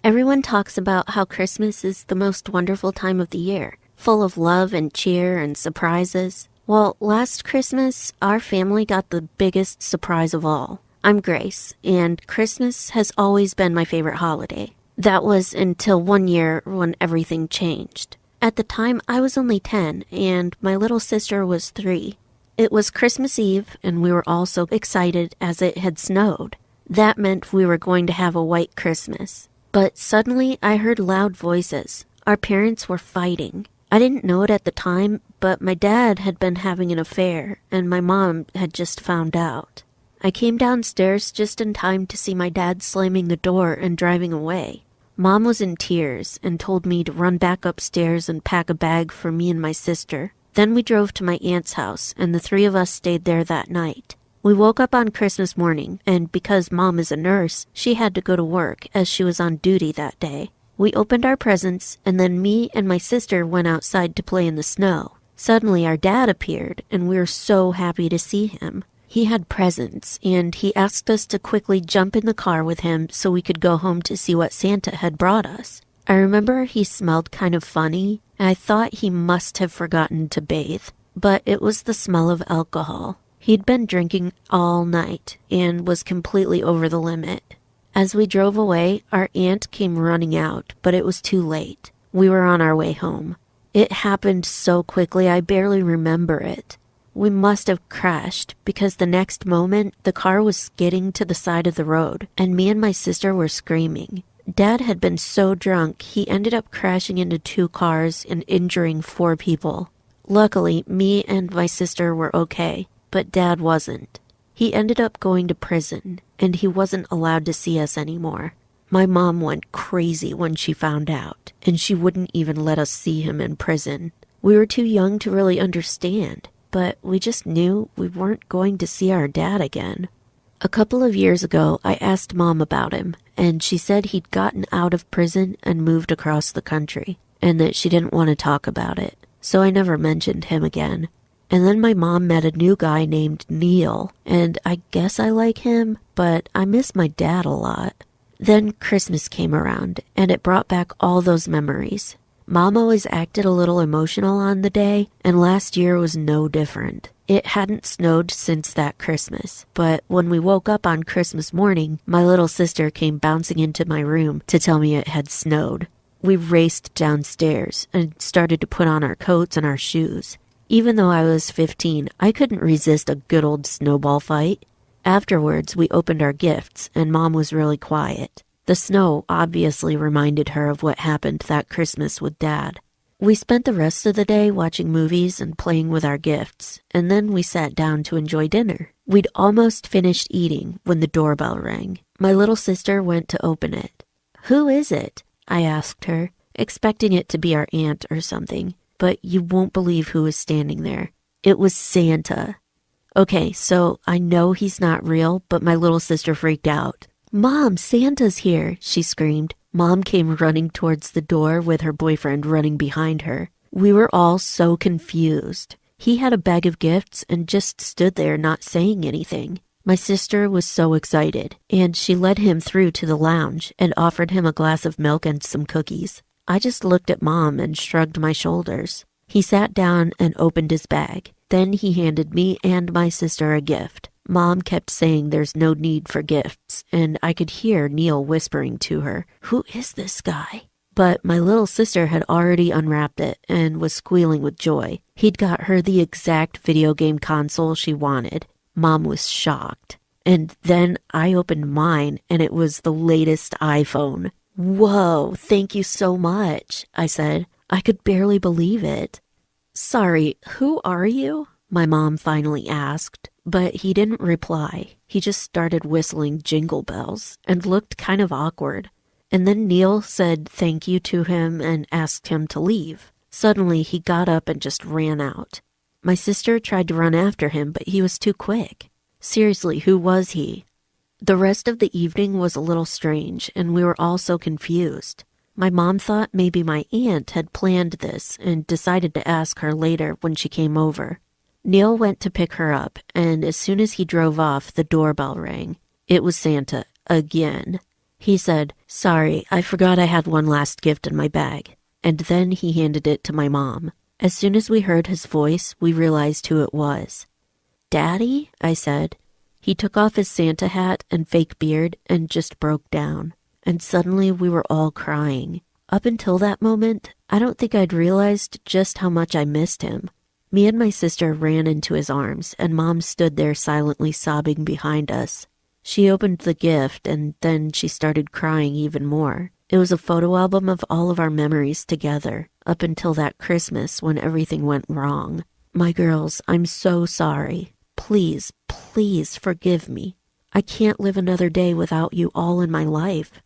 Everyone talks about how Christmas is the most wonderful time of the year, full of love and cheer and surprises. Well, last Christmas, our family got the biggest surprise of all. I'm Grace, and Christmas has always been my favorite holiday. That was until one year when everything changed. At the time, I was only 10, and my little sister was 3. It was Christmas Eve, and we were all so excited as it had snowed. That meant we were going to have a white Christmas. But suddenly I heard loud voices. Our parents were fighting. I didn't know it at the time, but my dad had been having an affair, and my mom had just found out. I came downstairs just in time to see my dad slamming the door and driving away. Mom was in tears and told me to run back upstairs and pack a bag for me and my sister. Then we drove to my aunt's house, and the 3 of us stayed there that night. We woke up on Christmas morning, and because Mom is a nurse, she had to go to work as she was on duty that day. We opened our presents, and then me and my sister went outside to play in the snow. Suddenly our dad appeared, and we were so happy to see him. He had presents, and he asked us to quickly jump in the car with him so we could go home to see what Santa had brought us. I remember he smelled kind of funny, and I thought he must have forgotten to bathe, but it was the smell of alcohol. He'd been drinking all night and was completely over the limit. As we drove away, our aunt came running out, but it was too late. We were on our way home. It happened so quickly I barely remember it. We must have crashed because the next moment the car was skidding to the side of the road and me and my sister were screaming. Dad had been so drunk he ended up crashing into 2 cars and injuring 4 people. Luckily, me and my sister were okay. But Dad wasn't. He ended up going to prison, and he wasn't allowed to see us anymore. My mom went crazy when she found out, and she wouldn't even let us see him in prison. We were too young to really understand, but we just knew we weren't going to see our dad again. A couple of years ago, I asked Mom about him, and she said he'd gotten out of prison and moved across the country, and that she didn't want to talk about it, so I never mentioned him again. And then my mom met a new guy named Neil, and I guess I like him, but I miss my dad a lot. Then Christmas came around, and it brought back all those memories. Mom always acted a little emotional on the day, and last year was no different. It hadn't snowed since that Christmas, but when we woke up on Christmas morning, my little sister came bouncing into my room to tell me it had snowed. We raced downstairs and started to put on our coats and our shoes. Even though I was 15, I couldn't resist a good old snowball fight. Afterwards, we opened our gifts, and Mom was really quiet. The snow obviously reminded her of what happened that Christmas with Dad. We spent the rest of the day watching movies and playing with our gifts, and then we sat down to enjoy dinner. We'd almost finished eating when the doorbell rang. My little sister went to open it. "Who is it?" I asked her, expecting it to be our aunt or something. But you won't believe who was standing there. It was Santa. Okay, so I know he's not real, but my little sister freaked out. "Mom, Santa's here," she screamed. Mom came running towards the door with her boyfriend running behind her. We were all so confused. He had a bag of gifts and just stood there not saying anything. My sister was so excited, and she led him through to the lounge and offered him a glass of milk and some cookies. I just looked at Mom and shrugged my shoulders. He sat down and opened his bag. Then he handed me and my sister a gift. Mom kept saying there's no need for gifts, and I could hear Neil whispering to her, "Who is this guy?" But my little sister had already unwrapped it and was squealing with joy. He'd got her the exact video game console she wanted. Mom was shocked. And then I opened mine, and it was the latest iPhone. "Whoa, thank you so much," I said. I could barely believe it. "Sorry, who are you?" my mom finally asked, but he didn't reply. He just started whistling Jingle Bells and looked kind of awkward. And then Neil said thank you to him and asked him to leave. Suddenly, he got up and just ran out. My sister tried to run after him, but he was too quick. Seriously, who was he? The rest of the evening was a little strange, and we were all so confused. My mom thought maybe my aunt had planned this and decided to ask her later when she came over. Neil went to pick her up, and as soon as he drove off, the doorbell rang. It was Santa, again. He said, "Sorry, I forgot I had one last gift in my bag." And then he handed it to my mom. As soon as we heard his voice, we realized who it was. "Daddy?" I said. He took off his Santa hat and fake beard and just broke down. And suddenly we were all crying. Up until that moment, I don't think I'd realized just how much I missed him. Me and my sister ran into his arms, and Mom stood there silently sobbing behind us. She opened the gift, and then she started crying even more. It was a photo album of all of our memories together, up until that Christmas when everything went wrong. My girls, I'm so sorry. Please, please forgive me. I can't live another day without you all in my life.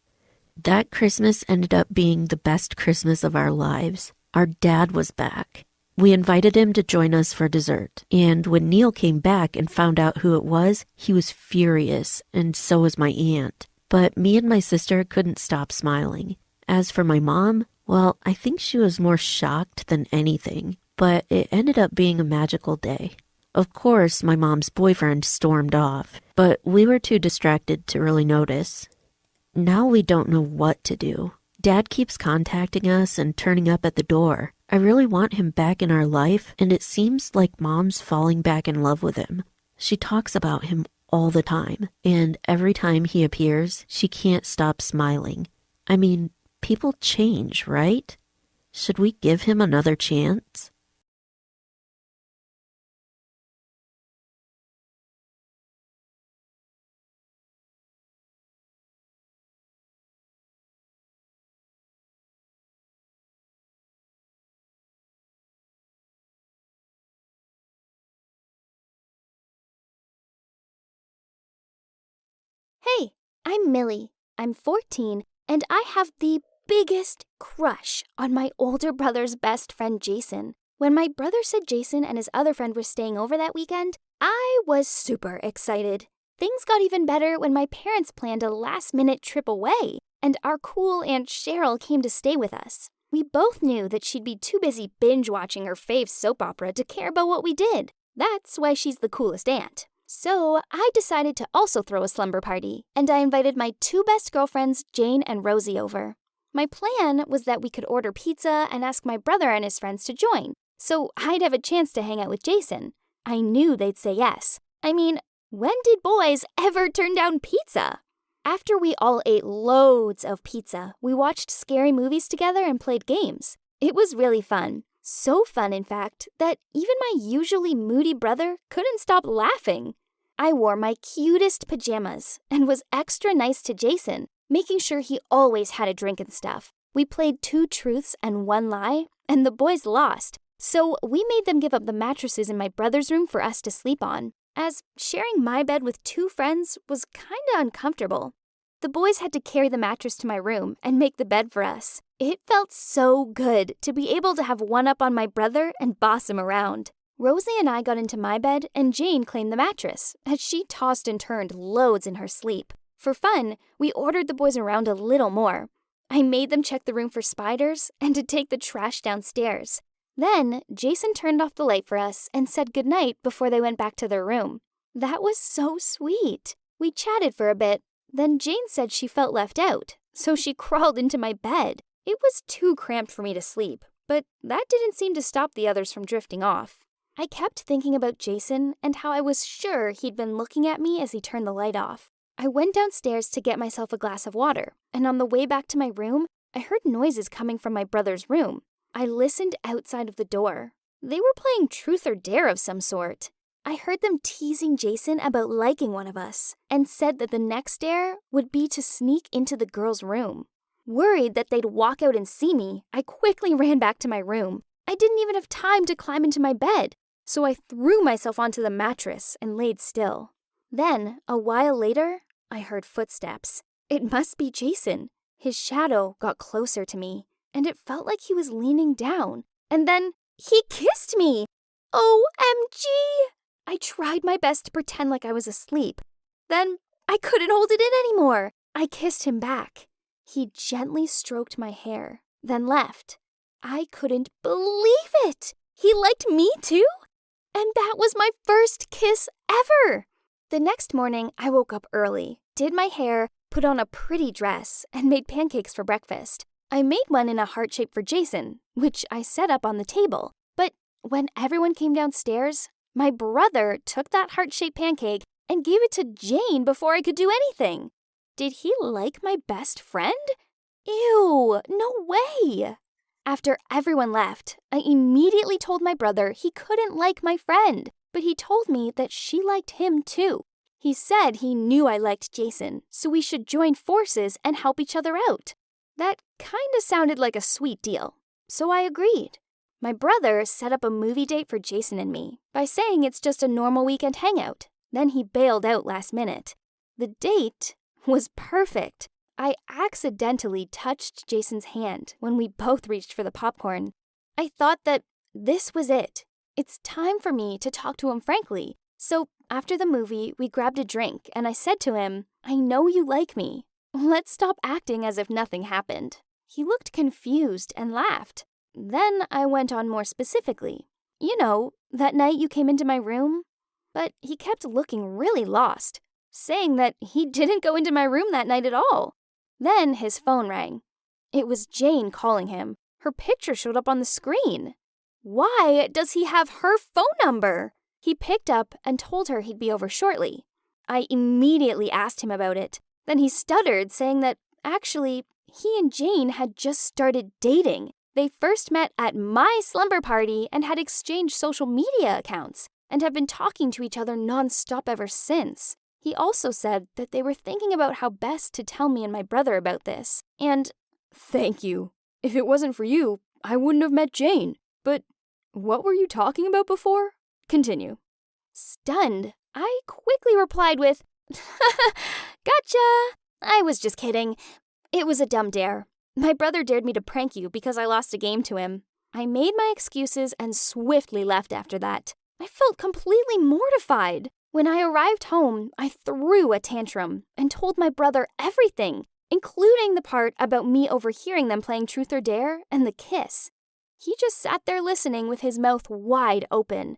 That Christmas ended up being the best Christmas of our lives. Our dad was back. We invited him to join us for dessert, and when Neil came back and found out who it was, he was furious, and so was my aunt. But me and my sister couldn't stop smiling. As for my mom, well, I think she was more shocked than anything, but it ended up being a magical day. Of course, my mom's boyfriend stormed off, but we were too distracted to really notice. Now we don't know what to do. Dad keeps contacting us and turning up at the door. I really want him back in our life, and it seems like Mom's falling back in love with him. She talks about him all the time, and every time he appears, she can't stop smiling. I mean, people change, right? Should we give him another chance? Hey, I'm Millie. I'm 14, and I have the biggest crush on my older brother's best friend, Jason. When my brother said Jason and his other friend were staying over that weekend, I was super excited. Things got even better when my parents planned a last-minute trip away, and our cool Aunt Cheryl came to stay with us. We both knew that she'd be too busy binge-watching her fave soap opera to care about what we did. That's why she's the coolest aunt. So I decided to also throw a slumber party, and I invited my two best girlfriends, Jane and Rosie, over. My plan was that we could order pizza and ask my brother and his friends to join, so I'd have a chance to hang out with Jason. I knew they'd say yes. I mean, when did boys ever turn down pizza? After we all ate loads of pizza, we watched scary movies together and played games. It was really fun. So fun, in fact, that even my usually moody brother couldn't stop laughing. I wore my cutest pajamas and was extra nice to Jason, making sure he always had a drink and stuff. We played 2 truths and 1 lie, and the boys lost, so we made them give up the mattresses in my brother's room for us to sleep on, as sharing my bed with 2 friends was kinda uncomfortable. The boys had to carry the mattress to my room and make the bed for us. It felt so good to be able to have one up on my brother and boss him around. Rosie and I got into my bed, and Jane claimed the mattress, as she tossed and turned loads in her sleep. For fun, we ordered the boys around a little more. I made them check the room for spiders and to take the trash downstairs. Then, Jason turned off the light for us and said goodnight before they went back to their room. That was so sweet. We chatted for a bit. Then Jane said she felt left out, so she crawled into my bed. It was too cramped for me to sleep, but that didn't seem to stop the others from drifting off. I kept thinking about Jason and how I was sure he'd been looking at me as he turned the light off. I went downstairs to get myself a glass of water, and on the way back to my room, I heard noises coming from my brother's room. I listened outside of the door. They were playing truth or dare of some sort. I heard them teasing Jason about liking one of us, and said that the next dare would be to sneak into the girl's room. Worried that they'd walk out and see me, I quickly ran back to my room. I didn't even have time to climb into my bed, so I threw myself onto the mattress and laid still. Then, a while later, I heard footsteps. It must be Jason. His shadow got closer to me, and it felt like he was leaning down. And then he kissed me! OMG! I tried my best to pretend like I was asleep. Then I couldn't hold it in anymore. I kissed him back. He gently stroked my hair, then left. I couldn't believe it! He liked me too? And that was my first kiss ever! The next morning, I woke up early, did my hair, put on a pretty dress, and made pancakes for breakfast. I made one in a heart shape for Jason, which I set up on the table. But when everyone came downstairs, my brother took that heart-shaped pancake and gave it to Jane before I could do anything. Did he like my best friend? Ew, no way! After everyone left, I immediately told my brother he couldn't like my friend, but he told me that she liked him too. He said he knew I liked Jason, so we should join forces and help each other out. That kinda sounded like a sweet deal, so I agreed. My brother set up a movie date for Jason and me by saying it's just a normal weekend hangout. Then he bailed out last minute. The date was perfect. I accidentally touched Jason's hand when we both reached for the popcorn. I thought that this was it. It's time for me to talk to him frankly. So after the movie, we grabbed a drink and I said to him, "I know you like me. Let's stop acting as if nothing happened." He looked confused and laughed. Then I went on more specifically. "You know, that night you came into my room?" But he kept looking really lost, saying that he didn't go into my room that night at all. Then his phone rang. It was Jane calling him. Her picture showed up on the screen. Why does he have her phone number? He picked up and told her he'd be over shortly. I immediately asked him about it. Then he stuttered, saying that actually, he and Jane had just started dating. They first met at my slumber party and had exchanged social media accounts and have been talking to each other nonstop ever since. He also said that they were thinking about how best to tell me and my brother about this. And, "Thank you. If it wasn't for you, I wouldn't have met Jane. But what were you talking about before? Continue." Stunned, I quickly replied with, "Gotcha! I was just kidding. It was a dumb dare. My brother dared me to prank you because I lost a game to him." I made my excuses and swiftly left after that. I felt completely mortified. When I arrived home, I threw a tantrum and told my brother everything, including the part about me overhearing them playing Truth or Dare and the kiss. He just sat there listening with his mouth wide open.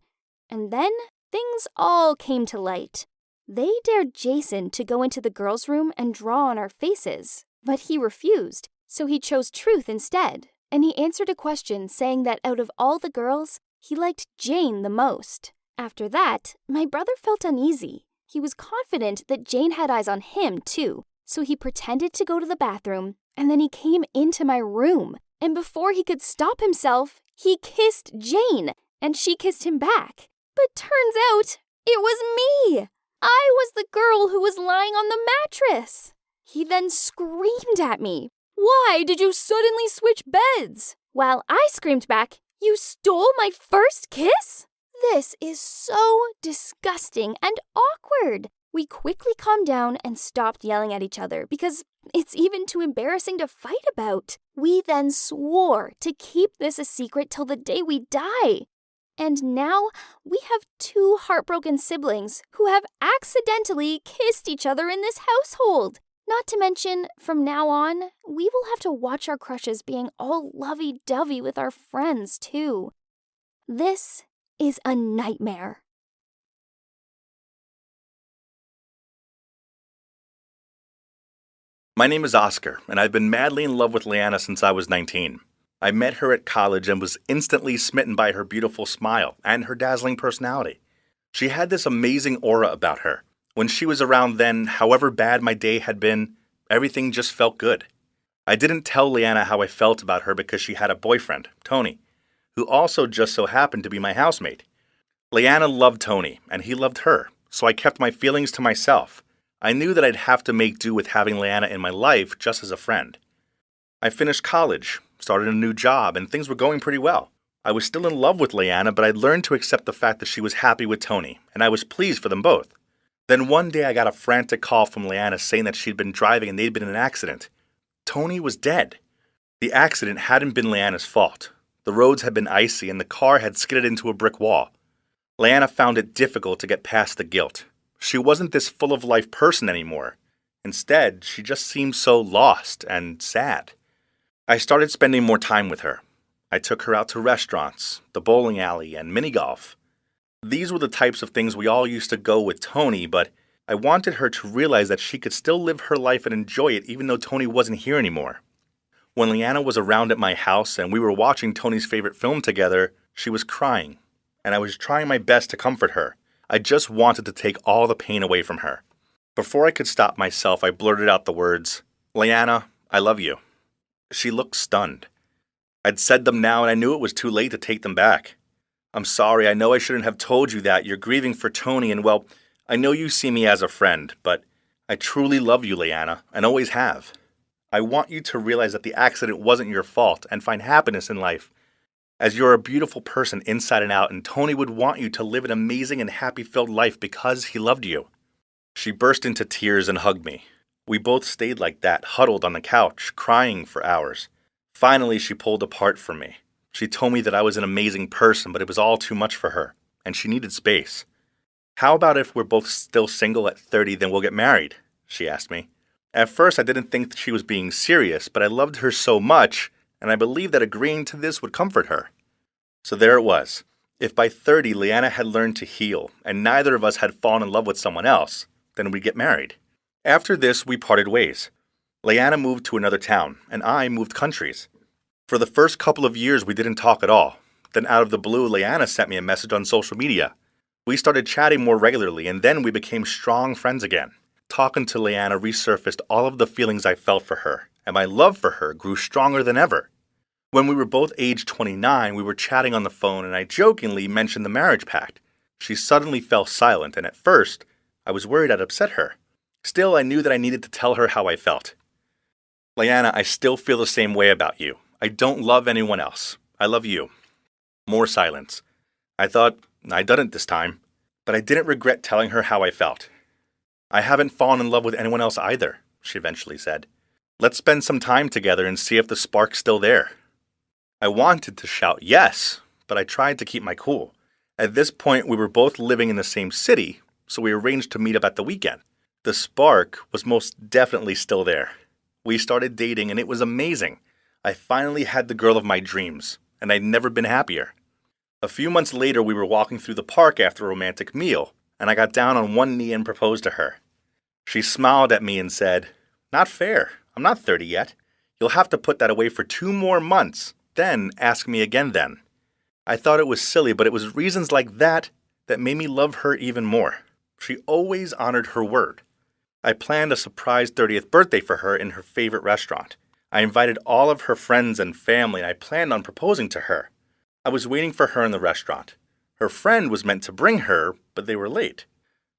And then things all came to light. They dared Jason to go into the girls' room and draw on our faces, but he refused, so he chose Truth instead. And he answered a question saying that out of all the girls, he liked Jane the most. After that, my brother felt uneasy. He was confident that Jane had eyes on him, too, so he pretended to go to the bathroom, and then he came into my room. And before he could stop himself, he kissed Jane, and she kissed him back. But turns out, it was me! I was the girl who was lying on the mattress! He then screamed at me. "Why did you suddenly switch beds?" While I screamed back, "You stole my first kiss?" This is so disgusting and awkward. We quickly calmed down and stopped yelling at each other because it's even too embarrassing to fight about. We then swore to keep this a secret till the day we die. And now we have 2 heartbroken siblings who have accidentally kissed each other in this household. Not to mention, from now on, we will have to watch our crushes being all lovey-dovey with our friends, too. This is a nightmare. My name is Oscar, and I've been madly in love with Leanna since I was 19. I met her at college and was instantly smitten by her beautiful smile and her dazzling personality. She had this amazing aura about her. When she was around then, however bad my day had been, everything just felt good. I didn't tell Leanna how I felt about her because she had a boyfriend, Tony, who also just so happened to be my housemate. Leanna loved Tony, and he loved her, so I kept my feelings to myself. I knew that I'd have to make do with having Leanna in my life just as a friend. I finished college, started a new job, and things were going pretty well. I was still in love with Leanna, but I'd learned to accept the fact that she was happy with Tony, and I was pleased for them both. Then one day I got a frantic call from Leanna saying that she'd been driving and they'd been in an accident. Tony was dead. The accident hadn't been Leanna's fault. The roads had been icy and the car had skidded into a brick wall. Leanna found it difficult to get past the guilt. She wasn't this full-of-life person anymore. Instead, she just seemed so lost and sad. I started spending more time with her. I took her out to restaurants, the bowling alley, and mini-golf. These were the types of things we all used to go with Tony, but I wanted her to realize that she could still live her life and enjoy it even though Tony wasn't here anymore. When Leanna was around at my house and we were watching Tony's favorite film together, she was crying, and I was trying my best to comfort her. I just wanted to take all the pain away from her. Before I could stop myself, I blurted out the words, "Leanna, I love you." She looked stunned. I'd said them now and I knew it was too late to take them back. "I'm sorry, I know I shouldn't have told you that. You're grieving for Tony and, well, I know you see me as a friend, but I truly love you, Leanna, and always have. I want you to realize that the accident wasn't your fault and find happiness in life, as you're a beautiful person inside and out, and Tony would want you to live an amazing and happy-filled life because he loved you." She burst into tears and hugged me. We both stayed like that, huddled on the couch, crying for hours. Finally, she pulled apart from me. She told me that I was an amazing person, but it was all too much for her, and she needed space. "How about if we're both still single at 30, then we'll get married?" she asked me. At first, I didn't think that she was being serious, but I loved her so much, and I believed that agreeing to this would comfort her. So there it was. If by 30, Leanna had learned to heal, and neither of us had fallen in love with someone else, then we'd get married. After this, we parted ways. Leanna moved to another town, and I moved countries. For the first couple of years, we didn't talk at all. Then out of the blue, Leanna sent me a message on social media. We started chatting more regularly, and then we became strong friends again. Talking to Leanna resurfaced all of the feelings I felt for her, and my love for her grew stronger than ever. When we were both age 29, we were chatting on the phone, and I jokingly mentioned the marriage pact. She suddenly fell silent, and at first, I was worried I'd upset her. Still, I knew that I needed to tell her how I felt. "Leanna, I still feel the same way about you. I don't love anyone else. I love you." More silence. I thought, I'd done it this time, but I didn't regret telling her how I felt. "I haven't fallen in love with anyone else either," she eventually said. "Let's spend some time together and see if the spark's still there." I wanted to shout yes, but I tried to keep my cool. At this point, we were both living in the same city, so we arranged to meet up at the weekend. The spark was most definitely still there. We started dating, and it was amazing. I finally had the girl of my dreams, and I'd never been happier. A few months later, we were walking through the park after a romantic meal, and I got down on one knee and proposed to her. She smiled at me and said, "Not fair. I'm not 30 yet. You'll have to put that away for 2 more months, then ask me again then." I thought it was silly, but it was reasons like that that made me love her even more. She always honored her word. I planned a surprise 30th birthday for her in her favorite restaurant. I invited all of her friends and family, and I planned on proposing to her. I was waiting for her in the restaurant. Her friend was meant to bring her, but they were late.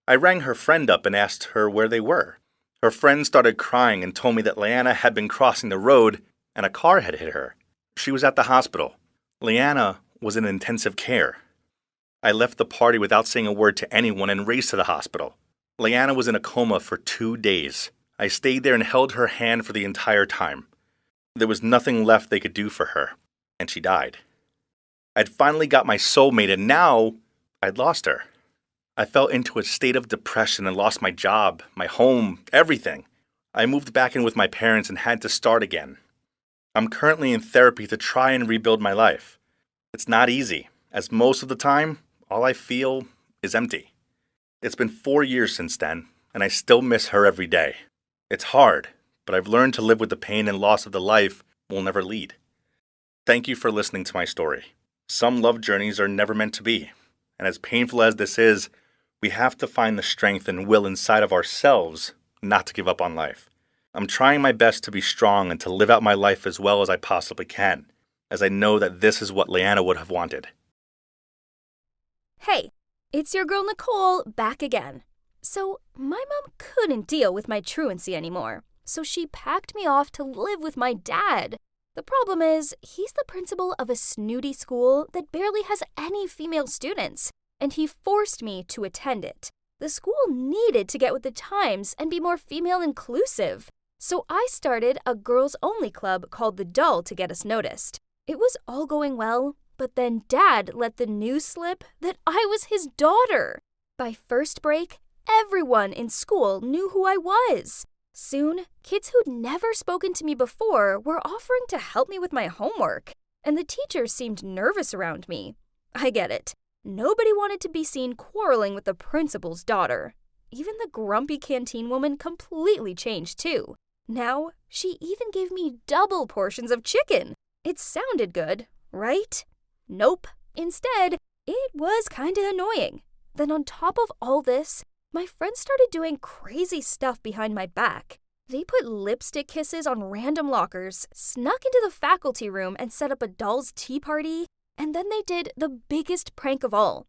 I rang her friend up and asked her where they were. Her friend started crying and told me that Leanna had been crossing the road and a car had hit her. She was at the hospital. Leanna was in intensive care. I left the party without saying a word to anyone and raced to the hospital. Leanna was in a coma for 2 days. I stayed there and held her hand for the entire time. There was nothing left they could do for her, and she died. I'd finally got my soulmate, and now I'd lost her. I fell into a state of depression and lost my job, my home, everything. I moved back in with my parents and had to start again. I'm currently in therapy to try and rebuild my life. It's not easy, as most of the time, all I feel is empty. It's been 4 years since then, and I still miss her every day. It's hard, but I've learned to live with the pain and loss of the life we'll never lead. Thank you for listening to my story. Some love journeys are never meant to be, and as painful as this is, we have to find the strength and will inside of ourselves not to give up on life. I'm trying my best to be strong and to live out my life as well as I possibly can, as I know that this is what Leanna would have wanted. Hey, it's your girl Nicole back again. So, my mom couldn't deal with my truancy anymore, so she packed me off to live with my dad. The problem is, he's the principal of a snooty school that barely has any female students, and he forced me to attend it. The school needed to get with the times and be more female inclusive, so I started a girls-only club called The Doll to get us noticed. It was all going well, but then Dad let the news slip that I was his daughter. By first break, everyone in school knew who I was. Soon, kids who'd never spoken to me before were offering to help me with my homework, and the teachers seemed nervous around me. I get it. Nobody wanted to be seen quarreling with the principal's daughter. even the grumpy canteen woman completely changed too. Now, she even gave me double portions of chicken. It sounded good, right? Nope. Instead, it was kinda annoying. Then on top of all this, my friends started doing crazy stuff behind my back. They put lipstick kisses on random lockers, snuck into the faculty room and set up a doll's tea party, and then they did the biggest prank of all.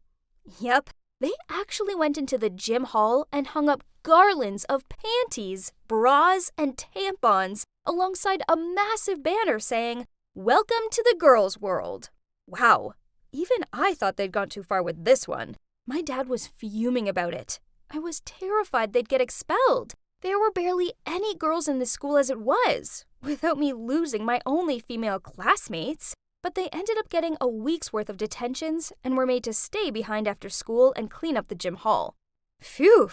Yep, they actually went into the gym hall and hung up garlands of panties, bras, and tampons alongside a massive banner saying, "Welcome to the girls' world." Wow, even I thought they'd gone too far with this one. My dad was fuming about it. I was terrified they'd get expelled. There were barely any girls in the school as it was, without me losing my only female classmates. But they ended up getting a week's worth of detentions and were made to stay behind after school and clean up the gym hall. Phew!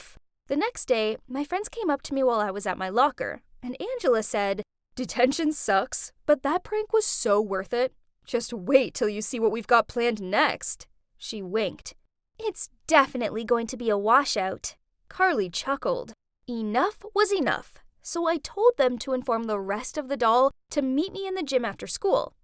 The next day, my friends came up to me while I was at my locker, and Angela said, "Detention sucks, but that prank was so worth it. Just wait till you see what we've got planned next." She winked. "It's definitely going to be a washout." Carly chuckled. Enough was enough, so I told them to inform the rest of the doll to meet me in the gym after school.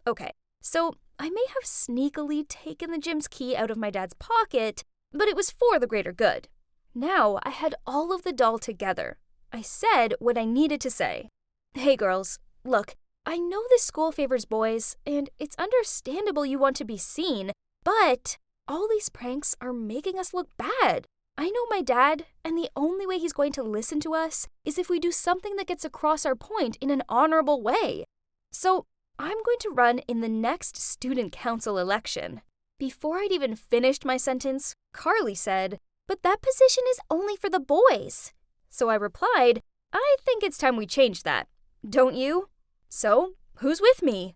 Okay, so I may have sneakily taken the gym's key out of my dad's pocket, but it was for the greater good. Now I had all of the doll together. I said what I needed to say. "Hey girls, look, I know this school favors boys, and it's understandable you want to be seen, but all these pranks are making us look bad. I know my dad, and the only way he's going to listen to us is if we do something that gets across our point in an honorable way. So I'm going to run in the next student council election." Before I'd even finished my sentence, Carly said, "But that position is only for the boys." So I replied, "I think it's time we change that. Don't you? So, who's with me?"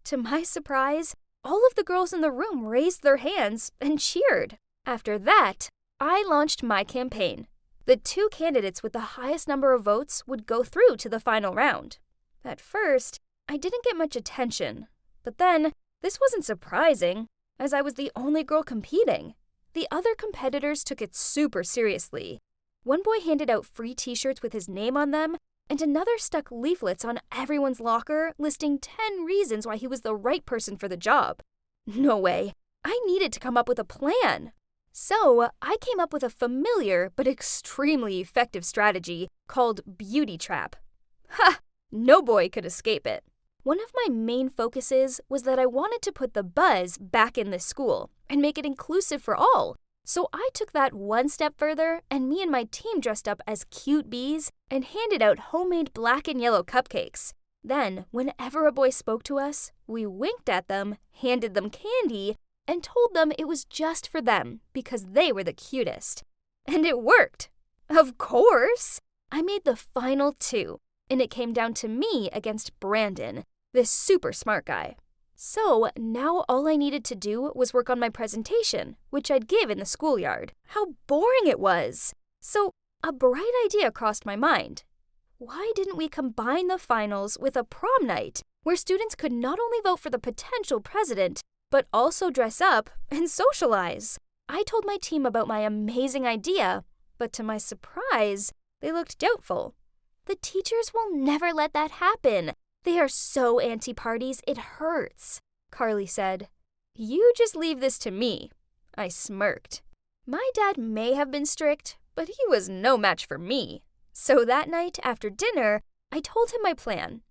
To my surprise, all of the girls in the room raised their hands and cheered. After that, I launched my campaign. The 2 candidates with the highest number of votes would go through to the final round. At first, I didn't get much attention, but then this wasn't surprising, as I was the only girl competing. The other competitors took it super seriously. One boy handed out free t-shirts with his name on them, and another stuck leaflets on everyone's locker listing 10 reasons why he was the right person for the job. No way. I needed to come up with a plan. So I came up with a familiar but extremely effective strategy called Beauty Trap. Ha! No boy could escape it. One of my main focuses was that I wanted to put the buzz back in this school and make it inclusive for all. So I took that one step further, and me and my team dressed up as cute bees and handed out homemade black and yellow cupcakes. Then, whenever a boy spoke to us, we winked at them, handed them candy, and told them it was just for them because they were the cutest. And it worked. Of course! I made the final 2, and it came down to me against Brandon, this super smart guy. So now all I needed to do was work on my presentation, which I'd give in the schoolyard. How boring it was! So a bright idea crossed my mind. Why didn't we combine the finals with a prom night where students could not only vote for the potential president, but also dress up and socialize? I told my team about my amazing idea, but to my surprise, they looked doubtful. "The teachers will never let that happen. They are so anti-parties, it hurts," Carly said. "You just leave this to me," I smirked. My dad may have been strict, but he was no match for me. So that night after dinner, I told him my plan.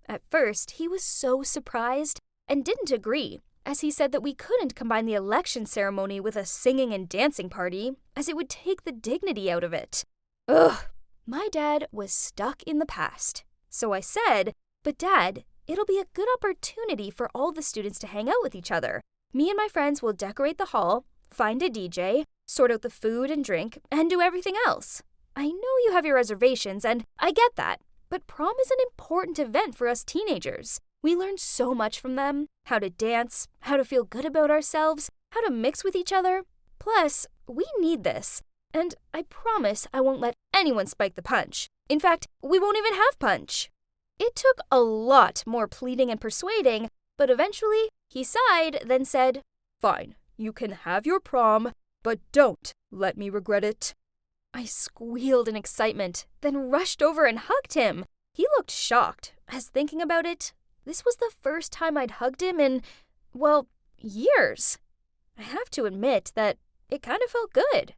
At first, he was so surprised and didn't agree, as he said that we couldn't combine the election ceremony with a singing and dancing party, as it would take the dignity out of it. Ugh! My dad was stuck in the past. So I said, "But Dad, it'll be a good opportunity for all the students to hang out with each other. Me and my friends will decorate the hall, find a DJ, sort out the food and drink, and do everything else. I know you have your reservations, and I get that, but prom is an important event for us teenagers. We learn so much from them: how to dance, how to feel good about ourselves, how to mix with each other. Plus, we need this, and I promise I won't let anyone spike the punch. In fact, we won't even have punch." It took a lot more pleading and persuading, but eventually he sighed, then said, "Fine, you can have your prom, but don't let me regret it." I squealed in excitement, then rushed over and hugged him. He looked shocked, as thinking about it, this was the first time I'd hugged him in, well, years. I have to admit that it kind of felt good.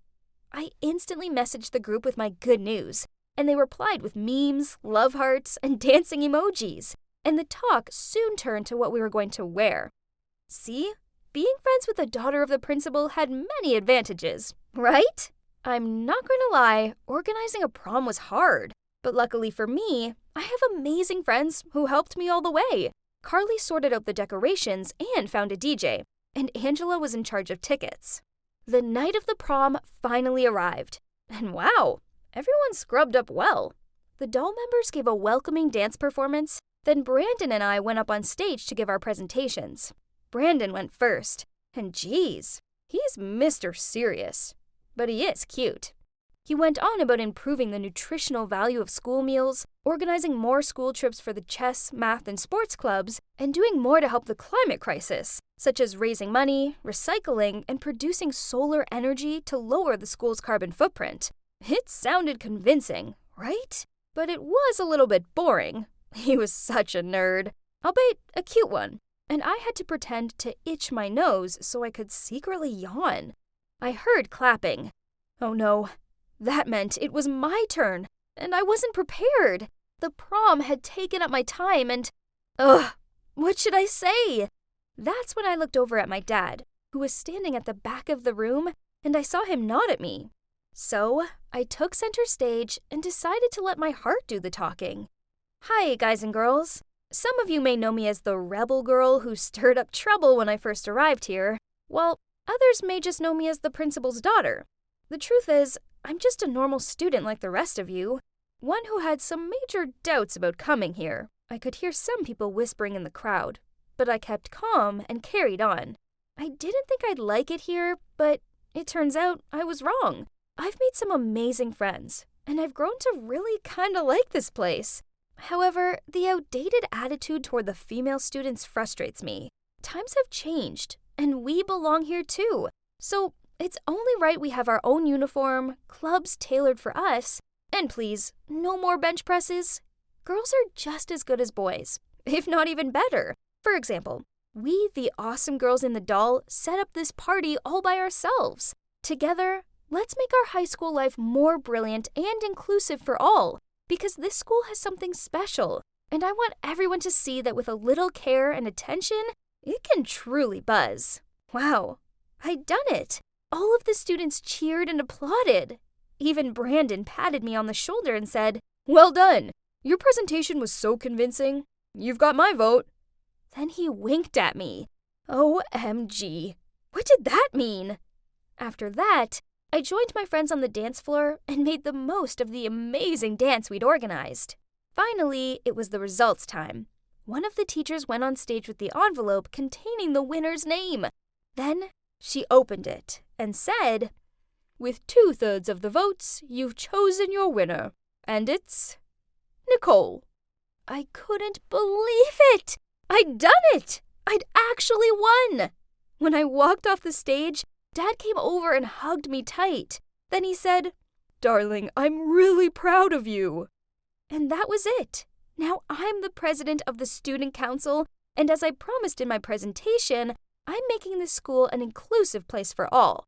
I instantly messaged the group with my good news, and they replied with memes, love hearts, and dancing emojis. And the talk soon turned to what we were going to wear. See? Being friends with the daughter of the principal had many advantages, right? I'm not going to lie, organizing a prom was hard. But luckily for me, I have amazing friends who helped me all the way. Carly sorted out the decorations and found a DJ, and Angela was in charge of tickets. The night of the prom finally arrived. And wow, everyone scrubbed up well. The doll members gave a welcoming dance performance, then Brandon and I went up on stage to give our presentations. Brandon went first, and geez, he's Mr. Serious. But he is cute. He went on about improving the nutritional value of school meals, organizing more school trips for the chess, math, and sports clubs, and doing more to help the climate crisis, such as raising money, recycling, and producing solar energy to lower the school's carbon footprint. It sounded convincing, right? But it was a little bit boring. He was such a nerd, albeit a cute one, and I had to pretend to itch my nose so I could secretly yawn. I heard clapping. Oh no. That meant it was my turn, and I wasn't prepared. The prom had taken up my time and… what should I say? That's when I looked over at my dad, who was standing at the back of the room, and I saw him nod at me. So, I took center stage and decided to let my heart do the talking. Hi, guys and girls. Some of you may know me as the rebel girl who stirred up trouble when I first arrived here, while others may just know me as the principal's daughter. The truth is, I'm just a normal student like the rest of you, one who had some major doubts about coming here. I could hear some people whispering in the crowd, but I kept calm and carried on. I didn't think I'd like it here, but it turns out I was wrong. I've made some amazing friends, and I've grown to really kinda like this place. However, the outdated attitude toward the female students frustrates me. Times have changed, and we belong here too. So it's only right we have our own uniform, clubs tailored for us, and please, no more bench presses. Girls are just as good as boys, if not even better. For example, we, the awesome girls in the doll, set up this party all by ourselves. Together, let's make our high school life more brilliant and inclusive for all, because this school has something special, and I want everyone to see that with a little care and attention, it can truly buzz. Wow, I'd done it. All of the students cheered and applauded. Even Brandon patted me on the shoulder and said, "Well done. Your presentation was so convincing. You've got my vote." Then he winked at me. OMG. What did that mean? After that, I joined my friends on the dance floor and made the most of the amazing dance we'd organized. Finally, it was the results time. One of the teachers went on stage with the envelope containing the winner's name. Then she opened it and said, "With 2/3 of the votes, you've chosen your winner, and it's Nicole." I couldn't believe it! I'd done it! I'd actually won! When I walked off the stage, Dad came over and hugged me tight. Then he said, "Darling, I'm really proud of you." And that was it. Now I'm the president of the student council, and as I promised in my presentation, I'm making this school an inclusive place for all.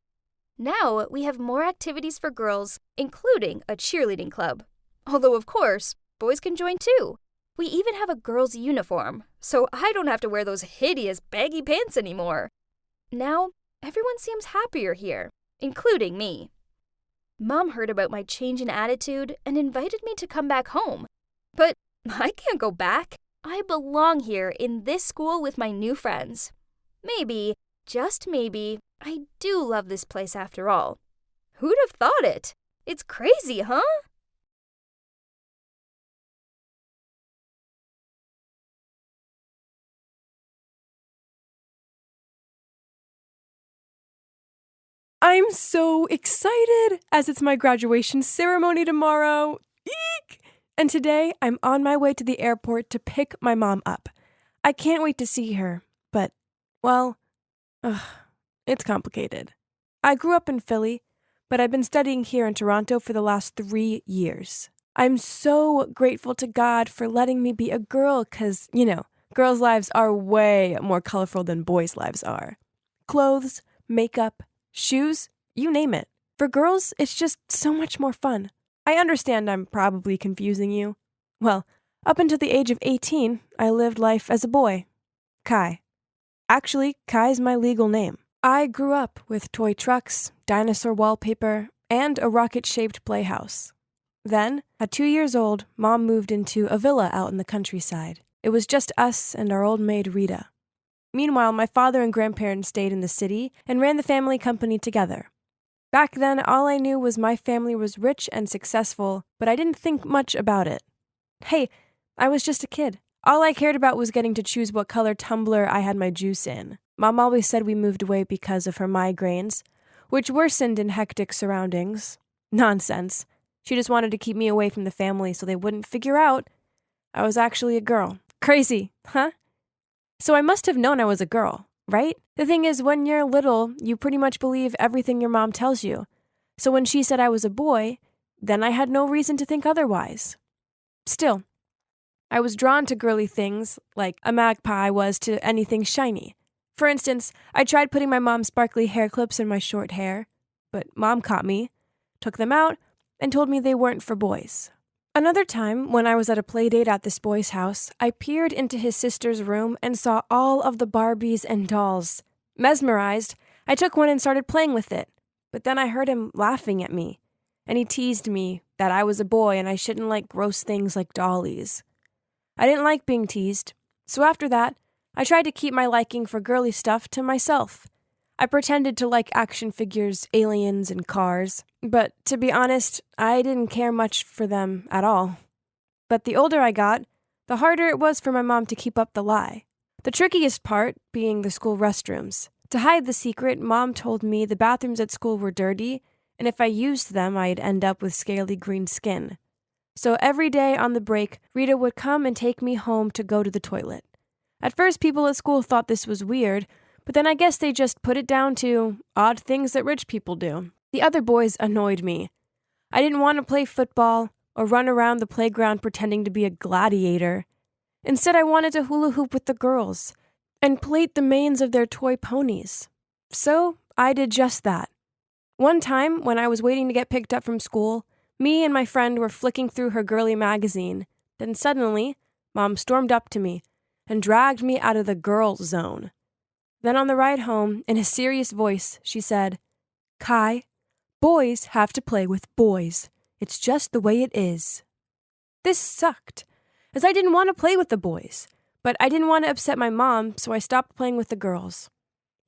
Now we have more activities for girls, including a cheerleading club. Although, of course, boys can join too. We even have a girls' uniform, so I don't have to wear those hideous baggy pants anymore. Now, everyone seems happier here, including me. Mom heard about my change in attitude and invited me to come back home. But I can't go back. I belong here in this school with my new friends. Maybe, just maybe, I do love this place after all. Who'd have thought it? It's crazy, huh? I'm so excited as it's my graduation ceremony tomorrow. Eek! And today I'm on my way to the airport to pick my mom up. I can't wait to see her, but, well, it's complicated. I grew up in Philly, but I've been studying here in Toronto for the last 3 years. I'm so grateful to God for letting me be a girl because, girls' lives are way more colorful than boys' lives are. Clothes, makeup, shoes, you name it. For girls, it's just so much more fun. I understand I'm probably confusing you. Well, up until the age of 18, I lived life as a boy. Kai. Actually, Kai's my legal name. I grew up with toy trucks, dinosaur wallpaper, and a rocket-shaped playhouse. Then, at 2 years old, Mom moved into a villa out in the countryside. It was just us and our old maid Rita. Meanwhile, my father and grandparents stayed in the city and ran the family company together. Back then, all I knew was my family was rich and successful, but I didn't think much about it. Hey, I was just a kid. All I cared about was getting to choose what color tumbler I had my juice in. Mom always said we moved away because of her migraines, which worsened in hectic surroundings. Nonsense. She just wanted to keep me away from the family so they wouldn't figure out I was actually a girl. Crazy, huh? So I must have known I was a girl, right? The thing is, when you're little, you pretty much believe everything your mom tells you. So when she said I was a boy, then I had no reason to think otherwise. Still, I was drawn to girly things like a magpie was to anything shiny. For instance, I tried putting my mom's sparkly hair clips in my short hair, but Mom caught me, took them out, and told me they weren't for boys. Another time, when I was at a playdate at this boy's house, I peered into his sister's room and saw all of the Barbies and dolls. Mesmerized, I took one and started playing with it, but then I heard him laughing at me, and he teased me that I was a boy and I shouldn't like gross things like dollies. I didn't like being teased, so after that, I tried to keep my liking for girly stuff to myself. I pretended to like action figures, aliens, and cars, but to be honest, I didn't care much for them at all. But the older I got, the harder it was for my mom to keep up the lie. The trickiest part being the school restrooms. To hide the secret, Mom told me the bathrooms at school were dirty, and if I used them, I'd end up with scaly green skin. So every day on the break, Rita would come and take me home to go to the toilet. At first, people at school thought this was weird, but then I guess they just put it down to odd things that rich people do. The other boys annoyed me. I didn't want to play football or run around the playground pretending to be a gladiator. Instead, I wanted to hula hoop with the girls and plait the manes of their toy ponies. So I did just that. One time, when I was waiting to get picked up from school, me and my friend were flicking through her girly magazine. Then suddenly, Mom stormed up to me and dragged me out of the girl zone. Then on the ride home, in a serious voice, she said, "Kai, boys have to play with boys. It's just the way it is." This sucked, as I didn't want to play with the boys, but I didn't want to upset my mom, so I stopped playing with the girls.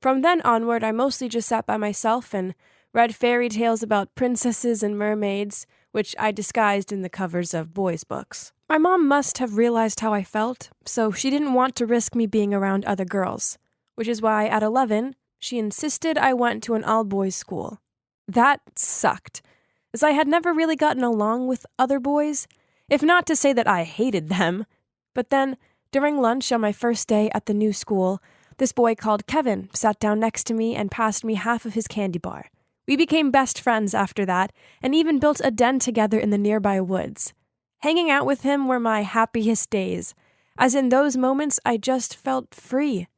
From then onward, I mostly just sat by myself and read fairy tales about princesses and mermaids, which I disguised in the covers of boys' books. My mom must have realized how I felt, so she didn't want to risk me being around other girls, which is why at 11, she insisted I went to an all-boys school. That sucked, as I had never really gotten along with other boys, if not to say that I hated them. But then, during lunch on my first day at the new school, this boy called Kevin sat down next to me and passed me half of his candy bar. We became best friends after that, and even built a den together in the nearby woods. Hanging out with him were my happiest days, as in those moments I just felt free.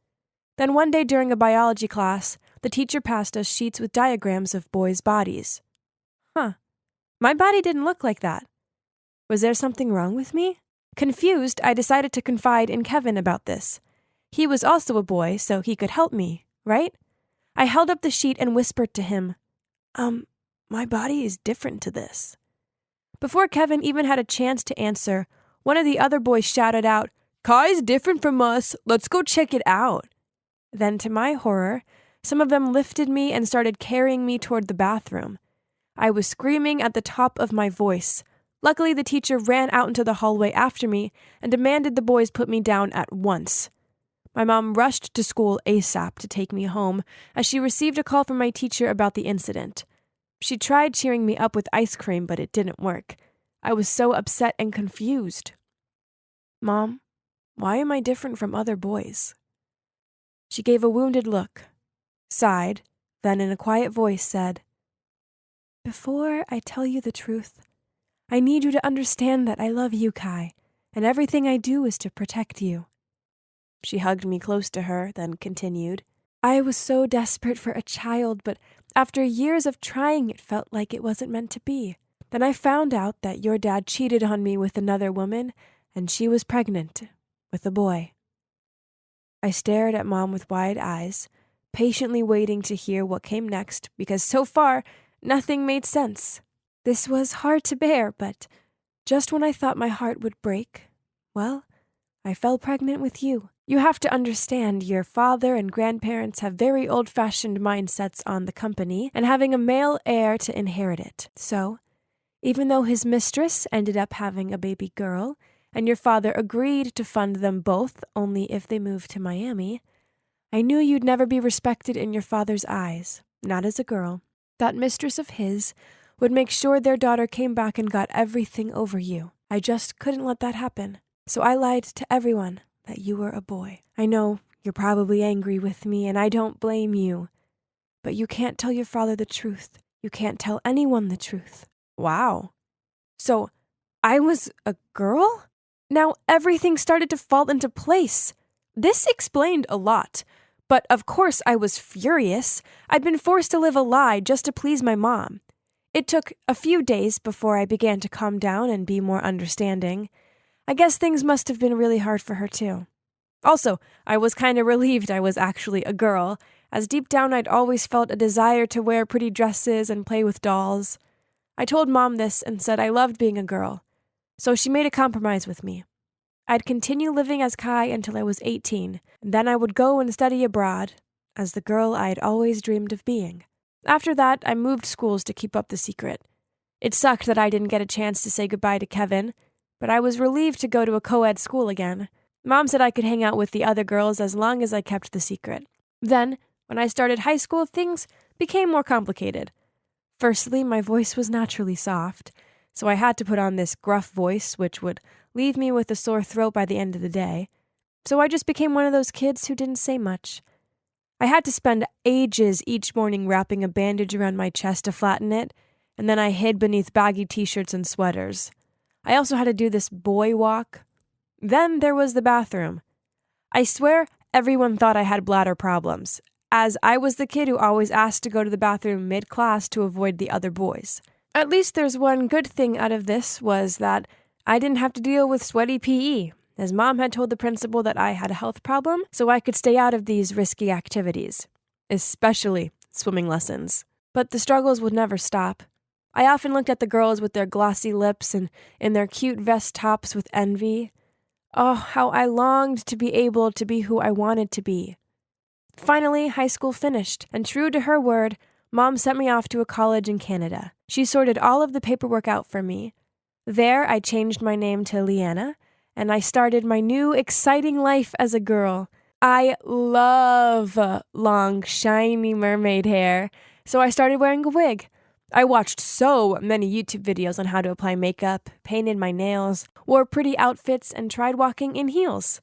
Then one day during a biology class, the teacher passed us sheets with diagrams of boys' bodies. My body didn't look like that. Was there something wrong with me? Confused, I decided to confide in Kevin about this. He was also a boy, so he could help me, right? I held up the sheet and whispered to him, my body is different to this. Before Kevin even had a chance to answer, one of the other boys shouted out, "Kai's different from us, let's go check it out." Then, to my horror, some of them lifted me and started carrying me toward the bathroom. I was screaming at the top of my voice. Luckily, the teacher ran out into the hallway after me and demanded the boys put me down at once. My mom rushed to school ASAP to take me home, as she received a call from my teacher about the incident. She tried cheering me up with ice cream, but it didn't work. I was so upset and confused. "Mom, why am I different from other boys?" She gave a wounded look, sighed, then in a quiet voice said, before I tell you the truth, I need you to understand that I love you, Kai, and everything I do is to protect you." She hugged me close to her, then continued, "I was so desperate for a child, but after years of trying, it felt like it wasn't meant to be. Then I found out that your dad cheated on me with another woman, and she was pregnant with a boy." I stared at Mom with wide eyes, patiently waiting to hear what came next, because so far, nothing made sense. This was hard to bear, but just when I thought my heart would break, well, I fell pregnant with you. You have to understand, your father and grandparents have very old-fashioned mindsets on the company and having a male heir to inherit it. So, even though his mistress ended up having a baby girl, and your father agreed to fund them both only if they moved to Miami, I knew you'd never be respected in your father's eyes, not as a girl. That mistress of his would make sure their daughter came back and got everything over you. I just couldn't let that happen. So I lied to everyone that you were a boy. I know you're probably angry with me, and I don't blame you. But you can't tell your father the truth. You can't tell anyone the truth. Wow. So, I was a girl? Now everything started to fall into place. This explained a lot. But of course I was furious. I'd been forced to live a lie just to please my mom. It took a few days before I began to calm down and be more understanding. I guess things must have been really hard for her too. Also, I was kind of relieved I was actually a girl, as deep down I'd always felt a desire to wear pretty dresses and play with dolls. I told Mom this and said I loved being a girl, so she made a compromise with me. I'd continue living as Kai until I was 18, and then I would go and study abroad, as the girl I'd always dreamed of being. After that, I moved schools to keep up the secret. It sucked that I didn't get a chance to say goodbye to Kevin, but I was relieved to go to a co-ed school again. Mom said I could hang out with the other girls as long as I kept the secret. Then, when I started high school, things became more complicated. Firstly, my voice was naturally soft, so I had to put on this gruff voice, which would leave me with a sore throat by the end of the day. So I just became one of those kids who didn't say much. I had to spend ages each morning wrapping a bandage around my chest to flatten it, and then I hid beneath baggy t-shirts and sweaters. I also had to do this boy walk. Then there was the bathroom. I swear everyone thought I had bladder problems, as I was the kid who always asked to go to the bathroom mid-class to avoid the other boys. At least there's one good thing out of this was that I didn't have to deal with sweaty PE, as Mom had told the principal that I had a health problem, so I could stay out of these risky activities, especially swimming lessons. But the struggles would never stop. I often looked at the girls with their glossy lips and in their cute vest tops with envy. Oh, how I longed to be able to be who I wanted to be. Finally, high school finished, and true to her word, Mom sent me off to a college in Canada. She sorted all of the paperwork out for me. There, I changed my name to Leanna, and I started my new, exciting life as a girl. I love long, shiny mermaid hair, so I started wearing a wig. I watched so many YouTube videos on how to apply makeup, painted my nails, wore pretty outfits, and tried walking in heels.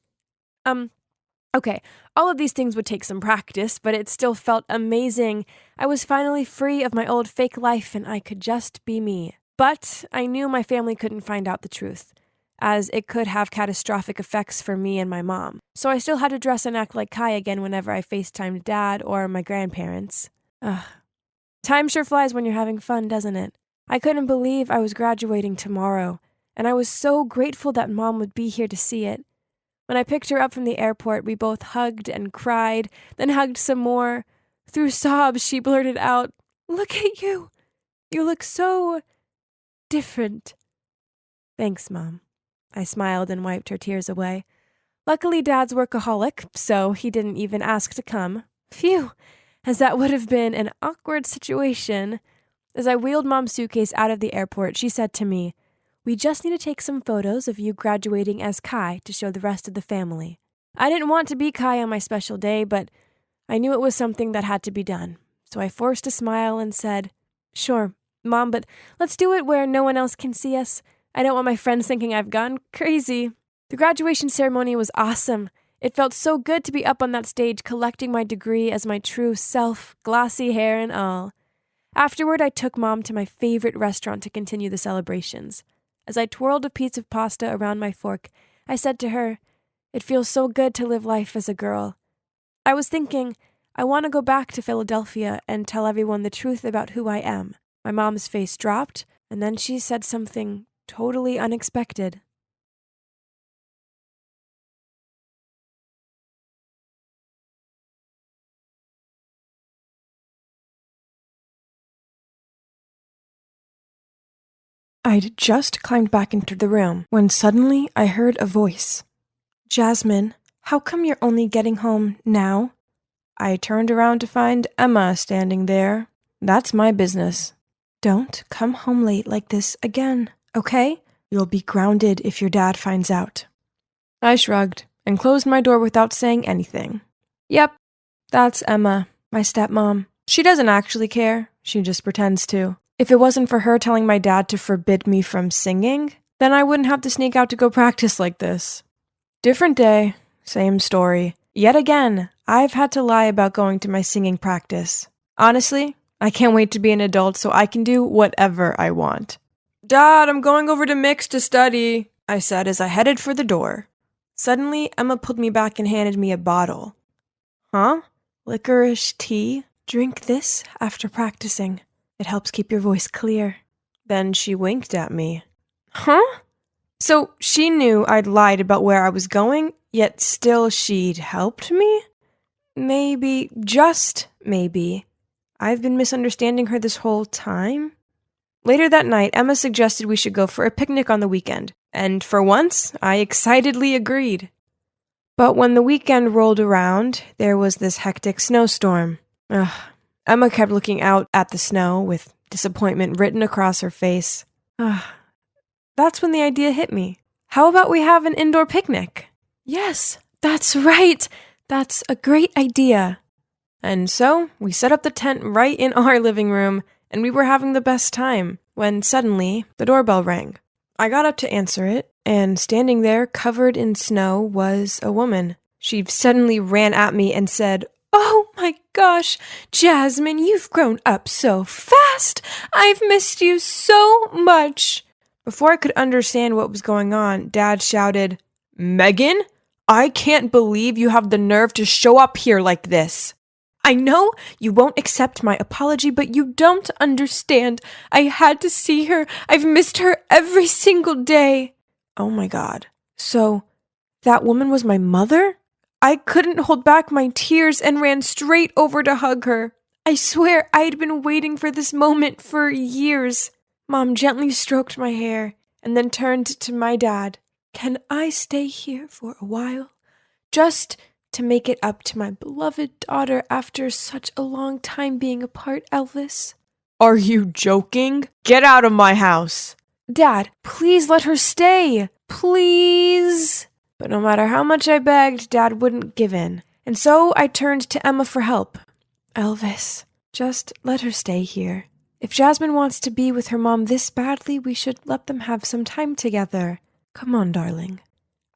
Okay, all of these things would take some practice, but it still felt amazing. I was finally free of my old fake life, and I could just be me. But I knew my family couldn't find out the truth, as it could have catastrophic effects for me and my mom. So I still had to dress and act like Kai again whenever I FaceTimed Dad or my grandparents. Ugh. Time sure flies when you're having fun, doesn't it? I couldn't believe I was graduating tomorrow, and I was so grateful that Mom would be here to see it. When I picked her up from the airport, we both hugged and cried, then hugged some more. Through sobs, she blurted out, "Look at you! You look so different." Thanks, Mom. I smiled and wiped her tears away. Luckily, Dad's workaholic, so he didn't even ask to come. Phew, as that would have been an awkward situation. As I wheeled Mom's suitcase out of the airport, she said to me, "We just need to take some photos of you graduating as Kai to show the rest of the family." I didn't want to be Kai on my special day, but I knew it was something that had to be done. So I forced a smile and said, "Sure, Mom, but let's do it where no one else can see us. I don't want my friends thinking I've gone crazy." The graduation ceremony was awesome. It felt so good to be up on that stage collecting my degree as my true self, glossy hair and all. Afterward, I took Mom to my favorite restaurant to continue the celebrations. As I twirled a piece of pasta around my fork, I said to her, "It feels so good to live life as a girl. I was thinking, I want to go back to Philadelphia and tell everyone the truth about who I am." My mom's face dropped, and then she said something totally unexpected. I'd just climbed back into the room when suddenly I heard a voice. "Jasmine, how come you're only getting home now?" I turned around to find Emma standing there. "That's my business." "Don't come home late like this again, okay? You'll be grounded if your dad finds out." I shrugged and closed my door without saying anything. Yep, that's Emma, my stepmom. She doesn't actually care. She just pretends to. If it wasn't for her telling my dad to forbid me from singing, then I wouldn't have to sneak out to go practice like this. Different day, same story. Yet again, I've had to lie about going to my singing practice. Honestly, I can't wait to be an adult so I can do whatever I want. "Dad, I'm going over to Mix to study," I said as I headed for the door. Suddenly, Emma pulled me back and handed me a bottle. "Huh? Licorice tea? Drink this after practicing. It helps keep your voice clear." Then she winked at me. Huh? So she knew I'd lied about where I was going, yet still she'd helped me? Maybe, just maybe, I've been misunderstanding her this whole time? Later that night, Emma suggested we should go for a picnic on the weekend, and for once, I excitedly agreed. But when the weekend rolled around, there was this hectic snowstorm. Emma kept looking out at the snow with disappointment written across her face. That's when the idea hit me. How about we have an indoor picnic? Yes, that's right. That's a great idea. And so we set up the tent right in our living room, and we were having the best time when suddenly the doorbell rang. I got up to answer it, and standing there covered in snow was a woman. She suddenly ran at me and said, "Oh my gosh, Jasmine, you've grown up so fast. I've missed you so much." Before I could understand what was going on, Dad shouted, "Megan, I can't believe you have the nerve to show up here like this. I know you won't accept my apology, but you don't understand. I had to see her. I've missed her every single day." Oh my God. So, that woman was my mother? I couldn't hold back my tears and ran straight over to hug her. I swear I'd been waiting for this moment for years. Mom gently stroked my hair and then turned to my dad. "Can I stay here for a while? Just to make it up to my beloved daughter after such a long time being apart, Elvis?" "Are you joking? Get out of my house!" "Dad, please let her stay. Please." But no matter how much I begged, Dad wouldn't give in. And so I turned to Emma for help. "Elvis, just let her stay here. If Jasmine wants to be with her mom this badly, we should let them have some time together. Come on, darling."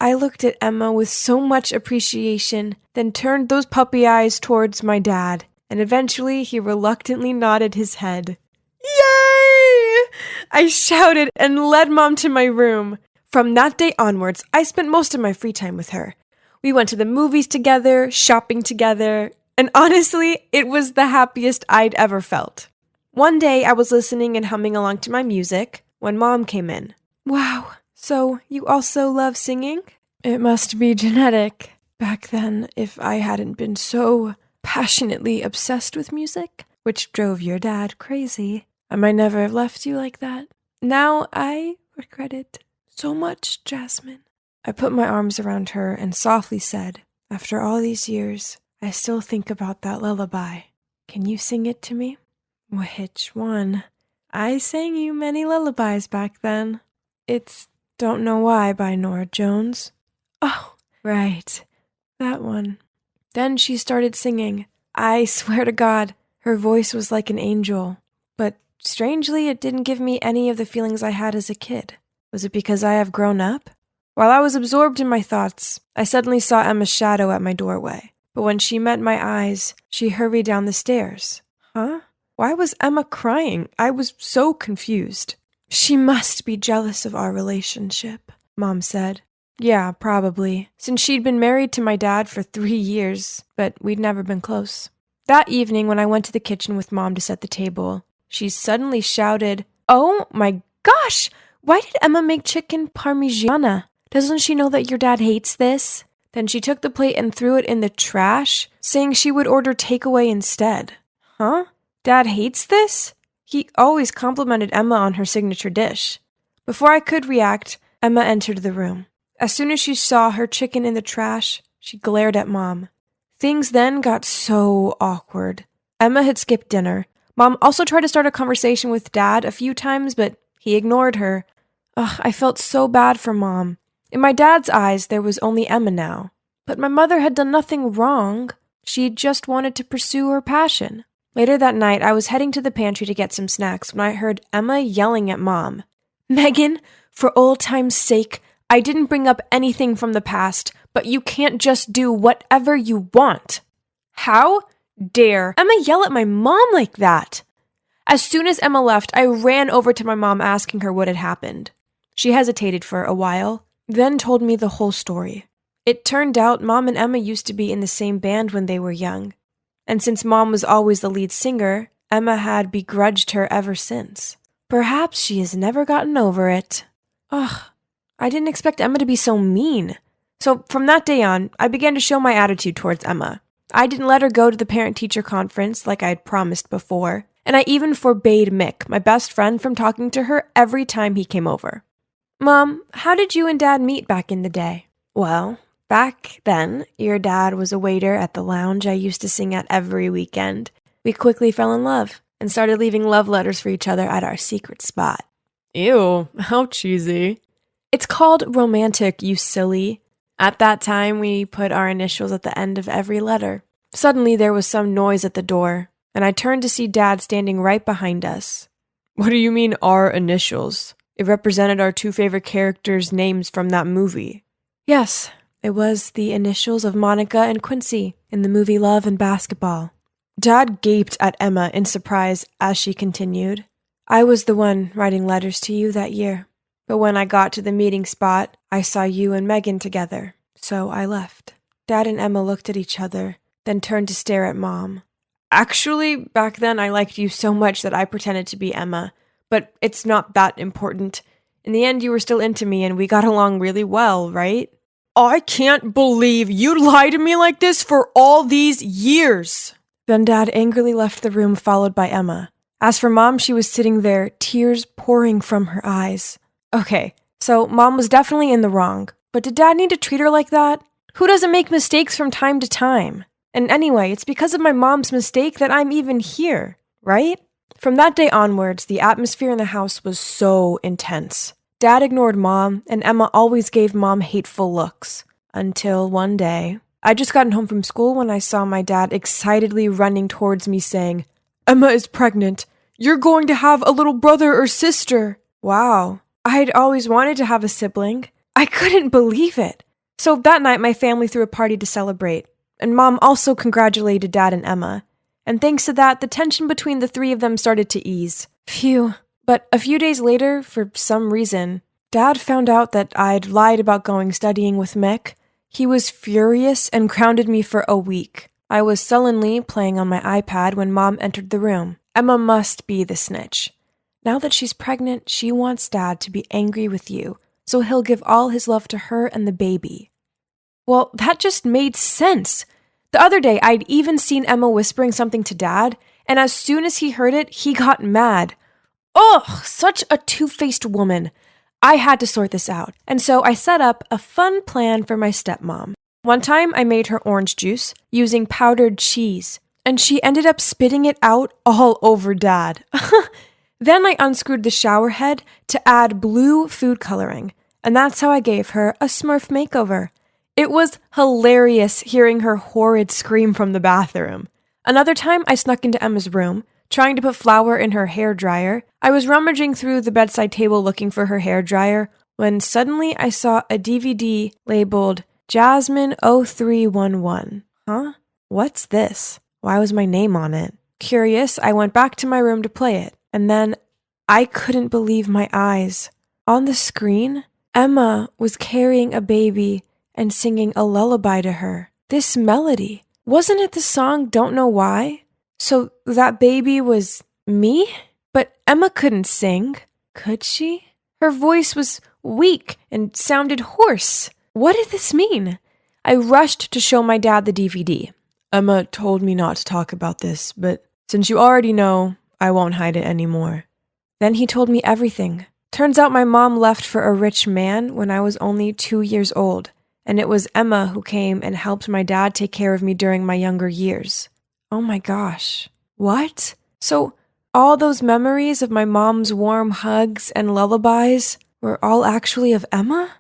I looked at Emma with so much appreciation, then turned those puppy eyes towards my dad, and eventually he reluctantly nodded his head. "Yay!" I shouted and led Mom to my room. From that day onwards, I spent most of my free time with her. We went to the movies together, shopping together, and honestly, it was the happiest I'd ever felt. One day, I was listening and humming along to my music when Mom came in. "Wow, so you also love singing?" It must be genetic. Back then, if I hadn't been so passionately obsessed with music, which drove your dad crazy, I might never have left you like that. Now I regret it so much, Jasmine. I put my arms around her and softly said, "After all these years, I still think about that lullaby. Can you sing it to me?" "Which one?" "I sang you many lullabies back then. It's Don't Know Why by Nora Jones." "Oh, right. That one." Then she started singing. I swear to God, her voice was like an angel. But strangely, it didn't give me any of the feelings I had as a kid. Was it because I have grown up? While I was absorbed in my thoughts, I suddenly saw Emma's shadow at my doorway. But when she met my eyes, she hurried down the stairs. Huh? Why was Emma crying? I was so confused. She must be jealous of our relationship, Mom said. Yeah, probably, since she'd been married to my dad for 3 years, but we'd never been close. That evening, when I went to the kitchen with Mom to set the table, she suddenly shouted, "Oh my gosh! Why did Emma make chicken parmigiana? Doesn't she know that your dad hates this?" Then she took the plate and threw it in the trash, saying she would order takeaway instead. Huh? Dad hates this? He always complimented Emma on her signature dish. Before I could react, Emma entered the room. As soon as she saw her chicken in the trash, she glared at Mom. Things then got so awkward. Emma had skipped dinner. Mom also tried to start a conversation with Dad a few times, but he ignored her. I felt so bad for Mom. In my dad's eyes, there was only Emma now. But my mother had done nothing wrong. She just wanted to pursue her passion. Later that night, I was heading to the pantry to get some snacks when I heard Emma yelling at Mom. "Megan, for old time's sake, I didn't bring up anything from the past, but you can't just do whatever you want." How dare Emma yell at my mom like that? As soon as Emma left, I ran over to my mom asking her what had happened. She hesitated for a while, then told me the whole story. It turned out Mom and Emma used to be in the same band when they were young. And since Mom was always the lead singer, Emma had begrudged her ever since. Perhaps she has never gotten over it. I didn't expect Emma to be so mean. So from that day on, I began to show my attitude towards Emma. I didn't let her go to the parent-teacher conference like I had promised before, and I even forbade Mick, my best friend, from talking to her every time he came over. Mom, how did you and Dad meet back in the day? Well, back then, your dad was a waiter at the lounge I used to sing at every weekend. We quickly fell in love and started leaving love letters for each other at our secret spot. Ew, how cheesy. It's called romantic, you silly. At that time, we put our initials at the end of every letter. Suddenly, there was some noise at the door, and I turned to see Dad standing right behind us. What do you mean, our initials? It represented our 2 favorite characters' names from that movie. Yes, it was the initials of Monica and Quincy in the movie Love and Basketball. Dad gaped at Emma in surprise as she continued. I was the one writing letters to you that year. But when I got to the meeting spot, I saw you and Megan together, so I left. Dad and Emma looked at each other, then turned to stare at Mom. Actually, back then I liked you so much that I pretended to be Emma, but it's not that important. In the end, you were still into me and we got along really well, right? I can't believe you lied to me like this for all these years! Then Dad angrily left the room, followed by Emma. As for Mom, she was sitting there, tears pouring from her eyes. Okay, so Mom was definitely in the wrong, but did Dad need to treat her like that? Who doesn't make mistakes from time to time? And anyway, it's because of my mom's mistake that I'm even here, right? From that day onwards, the atmosphere in the house was so intense. Dad ignored Mom, and Emma always gave Mom hateful looks. Until one day, I'd just gotten home from school when I saw my dad excitedly running towards me saying, "Emma is pregnant. You're going to have a little brother or sister." Wow. I'd always wanted to have a sibling. I couldn't believe it. So that night, my family threw a party to celebrate, and Mom also congratulated Dad and Emma. And thanks to that, the tension between the 3 of them started to ease. Phew. But a few days later, for some reason, Dad found out that I'd lied about going studying with Mick. He was furious and grounded me for a week. I was sullenly playing on my iPad when Mom entered the room. Emma must be the snitch. Now that she's pregnant, she wants Dad to be angry with you, so he'll give all his love to her and the baby. Well, that just made sense. The other day, I'd even seen Emma whispering something to Dad, and as soon as he heard it, he got mad. Ugh, such a two-faced woman. I had to sort this out, and so I set up a fun plan for my stepmom. One time, I made her orange juice using powdered cheese, and she ended up spitting it out all over Dad. Then I unscrewed the shower head to add blue food coloring, and that's how I gave her a Smurf makeover. It was hilarious hearing her horrid scream from the bathroom. Another time, I snuck into Emma's room, trying to put flour in her hairdryer. I was rummaging through the bedside table looking for her hairdryer when suddenly I saw a DVD labeled Jasmine 0311. Huh? What's this? Why was my name on it? Curious, I went back to my room to play it, and then I couldn't believe my eyes. On the screen, Emma was carrying a baby and singing a lullaby to her. This melody. Wasn't it the song Don't Know Why? So that baby was me? But Emma couldn't sing, could she? Her voice was weak and sounded hoarse. What did this mean? I rushed to show my dad the DVD. Emma told me not to talk about this, but since you already know, I won't hide it anymore. Then he told me everything. Turns out my mom left for a rich man when I was only 2 years old, and it was Emma who came and helped my dad take care of me during my younger years. Oh my gosh. What? So all those memories of my mom's warm hugs and lullabies were all actually of Emma?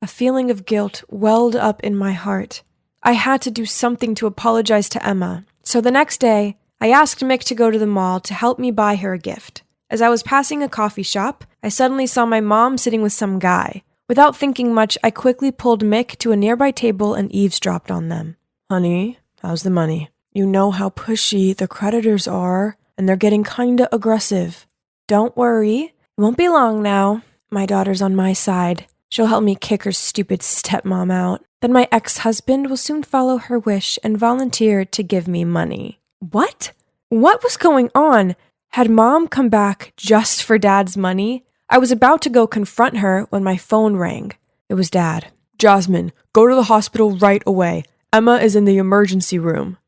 A feeling of guilt welled up in my heart. I had to do something to apologize to Emma. So the next day, I asked Mick to go to the mall to help me buy her a gift. As I was passing a coffee shop, I suddenly saw my mom sitting with some guy. Without thinking much, I quickly pulled Mick to a nearby table and eavesdropped on them. Honey, how's the money? You know how pushy the creditors are, and they're getting kinda aggressive. Don't worry, it won't be long now. My daughter's on my side. She'll help me kick her stupid stepmom out. Then my ex-husband will soon follow her wish and volunteer to give me money. What? What was going on? Had Mom come back just for Dad's money? I was about to go confront her when my phone rang. It was Dad. Jasmine, go to the hospital right away. Emma is in the emergency room.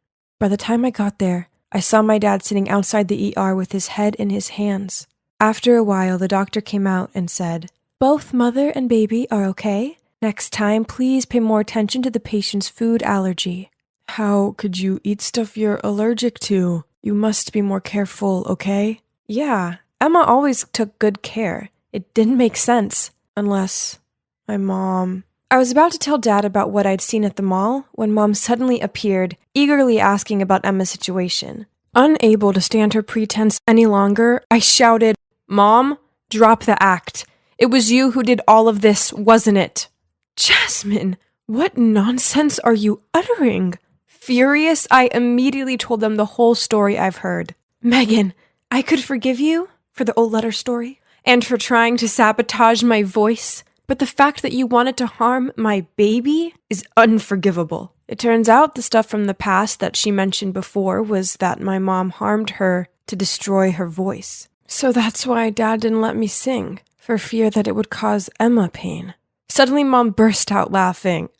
By the time I got there, I saw my dad sitting outside the ER with his head in his hands. After a while, the doctor came out and said, "Both mother and baby are okay. Next time, please pay more attention to the patient's food allergy." How could you eat stuff you're allergic to? You must be more careful, okay? Yeah, Emma always took good care. It didn't make sense. Unless my mom... I was about to tell Dad about what I'd seen at the mall when Mom suddenly appeared, eagerly asking about Emma's situation. Unable to stand her pretense any longer, I shouted, "Mom, drop the act. It was you who did all of this, wasn't it?" Jasmine, what nonsense are you uttering? Furious, I immediately told them the whole story I've heard. Megan, I could forgive you for the old letter story and for trying to sabotage my voice, but the fact that you wanted to harm my baby is unforgivable. It turns out the stuff from the past that she mentioned before was that my mom harmed her to destroy her voice. So that's why Dad didn't let me sing, for fear that it would cause Emma pain. Suddenly Mom burst out laughing.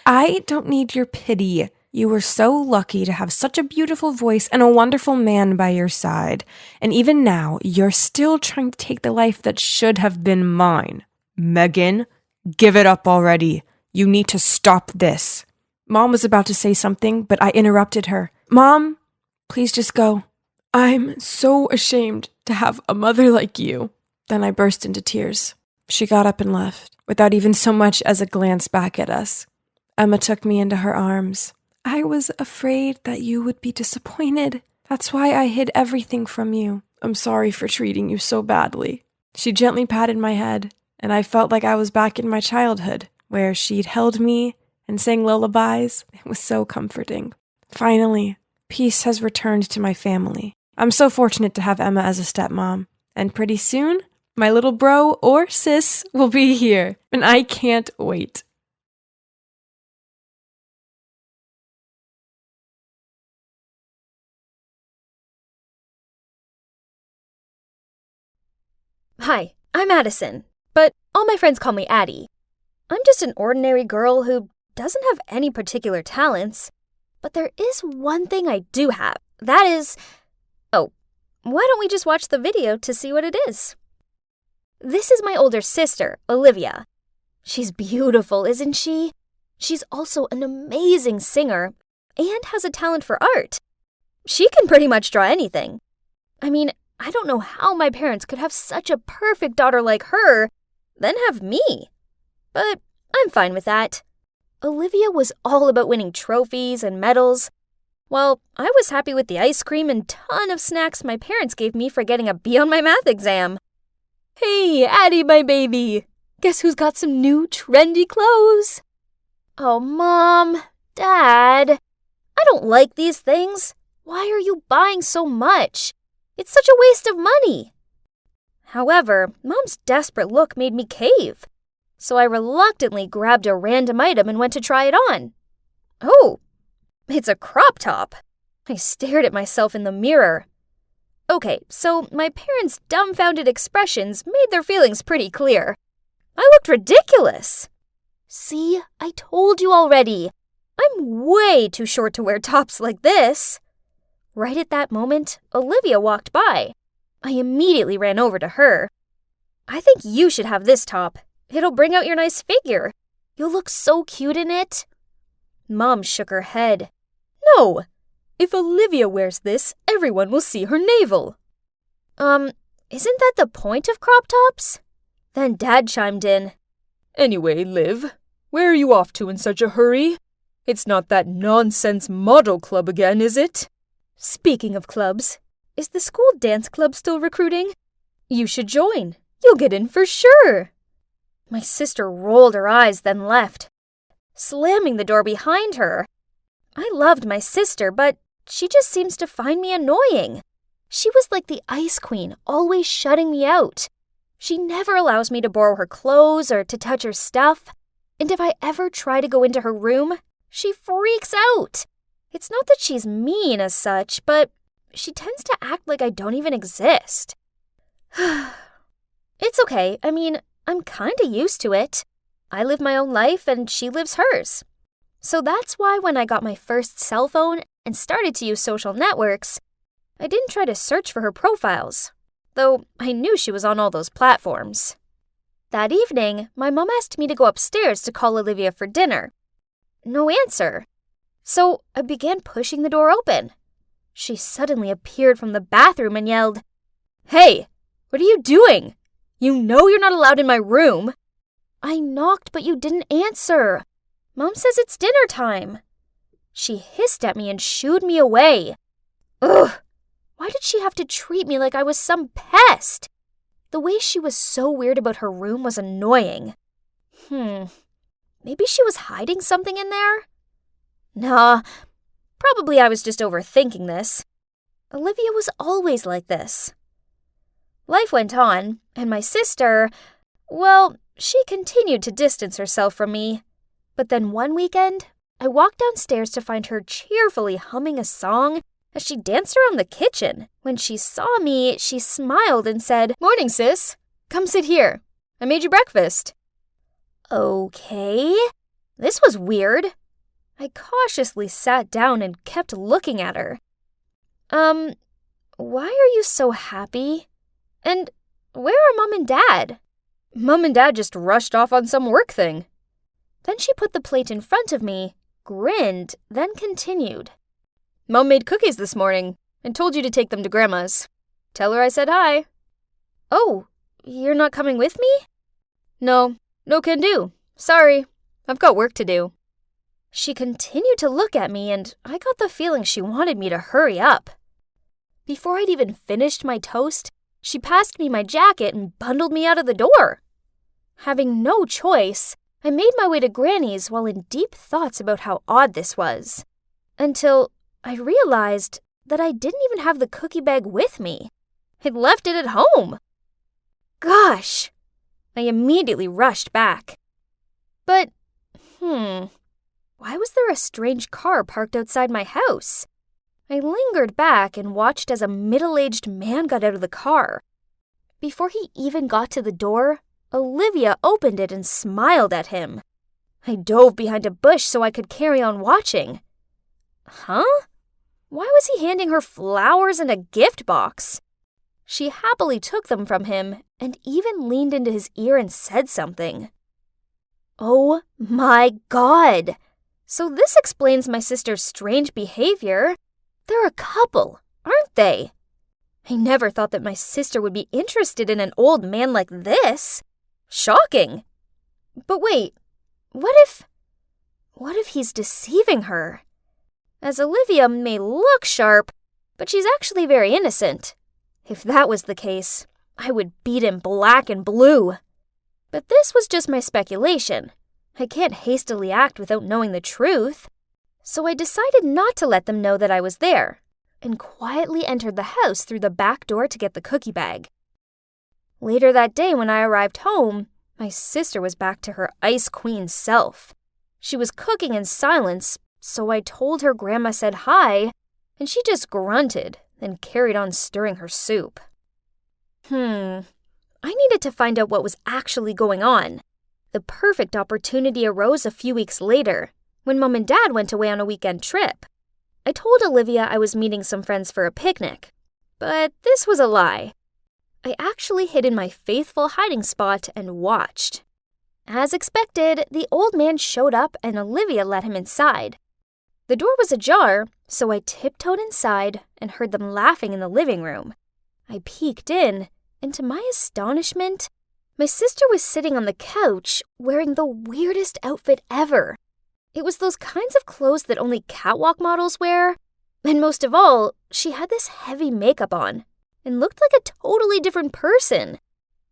I don't need your pity. You were so lucky to have such a beautiful voice and a wonderful man by your side. And even now, you're still trying to take the life that should have been mine. Megan, give it up already. You need to stop this. Mom was about to say something, but I interrupted her. Mom, please just go. I'm so ashamed to have a mother like you. Then I burst into tears. She got up and left, without even so much as a glance back at us. Emma took me into her arms. I was afraid that you would be disappointed. That's why I hid everything from you. I'm sorry for treating you so badly. She gently patted my head, and I felt like I was back in my childhood, where she'd held me and sang lullabies. It was so comforting. Finally, peace has returned to my family. I'm so fortunate to have Emma as a stepmom, and pretty soon, my little bro or sis will be here, and I can't wait. Hi, I'm Addison, but all my friends call me Addie. I'm just an ordinary girl who doesn't have any particular talents, but there is one thing I do have. That is... Oh, why don't we just watch the video to see what it is? This is my older sister, Olivia. She's beautiful, isn't she? She's also an amazing singer and has a talent for art. She can pretty much draw anything. I mean, I don't know how my parents could have such a perfect daughter like her, then have me. But I'm fine with that. Olivia was all about winning trophies and medals, while I was happy with the ice cream and ton of snacks my parents gave me for getting a B on my math exam. Hey, Addie, my baby. Guess who's got some new trendy clothes? Oh, Mom, Dad, I don't like these things. Why are you buying so much? It's such a waste of money. However, Mom's desperate look made me cave, so I reluctantly grabbed a random item and went to try it on. Oh, it's a crop top. I stared at myself in the mirror. Okay, so my parents' dumbfounded expressions made their feelings pretty clear. I looked ridiculous. See, I told you already. I'm way too short to wear tops like this. Right at that moment, Olivia walked by. I immediately ran over to her. I think you should have this top. It'll bring out your nice figure. You'll look so cute in it. Mom shook her head. No. If Olivia wears this, everyone will see her navel. Isn't that the point of crop tops? Then Dad chimed in. Anyway, Liv, where are you off to in such a hurry? It's not that nonsense model club again, is it? Speaking of clubs, is the school dance club still recruiting? You should join. You'll get in for sure. My sister rolled her eyes, then left, slamming the door behind her. I loved my sister, but she just seems to find me annoying. She was like the ice queen, always shutting me out. She never allows me to borrow her clothes or to touch her stuff. And if I ever try to go into her room, she freaks out. It's not that she's mean as such, but she tends to act like I don't even exist. It's okay. I mean, I'm kinda used to it. I live my own life and she lives hers. So that's why when I got my first cell phone and started to use social networks, I didn't try to search for her profiles, though I knew she was on all those platforms. That evening, my mom asked me to go upstairs to call Olivia for dinner. No answer. So I began pushing the door open. She suddenly appeared from the bathroom and yelled, "Hey, what are you doing? You know you're not allowed in my room." I knocked, but you didn't answer. Mom says it's dinner time. She hissed at me and shooed me away. Ugh! Why did she have to treat me like I was some pest? The way she was so weird about her room was annoying. Maybe she was hiding something in there? Nah, probably I was just overthinking this. Olivia was always like this. Life went on, and my sister, well, she continued to distance herself from me. But then one weekend, I walked downstairs to find her cheerfully humming a song as she danced around the kitchen. When she saw me, she smiled and said, "Morning, sis. Come sit here. I made you breakfast." Okay. This was weird. I cautiously sat down and kept looking at her. Why are you so happy? And where are Mom and Dad? Mom and Dad just rushed off on some work thing. Then she put the plate in front of me, grinned, then continued. Mom made cookies this morning and told you to take them to Grandma's. Tell her I said hi. Oh, you're not coming with me? No can do. Sorry, I've got work to do. She continued to look at me, and I got the feeling she wanted me to hurry up. Before I'd even finished my toast, she passed me my jacket and bundled me out of the door. Having no choice, I made my way to Granny's while in deep thoughts about how odd this was. Until I realized that I didn't even have the cookie bag with me. I'd left it at home. Gosh! I immediately rushed back. But, why was there a strange car parked outside my house? I lingered back and watched as a middle-aged man got out of the car. Before he even got to the door, Olivia opened it and smiled at him. I dove behind a bush so I could carry on watching. Huh? Why was he handing her flowers and a gift box? She happily took them from him and even leaned into his ear and said something. Oh my God! So this explains my sister's strange behavior. They're a couple, aren't they? I never thought that my sister would be interested in an old man like this. Shocking. But wait, what if he's deceiving her? As Olivia may look sharp, but she's actually very innocent. If that was the case, I would beat him black and blue. But this was just my speculation. I can't hastily act without knowing the truth. So I decided not to let them know that I was there. and quietly entered the house through the back door to get the cookie bag. Later that day when I arrived home, my sister was back to her Ice Queen self. She was cooking in silence, so I told her Grandma said hi, and she just grunted, then carried on stirring her soup. I needed to find out what was actually going on. The perfect opportunity arose a few weeks later, when Mom and Dad went away on a weekend trip. I told Olivia I was meeting some friends for a picnic, but this was a lie. I actually hid in my faithful hiding spot and watched. As expected, the old man showed up and Olivia let him inside. The door was ajar, so I tiptoed inside and heard them laughing in the living room. I peeked in, and to my astonishment, my sister was sitting on the couch wearing the weirdest outfit ever. It was those kinds of clothes that only catwalk models wear, and most of all, she had this heavy makeup on and looked like a totally different person.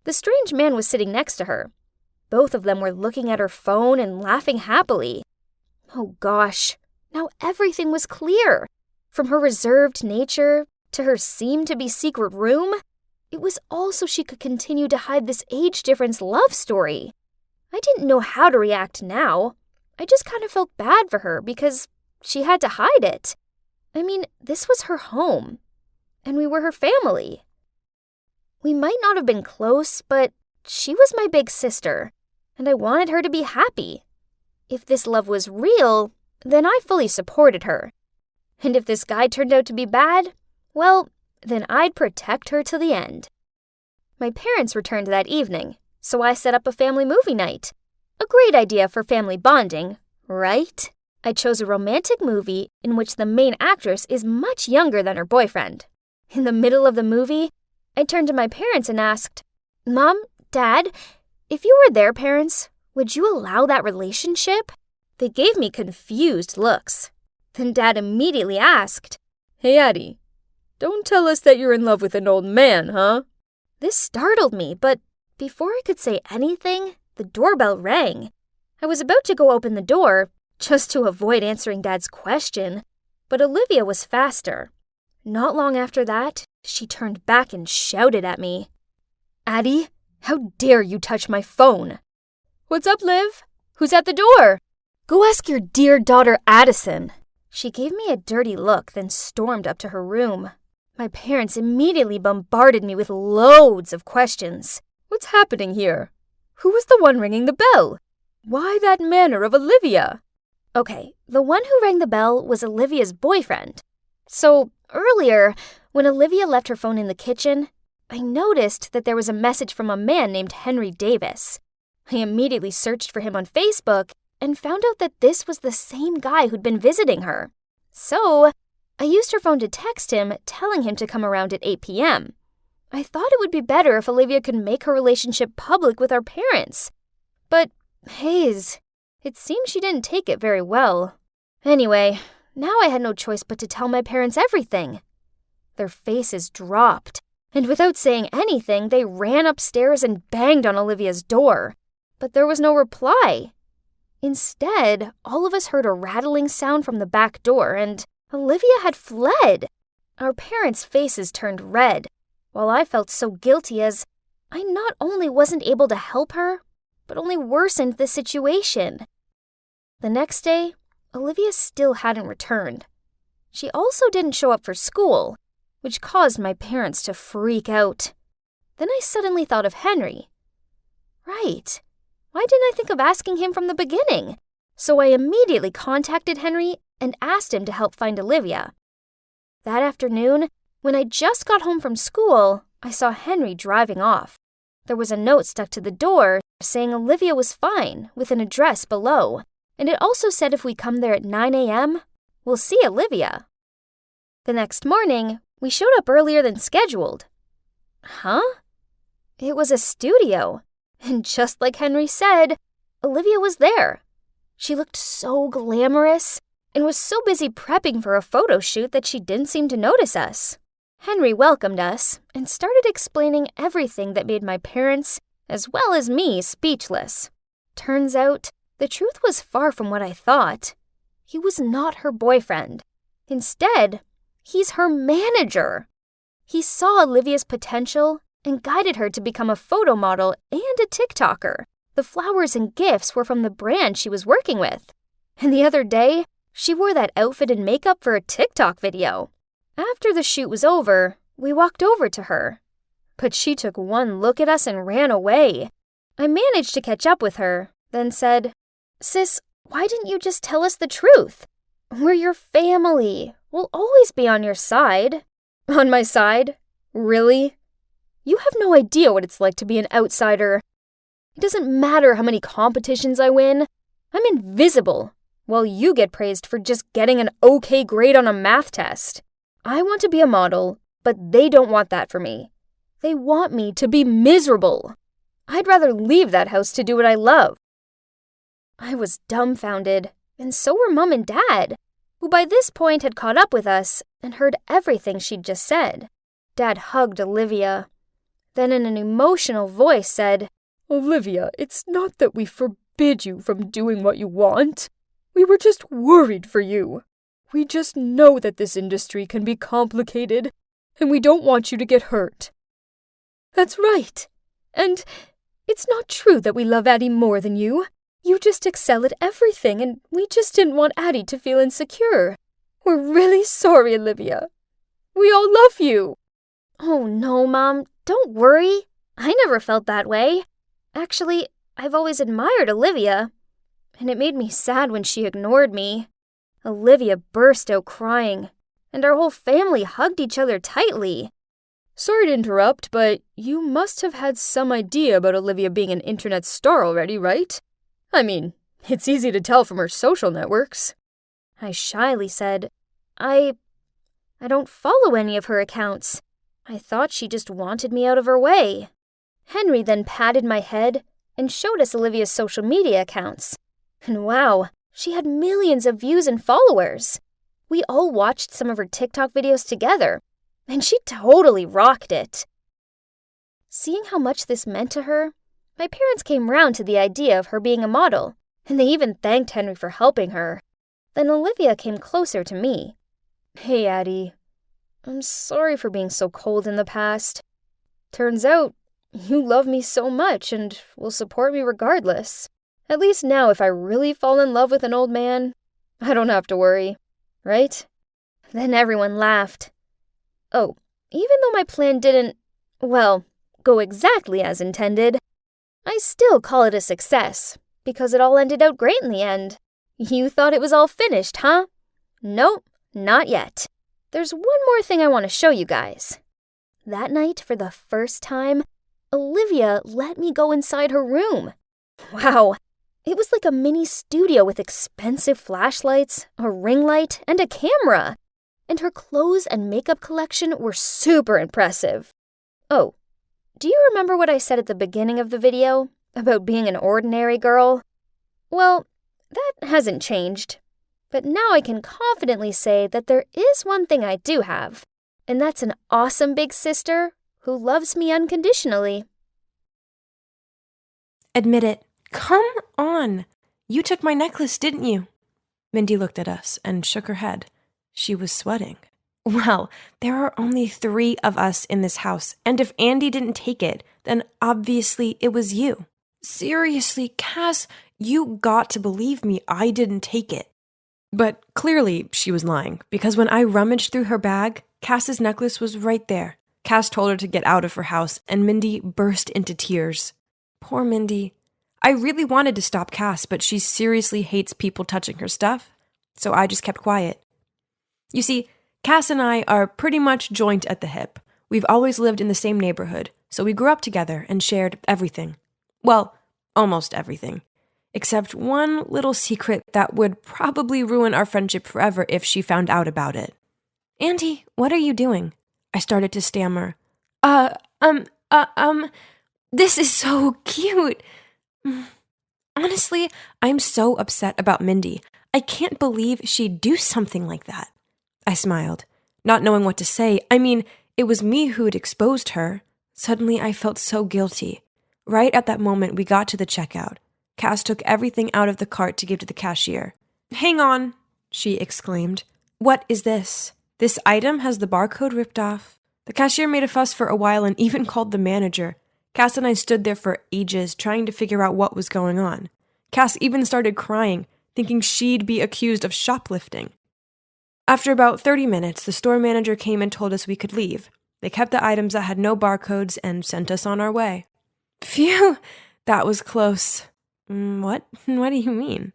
The strange man was sitting next to her. Both of them were looking at her phone and laughing happily. Oh gosh, now everything was clear. From her reserved nature to her seemed-to-be secret room, it was all so she could continue to hide this age difference love story. I didn't know how to react now. I just kind of felt bad for her because she had to hide it. I mean, this was her home, and we were her family. We might not have been close, but she was my big sister, and I wanted her to be happy. If this love was real, then I fully supported her. And if this guy turned out to be bad, well, then I'd protect her to the end. My parents returned that evening, so I set up a family movie night. A great idea for family bonding, right? I chose a romantic movie in which the main actress is much younger than her boyfriend. In the middle of the movie, I turned to my parents and asked, "Mom, Dad, if you were their parents, would you allow that relationship?" They gave me confused looks. Then Dad immediately asked, "Hey, Addie, don't tell us that you're in love with an old man, huh?" This startled me, but before I could say anything, the doorbell rang. I was about to go open the door, just to avoid answering Dad's question, but Olivia was faster. Not long after that, she turned back and shouted at me, "Addie, how dare you touch my phone?" "What's up, Liv? Who's at the door?" "Go ask your dear daughter Addison." She gave me a dirty look, then stormed up to her room. My parents immediately bombarded me with loads of questions. "What's happening here? Who was the one ringing the bell? Why that manner of Olivia?" Okay, the one who rang the bell was Olivia's boyfriend. So, earlier, when Olivia left her phone in the kitchen, I noticed that there was a message from a man named Henry Davis. I immediately searched for him on Facebook and found out that this was the same guy who'd been visiting her. So, I used her phone to text him, telling him to come around at 8 p.m. I thought it would be better if Olivia could make her relationship public with our parents. But, Hayes, it seems she didn't take it very well. Anyway, now I had no choice but to tell my parents everything. Their faces dropped, and without saying anything, they ran upstairs and banged on Olivia's door. But there was no reply. Instead, all of us heard a rattling sound from the back door, and Olivia had fled. Our parents' faces turned red, while I felt so guilty as I not only wasn't able to help her, but only worsened the situation. The next day, Olivia still hadn't returned. She also didn't show up for school, which caused my parents to freak out. Then I suddenly thought of Henry. Right. Why didn't I think of asking him from the beginning? So I immediately contacted Henry and asked him to help find Olivia. That afternoon, when I just got home from school, I saw Henry driving off. There was a note stuck to the door saying Olivia was fine with an address below, and it also said if we come there at 9 a.m., we'll see Olivia. The next morning, we showed up earlier than scheduled. Huh? It was a studio. And just like Henry said, Olivia was there. She looked so glamorous and was so busy prepping for a photo shoot that she didn't seem to notice us. Henry welcomed us and started explaining everything that made my parents, as well as me, speechless. Turns out, the truth was far from what I thought. He was not her boyfriend. Instead, He's her manager. He saw Olivia's potential and guided her to become a photo model and a TikToker. The flowers and gifts were from the brand she was working with. And the other day, she wore that outfit and makeup for a TikTok video. After the shoot was over, we walked over to her. But she took one look at us and ran away. I managed to catch up with her, then said, "Sis, why didn't you just tell us the truth? We're your family. We'll always be on your side." "On my side? Really? You have no idea what it's like to be an outsider. It doesn't matter how many competitions I win. I'm invisible, while you get praised for just getting an okay grade on a math test. I want to be a model, but they don't want that for me. They want me to be miserable. I'd rather leave that house to do what I love." I was dumbfounded, and so were Mum and Dad, who by this point had caught up with us and heard everything she'd just said. Dad hugged Olivia, then in an emotional voice said, "Olivia, it's not that we forbid you from doing what you want. We were just worried for you. We just know that this industry can be complicated, and we don't want you to get hurt." "That's right. And it's not true that we love Addie more than you. You just excel at everything, and we just didn't want Addie to feel insecure. We're really sorry, Olivia. We all love you." "Oh no, Mom, don't worry. I never felt that way. Actually, I've always admired Olivia, and it made me sad when she ignored me." Olivia burst out crying, and our whole family hugged each other tightly. "Sorry to interrupt, but you must have had some idea about Olivia being an internet star already, right? I mean, it's easy to tell from her social networks." I shyly said, I don't follow any of her accounts. I thought she just wanted me out of her way." Henry then patted my head and showed us Olivia's social media accounts. And wow, she had millions of views and followers. We all watched some of her TikTok videos together, and she totally rocked it. Seeing how much this meant to her, my parents came round to the idea of her being a model, and they even thanked Henry for helping her. Then Olivia came closer to me. "Hey, Addie. I'm sorry for being so cold in the past. Turns out, you love me so much and will support me regardless. At least now if I really fall in love with an old man, I don't have to worry, right?" Then everyone laughed. Oh, even though my plan didn't, go exactly as intended, I still call it a success, because it all ended out great in the end. You thought it was all finished, huh? Nope, not yet. There's one more thing I want to show you guys. That night, for the first time, Olivia let me go inside her room. Wow, it was like a mini studio with expensive flashlights, a ring light, and a camera. And her clothes and makeup collection were super impressive. Oh, do you remember what I said at the beginning of the video about being an ordinary girl? Well, that hasn't changed. But now I can confidently say that there is one thing I do have, and that's an awesome big sister who loves me unconditionally. Admit it. Come on. You took my necklace, didn't you? Mindy looked at us and shook her head. She was sweating. Well, there are only 3 of us in this house, and if Andy didn't take it, then obviously it was you. Seriously, Cass, you got to believe me, I didn't take it. But clearly she was lying, because when I rummaged through her bag, Cass's necklace was right there. Cass told her to get out of her house, and Mindy burst into tears. Poor Mindy. I really wanted to stop Cass, but she seriously hates people touching her stuff, so I just kept quiet. You see, Cass and I are pretty much joint at the hip. We've always lived in the same neighborhood, so we grew up together and shared everything. Well, almost everything. Except one little secret that would probably ruin our friendship forever if she found out about it. Auntie, what are you doing? I started to stammer. This is so cute. Honestly, I'm so upset about Mindy. I can't believe she'd do something like that. I smiled, not knowing what to say. I mean, it was me who had exposed her. Suddenly, I felt so guilty. Right at that moment, we got to the checkout. Cass took everything out of the cart to give to the cashier. "Hang on," she exclaimed. "What is this?" This item has the barcode ripped off. The cashier made a fuss for a while and even called the manager. Cass and I stood there for ages trying to figure out what was going on. Cass even started crying, thinking she'd be accused of shoplifting. After about 30 minutes, the store manager came and told us we could leave. They kept the items that had no barcodes and sent us on our way. Phew, that was close. What? What do you mean?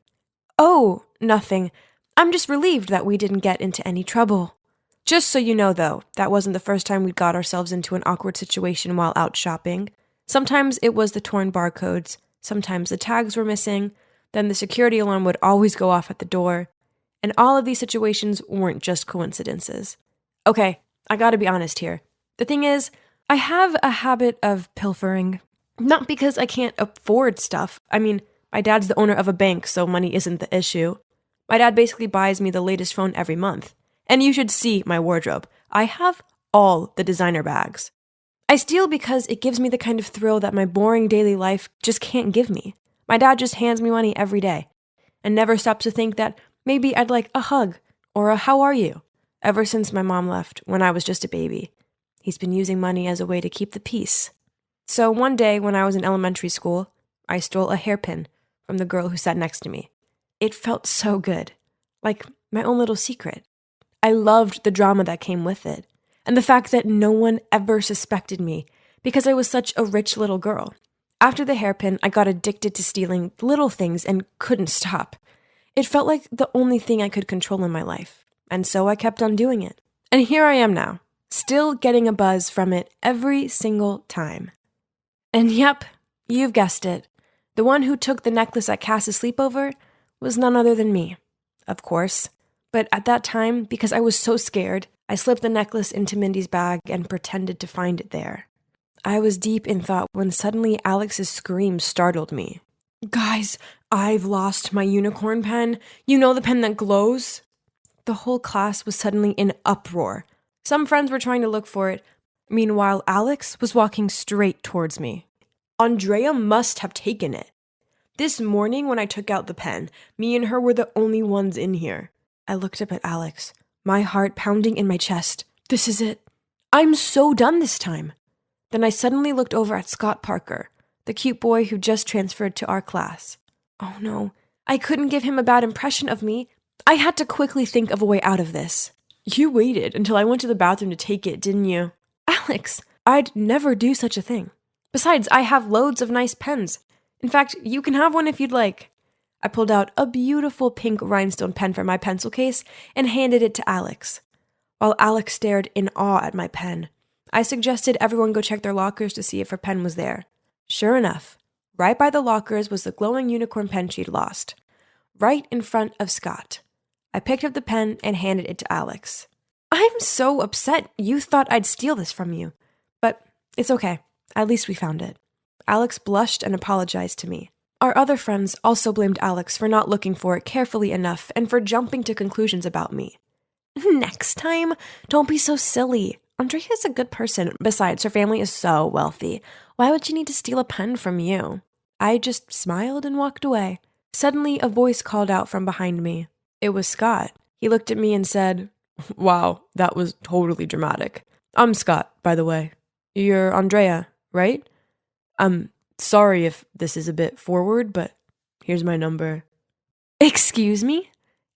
Oh, nothing. I'm just relieved that we didn't get into any trouble. Just so you know, though, that wasn't the first time we'd got ourselves into an awkward situation while out shopping. Sometimes it was the torn barcodes, sometimes the tags were missing, then the security alarm would always go off at the door. And all of these situations weren't just coincidences. Okay, I gotta be honest here. The thing is, I have a habit of pilfering. Not because I can't afford stuff. I mean, my dad's the owner of a bank, so money isn't the issue. My dad basically buys me the latest phone every month. And you should see my wardrobe. I have all the designer bags. I steal because it gives me the kind of thrill that my boring daily life just can't give me. My dad just hands me money every day and never stops to think that maybe I'd like a hug or a how are you ever since my mom left when I was just a baby. He's been using money as a way to keep the peace. So one day when I was in elementary school, I stole a hairpin from the girl who sat next to me. It felt so good, like my own little secret. I loved the drama that came with it, and the fact that no one ever suspected me because I was such a rich little girl. After the hairpin, I got addicted to stealing little things and couldn't stop. It felt like the only thing I could control in my life, and so I kept on doing it. And here I am now, still getting a buzz from it every single time. And yep, you've guessed it. The one who took the necklace at Cass's sleepover was none other than me, of course. But at that time, because I was so scared, I slipped the necklace into Mindy's bag and pretended to find it there. I was deep in thought when suddenly Alex's scream startled me. Guys, I've lost my unicorn pen. You know the pen that glows? The whole class was suddenly in uproar. Some friends were trying to look for it. Meanwhile, Alex was walking straight towards me. Andrea must have taken it. This morning when I took out the pen, me and her were the only ones in here. I looked up at Alex, my heart pounding in my chest. This is it. I'm so done this time. Then I suddenly looked over at Scott Parker, the cute boy who just transferred to our class. Oh no, I couldn't give him a bad impression of me. I had to quickly think of a way out of this. You waited until I went to the bathroom to take it, didn't you? Alex, I'd never do such a thing. Besides, I have loads of nice pens. In fact, you can have one if you'd like. I pulled out a beautiful pink rhinestone pen from my pencil case and handed it to Alex. While Alex stared in awe at my pen, I suggested everyone go check their lockers to see if her pen was there. Sure enough, right by the lockers was the glowing unicorn pen she'd lost, right in front of Scott. I picked up the pen and handed it to Alex. I'm so upset you thought I'd steal this from you, but it's okay. At least we found it. Alex blushed and apologized to me. Our other friends also blamed Alex for not looking for it carefully enough and for jumping to conclusions about me. Next time, don't be so silly. Andrea's a good person. Besides, her family is so wealthy. Why would she need to steal a pen from you? I just smiled and walked away. Suddenly, a voice called out from behind me. It was Scott. He looked at me and said, "Wow, that was totally dramatic. I'm Scott, by the way. You're Andrea, right? Sorry if this is a bit forward, but here's my number." Excuse me?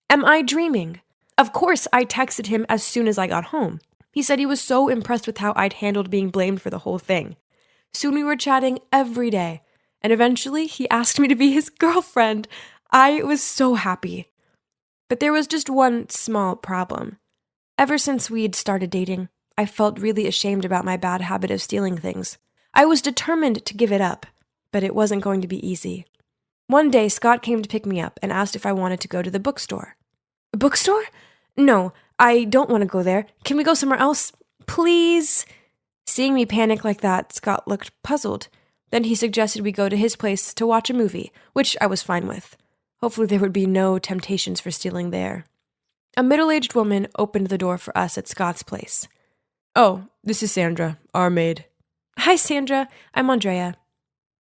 Am I dreaming? Of course, I texted him as soon as I got home. He said he was so impressed with how I'd handled being blamed for the whole thing. Soon we were chatting every day, and eventually he asked me to be his girlfriend. I was so happy. But there was just one small problem. Ever since we'd started dating, I felt really ashamed about my bad habit of stealing things. I was determined to give it up, but it wasn't going to be easy. One day, Scott came to pick me up and asked if I wanted to go to the bookstore. A bookstore? No, I don't want to go there. Can we go somewhere else? Please? Seeing me panic like that, Scott looked puzzled. Then he suggested we go to his place to watch a movie, which I was fine with. Hopefully there would be no temptations for stealing there. A middle-aged woman opened the door for us at Scott's place. "Oh, this is Sandra, our maid." "Hi, Sandra. I'm Andrea."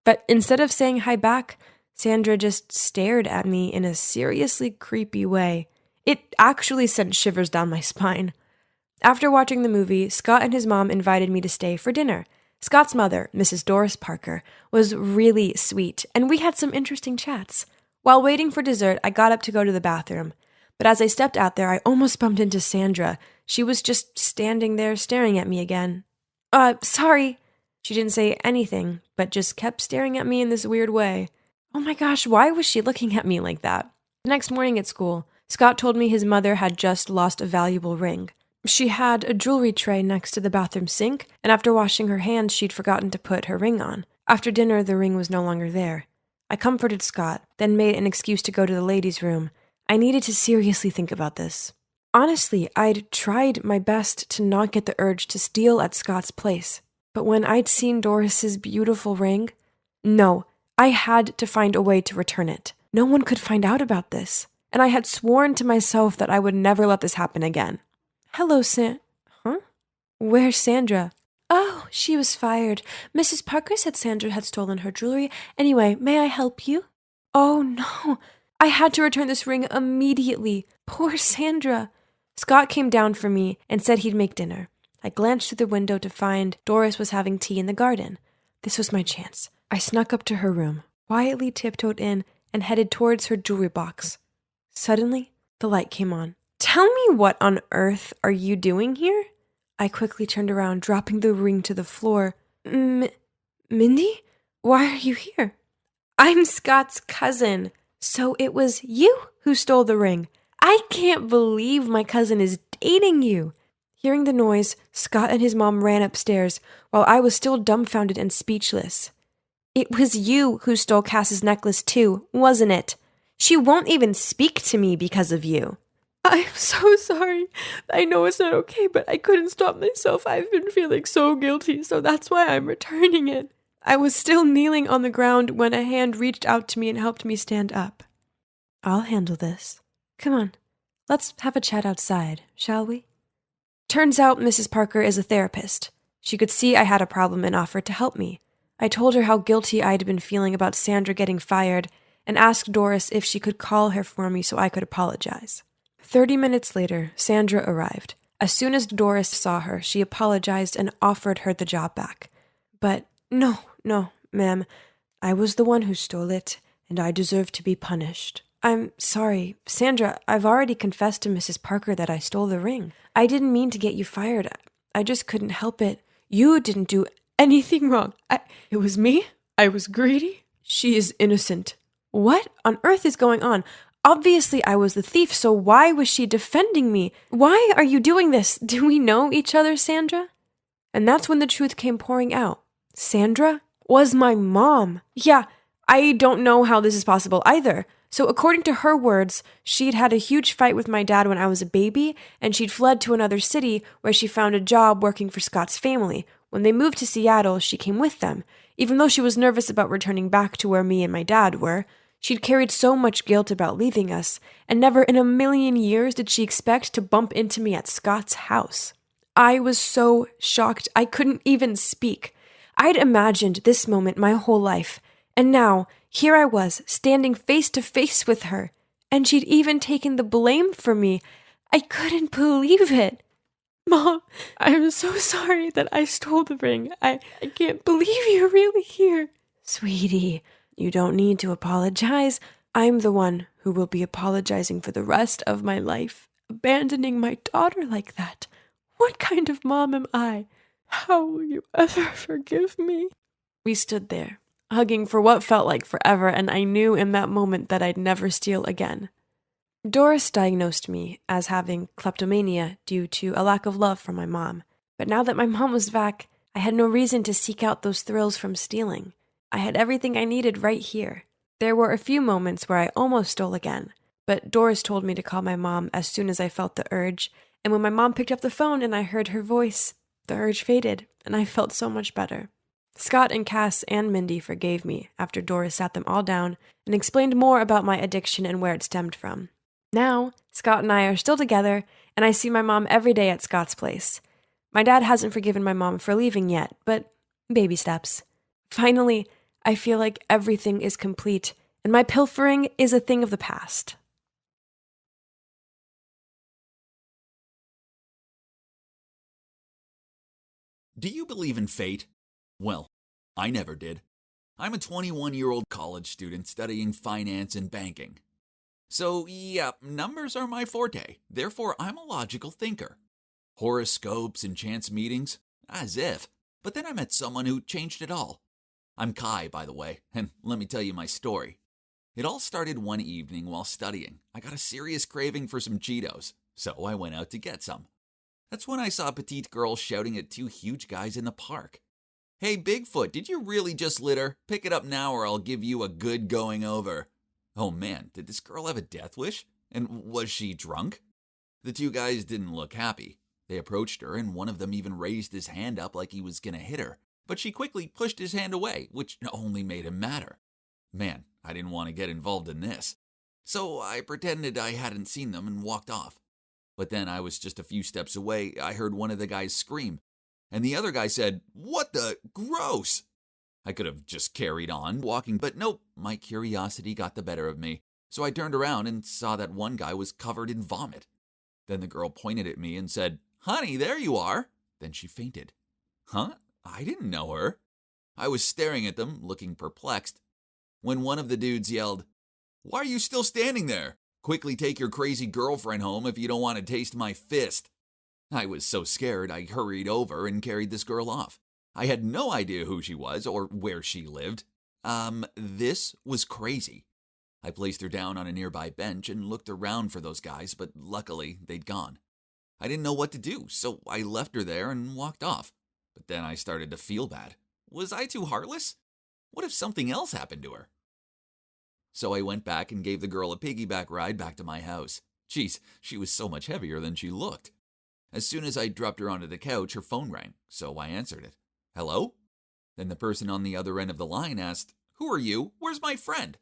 But instead of saying hi back, Sandra just stared at me in a seriously creepy way. It actually sent shivers down my spine. After watching the movie, Scott and his mom invited me to stay for dinner. Scott's mother, Mrs. Doris Parker, was really sweet, and we had some interesting chats. While waiting for dessert, I got up to go to the bathroom. But as I stepped out there, I almost bumped into Sandra. She was just standing there staring at me again. Sorry. She didn't say anything, but just kept staring at me in this weird way. Oh my gosh, why was she looking at me like that? The next morning at school, Scott told me his mother had just lost a valuable ring. She had a jewelry tray next to the bathroom sink, and after washing her hands, she'd forgotten to put her ring on. After dinner, the ring was no longer there. I comforted Scott, then made an excuse to go to the ladies' room. I needed to seriously think about this. Honestly, I'd tried my best to not get the urge to steal at Scott's place. But when I'd seen Doris's beautiful ring, no, I had to find a way to return it. No one could find out about this. And I had sworn to myself that I would never let this happen again. Hello, Huh? Where's Sandra? Oh, she was fired. Mrs. Parker said Sandra had stolen her jewelry. Anyway, may I help you? Oh, no. I had to return this ring immediately. Poor Sandra. Scott came down for me and said he'd make dinner. I glanced through the window to find Doris was having tea in the garden. This was my chance. I snuck up to her room, quietly tiptoed in, and headed towards her jewelry box. Suddenly, the light came on. Tell me, what on earth are you doing here? I quickly turned around, dropping the ring to the floor. Mindy? Why are you here? I'm Scott's cousin. So it was you who stole the ring. I can't believe my cousin is dating you. Hearing the noise, Scott and his mom ran upstairs while I was still dumbfounded and speechless. It was you who stole Cass's necklace too, wasn't it? She won't even speak to me because of you. I'm so sorry. I know it's not okay, but I couldn't stop myself. I've been feeling so guilty, so that's why I'm returning it. I was still kneeling on the ground when a hand reached out to me and helped me stand up. I'll handle this. Come on, let's have a chat outside, shall we? Turns out Mrs. Parker is a therapist. She could see I had a problem and offered to help me. I told her how guilty I'd been feeling about Sandra getting fired and asked Doris if she could call her for me so I could apologize. 30 minutes later, Sandra arrived. As soon as Doris saw her, she apologized and offered her the job back. But no, ma'am. I was the one who stole it, and I deserve to be punished. I'm sorry. Sandra, I've already confessed to Mrs. Parker that I stole the ring. I didn't mean to get you fired. I just couldn't help it. You didn't do anything wrong. It was me. I was greedy. She is innocent. What on earth is going on? Obviously, I was the thief, so why was she defending me? Why are you doing this? Do we know each other, Sandra? And that's when the truth came pouring out. Sandra was my mom. Yeah, I don't know how this is possible either. So according to her words, she'd had a huge fight with my dad when I was a baby, and she'd fled to another city where she found a job working for Scott's family. When they moved to Seattle, she came with them. Even though she was nervous about returning back to where me and my dad were, she'd carried so much guilt about leaving us, and never in a million years did she expect to bump into me at Scott's house. I was so shocked I couldn't even speak. I'd imagined this moment my whole life, and now, here I was, standing face to face with her, and she'd even taken the blame for me. I couldn't believe it. Mom, I'm so sorry that I stole the ring. I can't believe you're really here. Sweetie, you don't need to apologize. I'm the one who will be apologizing for the rest of my life. Abandoning my daughter like that. What kind of mom am I? How will you ever forgive me? We stood there, hugging for what felt like forever, and I knew in that moment that I'd never steal again. Doris diagnosed me as having kleptomania due to a lack of love from my mom. But now that my mom was back, I had no reason to seek out those thrills from stealing. I had everything I needed right here. There were a few moments where I almost stole again, but Doris told me to call my mom as soon as I felt the urge, and when my mom picked up the phone and I heard her voice, the urge faded, and I felt so much better. Scott and Cass and Mindy forgave me after Doris sat them all down and explained more about my addiction and where it stemmed from. Now, Scott and I are still together, and I see my mom every day at Scott's place. My dad hasn't forgiven my mom for leaving yet, but baby steps. Finally, I feel like everything is complete, and my pilfering is a thing of the past. Do you believe in fate? Well, I never did. I'm a 21-year-old college student studying finance and banking. So, yeah, numbers are my forte. Therefore, I'm a logical thinker. Horoscopes and chance meetings? As if. But then I met someone who changed it all. I'm Kai, by the way, and let me tell you my story. It all started one evening while studying. I got a serious craving for some Cheetos, so I went out to get some. That's when I saw a petite girl shouting at two huge guys in the park. "Hey, Bigfoot, did you really just litter? Pick it up now or I'll give you a good going over." Oh man, did this girl have a death wish? And was she drunk? The two guys didn't look happy. They approached her and one of them even raised his hand up like he was gonna hit her. But she quickly pushed his hand away, which only made him madder. Man, I didn't want to get involved in this. So I pretended I hadn't seen them and walked off. But then I was just a few steps away, I heard one of the guys scream. And the other guy said, "What the? Gross!" I could have just carried on walking, but nope, my curiosity got the better of me. So I turned around and saw that one guy was covered in vomit. Then the girl pointed at me and said, "Honey, there you are." Then she fainted. Huh? I didn't know her. I was staring at them, looking perplexed, when one of the dudes yelled, "Why are you still standing there? Quickly take your crazy girlfriend home if you don't want to taste my fist." I was so scared I hurried over and carried this girl off. I had no idea who she was or where she lived. This was crazy. I placed her down on a nearby bench and looked around for those guys, but luckily they'd gone. I didn't know what to do, so I left her there and walked off. But then I started to feel bad. Was I too heartless? What if something else happened to her? So I went back and gave the girl a piggyback ride back to my house. Jeez, she was so much heavier than she looked. As soon as I dropped her onto the couch, her phone rang, so I answered it. "Hello?" Then the person on the other end of the line asked, "Who are you? Where's my friend?"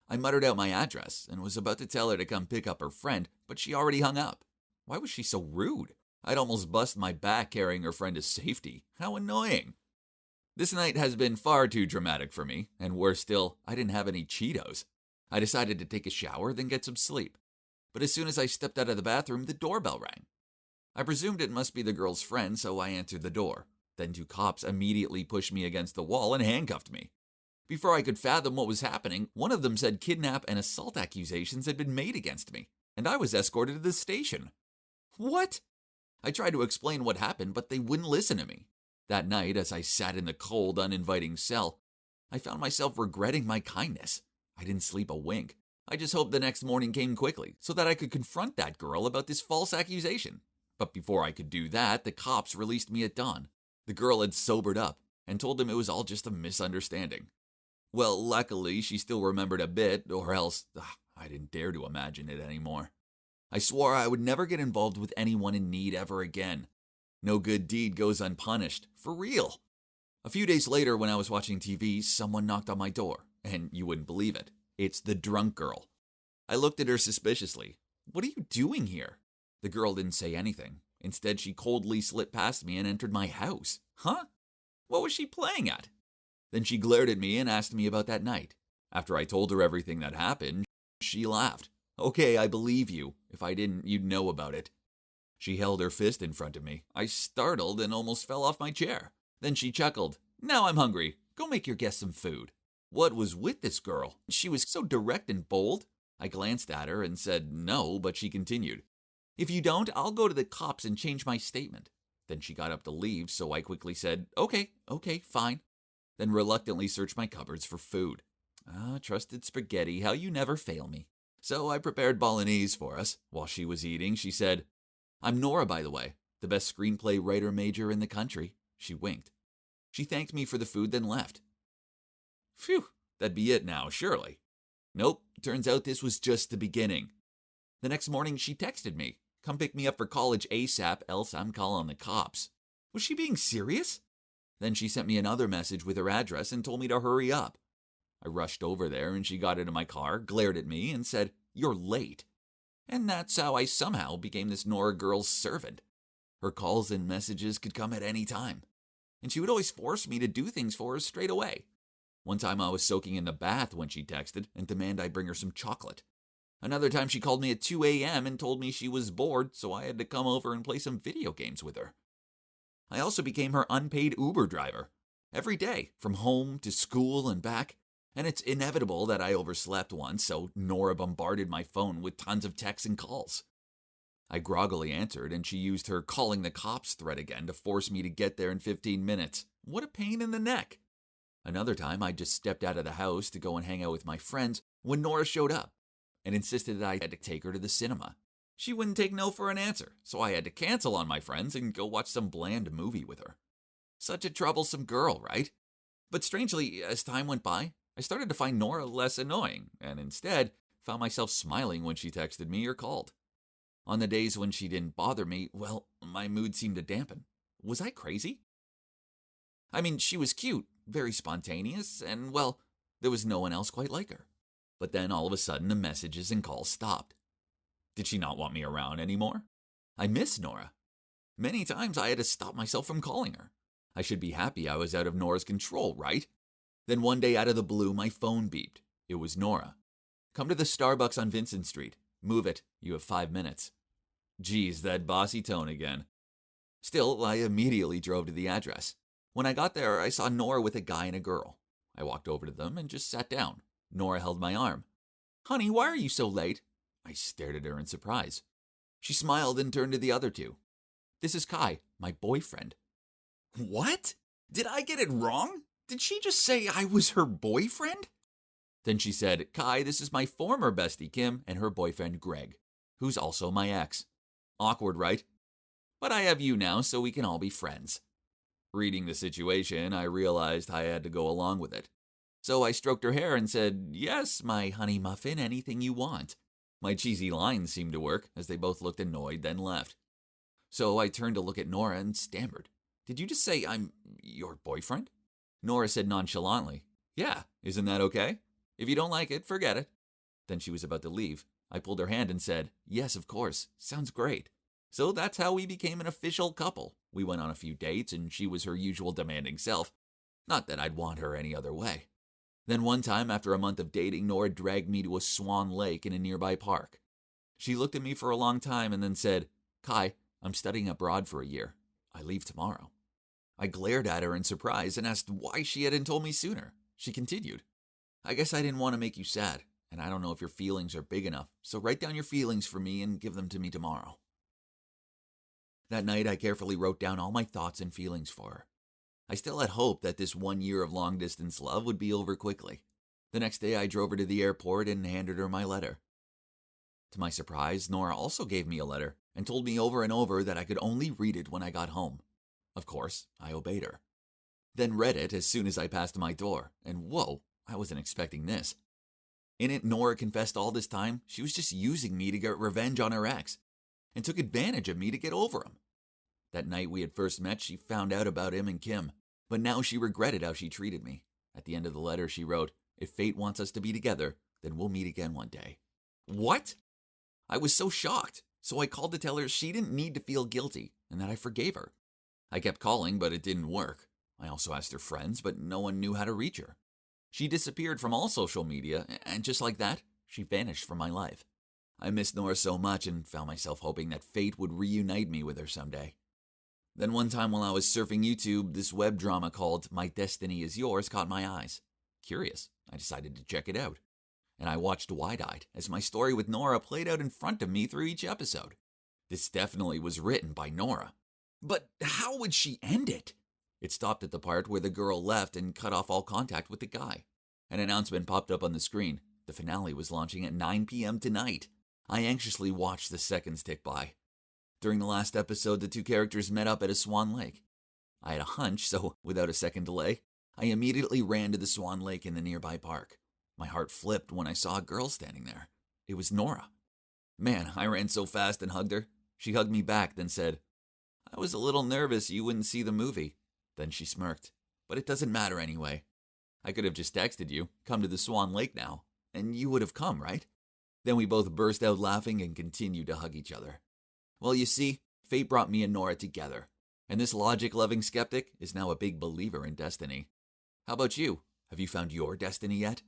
I muttered out my address and was about to tell her to come pick up her friend, but she already hung up. Why was she so rude? I'd almost bust my back carrying her friend to safety. How annoying. This night has been far too dramatic for me, and worse still, I didn't have any Cheetos. I decided to take a shower, then get some sleep. But as soon as I stepped out of the bathroom, the doorbell rang. I presumed it must be the girl's friend, so I answered the door. Then two cops immediately pushed me against the wall and handcuffed me. Before I could fathom what was happening, one of them said kidnap and assault accusations had been made against me, and I was escorted to the station. What? I tried to explain what happened, but they wouldn't listen to me. That night, as I sat in the cold, uninviting cell, I found myself regretting my kindness. I didn't sleep a wink. I just hoped the next morning came quickly so that I could confront that girl about this false accusation. But before I could do that, the cops released me at dawn. The girl had sobered up and told them it was all just a misunderstanding. Well, luckily, she still remembered a bit, or else I didn't dare to imagine it anymore. I swore I would never get involved with anyone in need ever again. No good deed goes unpunished, for real. A few days later, when I was watching TV, someone knocked on my door, and you wouldn't believe it. It's the drunk girl. I looked at her suspiciously. "What are you doing here?" The girl didn't say anything. Instead, she coldly slipped past me and entered my house. Huh? What was she playing at? Then she glared at me and asked me about that night. After I told her everything that happened, she laughed. "Okay, I believe you. If I didn't, you'd know about it." She held her fist in front of me. I startled and almost fell off my chair. Then she chuckled. "Now I'm hungry. Go make your guests some food." What was with this girl? She was so direct and bold. I glanced at her and said no, but she continued. "If you don't, I'll go to the cops and change my statement." Then she got up to leave, so I quickly said, Okay, fine. Then reluctantly searched my cupboards for food. Trusted spaghetti, how you never fail me. So I prepared bolognese for us. While she was eating, she said, "I'm Nora, by the way, the best screenplay writer major in the country." She winked. She thanked me for the food, then left. Phew, that'd be it now, surely. Nope, turns out this was just the beginning. The next morning, she texted me, "Come pick me up for college ASAP, else I'm calling the cops." Was she being serious? Then she sent me another message with her address and told me to hurry up. I rushed over there and she got into my car, glared at me, and said, "You're late." And that's how I somehow became this Nora girl's servant. Her calls and messages could come at any time, and she would always force me to do things for her straight away. One time I was soaking in the bath when she texted and demanded I bring her some chocolate. Another time she called me at 2 a.m. and told me she was bored, so I had to come over and play some video games with her. I also became her unpaid Uber driver. Every day, from home to school and back. And it's inevitable that I overslept once, so Nora bombarded my phone with tons of texts and calls. I groggily answered, and she used her calling the cops threat again to force me to get there in 15 minutes. What a pain in the neck. Another time, I just stepped out of the house to go and hang out with my friends when Nora showed up and insisted that I had to take her to the cinema. She wouldn't take no for an answer, so I had to cancel on my friends and go watch some bland movie with her. Such a troublesome girl, right? But strangely, as time went by, I started to find Nora less annoying, and instead found myself smiling when she texted me or called. On the days when she didn't bother me, well, my mood seemed to dampen. Was I crazy? I mean, she was cute, very spontaneous, and, well, there was no one else quite like her. But then all of a sudden the messages and calls stopped. Did she not want me around anymore? I miss Nora. Many times I had to stop myself from calling her. I should be happy I was out of Nora's control, right? Then one day out of the blue, my phone beeped. It was Nora. Come to the Starbucks on Vincent Street. Move it. You have 5 minutes. Geez, that bossy tone again. Still, I immediately drove to the address. When I got there, I saw Nora with a guy and a girl. I walked over to them and just sat down. Nora held my arm. Honey, why are you so late? I stared at her in surprise. She smiled and turned to the other two. This is Kai, my boyfriend. What? Did I get it wrong? Did she just say I was her boyfriend? Then she said, Kai, this is my former bestie Kim and her boyfriend Greg, who's also my ex. Awkward, right? But I have you now, so we can all be friends. Reading the situation, I realized I had to go along with it. So I stroked her hair and said, yes, my honey muffin, anything you want. My cheesy lines seemed to work, as they both looked annoyed, then left. So I turned to look at Nora and stammered. Did you just say I'm your boyfriend? Nora said nonchalantly, yeah, isn't that okay? If you don't like it, forget it. Then she was about to leave. I pulled her hand and said, yes, of course, sounds great. So that's how we became an official couple. We went on a few dates and she was her usual demanding self. Not that I'd want her any other way. Then one time, after a month of dating, Nora dragged me to a swan lake in a nearby park. She looked at me for a long time and then said, Kai, I'm studying abroad for a year. I leave tomorrow. I glared at her in surprise and asked why she hadn't told me sooner. She continued, I guess I didn't want to make you sad, and I don't know if your feelings are big enough, so write down your feelings for me and give them to me tomorrow. That night, I carefully wrote down all my thoughts and feelings for her. I still had hope that this 1 year of long-distance love would be over quickly. The next day, I drove her to the airport and handed her my letter. To my surprise, Nora also gave me a letter and told me over and over that I could only read it when I got home. Of course, I obeyed her. Then read it as soon as I passed my door, and whoa, I wasn't expecting this. In it, Nora confessed all this time she was just using me to get revenge on her ex, and took advantage of me to get over him. That night we had first met, she found out about him and Kim, but now she regretted how she treated me. At the end of the letter, she wrote, if fate wants us to be together, then we'll meet again one day. What? I was so shocked, so I called to tell her she didn't need to feel guilty and that I forgave her. I kept calling, but it didn't work. I also asked her friends, but no one knew how to reach her. She disappeared from all social media, and just like that, she vanished from my life. I missed Nora so much and found myself hoping that fate would reunite me with her someday. Then one time while I was surfing YouTube, this web drama called My Destiny Is Yours caught my eyes. Curious, I decided to check it out. And I watched wide-eyed as my story with Nora played out in front of me through each episode. This definitely was written by Nora. But how would she end it? It stopped at the part where the girl left and cut off all contact with the guy. An announcement popped up on the screen. The finale was launching at 9 p.m. tonight. I anxiously watched the seconds tick by. During the last episode, the two characters met up at a Swan Lake. I had a hunch, so without a second delay, I immediately ran to the Swan Lake in the nearby park. My heart flipped when I saw a girl standing there. It was Nora. Man, I ran so fast and hugged her. She hugged me back, then said, I was a little nervous you wouldn't see the movie. Then she smirked. But it doesn't matter anyway. I could have just texted you, come to the Swan Lake now, and you would have come, right? Then we both burst out laughing and continued to hug each other. Well, you see, fate brought me and Nora together, and this logic-loving skeptic is now a big believer in destiny. How about you? Have you found your destiny yet?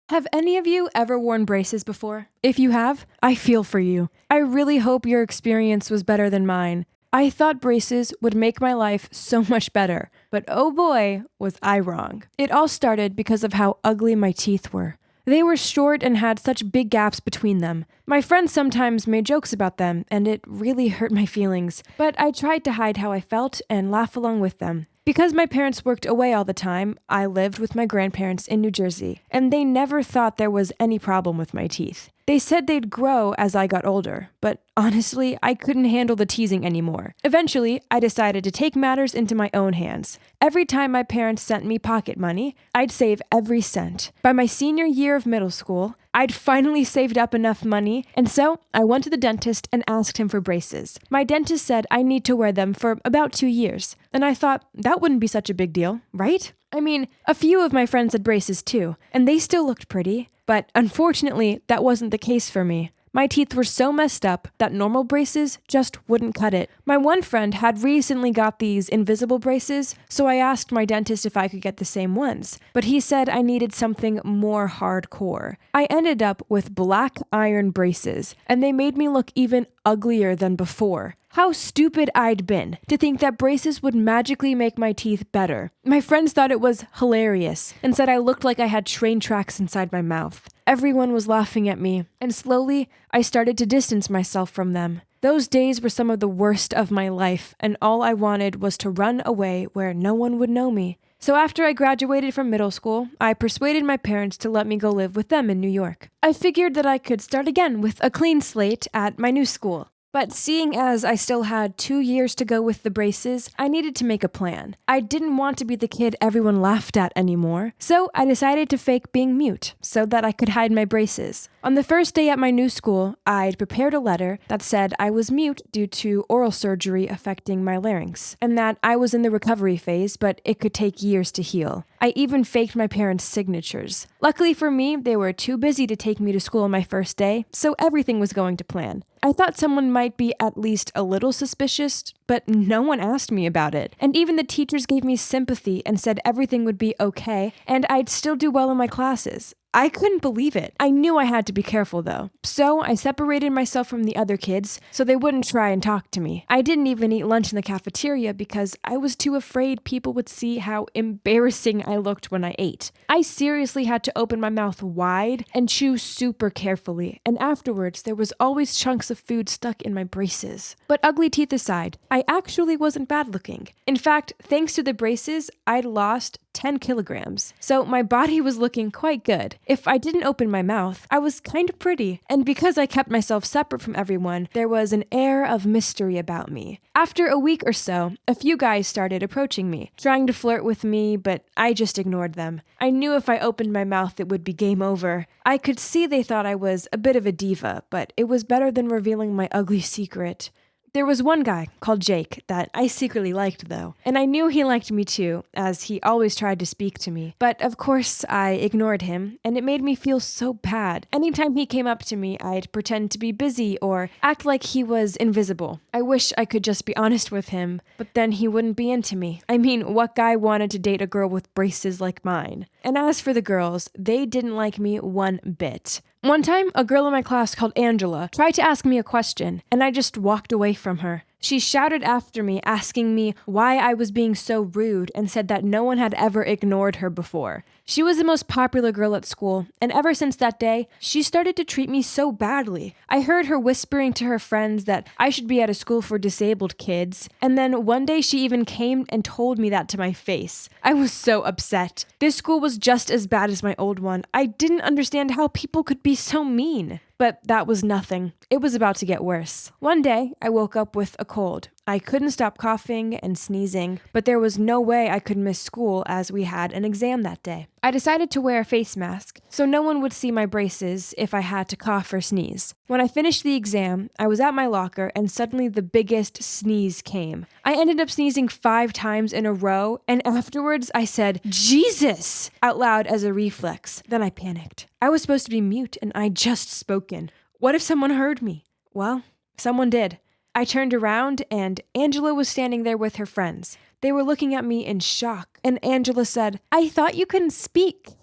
Have any of you ever worn braces before? If you have, I feel for you. I really hope your experience was better than mine. I thought braces would make my life so much better, but oh boy, was I wrong. It all started because of how ugly my teeth were. They were short and had such big gaps between them. My friends sometimes made jokes about them, and it really hurt my feelings, but I tried to hide how I felt and laugh along with them. Because my parents worked away all the time, I lived with my grandparents in New Jersey, and they never thought there was any problem with my teeth. They said they'd grow as I got older, but honestly, I couldn't handle the teasing anymore. Eventually, I decided to take matters into my own hands. Every time my parents sent me pocket money, I'd save every cent. By my senior year of middle school, I'd finally saved up enough money, and so I went to the dentist and asked him for braces. My dentist said I need to wear them for about 2 years, and I thought that wouldn't be such a big deal, right? I mean, a few of my friends had braces too, and they still looked pretty, but unfortunately, that wasn't the case for me. My teeth were so messed up that normal braces just wouldn't cut it. My one friend had recently got these invisible braces, so I asked my dentist if I could get the same ones, but he said I needed something more hardcore. I ended up with black iron braces, and they made me look even uglier than before. How stupid I'd been to think that braces would magically make my teeth better. My friends thought it was hilarious and said I looked like I had train tracks inside my mouth. Everyone was laughing at me, and slowly I started to distance myself from them. Those days were some of the worst of my life, and all I wanted was to run away where no one would know me. So after I graduated from middle school, I persuaded my parents to let me go live with them in New York. I figured that I could start again with a clean slate at my new school. But seeing as I still had 2 years to go with the braces, I needed to make a plan. I didn't want to be the kid everyone laughed at anymore, so I decided to fake being mute so that I could hide my braces. On the first day at my new school, I'd prepared a letter that said I was mute due to oral surgery affecting my larynx, and that I was in the recovery phase, but it could take years to heal. I even faked my parents' signatures. Luckily for me, they were too busy to take me to school on my first day, so everything was going to plan. I thought someone might be at least a little suspicious, but no one asked me about it. And even the teachers gave me sympathy and said everything would be okay, and I'd still do well in my classes. I couldn't believe it. I knew I had to be careful though. So I separated myself from the other kids so they wouldn't try and talk to me. I didn't even eat lunch in the cafeteria because I was too afraid people would see how embarrassing I looked when I ate. I seriously had to open my mouth wide and chew super carefully, and afterwards there was always chunks of food stuck in my braces. But ugly teeth aside, I actually wasn't bad looking. In fact, thanks to the braces, I'd lost 10 kilograms. So my body was looking quite good. If I didn't open my mouth, I was kind of pretty. And because I kept myself separate from everyone, there was an air of mystery about me. After a week or so, a few guys started approaching me, trying to flirt with me, but I just ignored them. I knew if I opened my mouth, it would be game over. I could see they thought I was a bit of a diva, but it was better than revealing my ugly secret. There was one guy called Jake that I secretly liked though, and I knew he liked me too, as he always tried to speak to me. But of course, I ignored him, and it made me feel so bad. Anytime he came up to me, I'd pretend to be busy or act like he was invisible. I wish I could just be honest with him, but then he wouldn't be into me. I mean, what guy wanted to date a girl with braces like mine? And as for the girls, they didn't like me one bit. One time, a girl in my class called Angela tried to ask me a question, and I just walked away from her. She shouted after me, asking me why I was being so rude, and said that no one had ever ignored her before. She was the most popular girl at school, and ever since that day, she started to treat me so badly. I heard her whispering to her friends that I should be at a school for disabled kids, and then one day she even came and told me that to my face. I was so upset. This school was just as bad as my old one. I didn't understand how people could be so mean. But that was nothing. It was about to get worse. One day, I woke up with a cold. I couldn't stop coughing and sneezing, but there was no way I could miss school as we had an exam that day. I decided to wear a face mask so no one would see my braces if I had to cough or sneeze. When I finished the exam, I was at my locker and suddenly the biggest sneeze came. I ended up sneezing 5 times in a row, and afterwards I said, "Jesus!" out loud as a reflex. Then I panicked. I was supposed to be mute and I'd just spoken. What if someone heard me? Well, someone did. I turned around and Angela was standing there with her friends. They were looking at me in shock, and Angela said, "I thought you couldn't speak,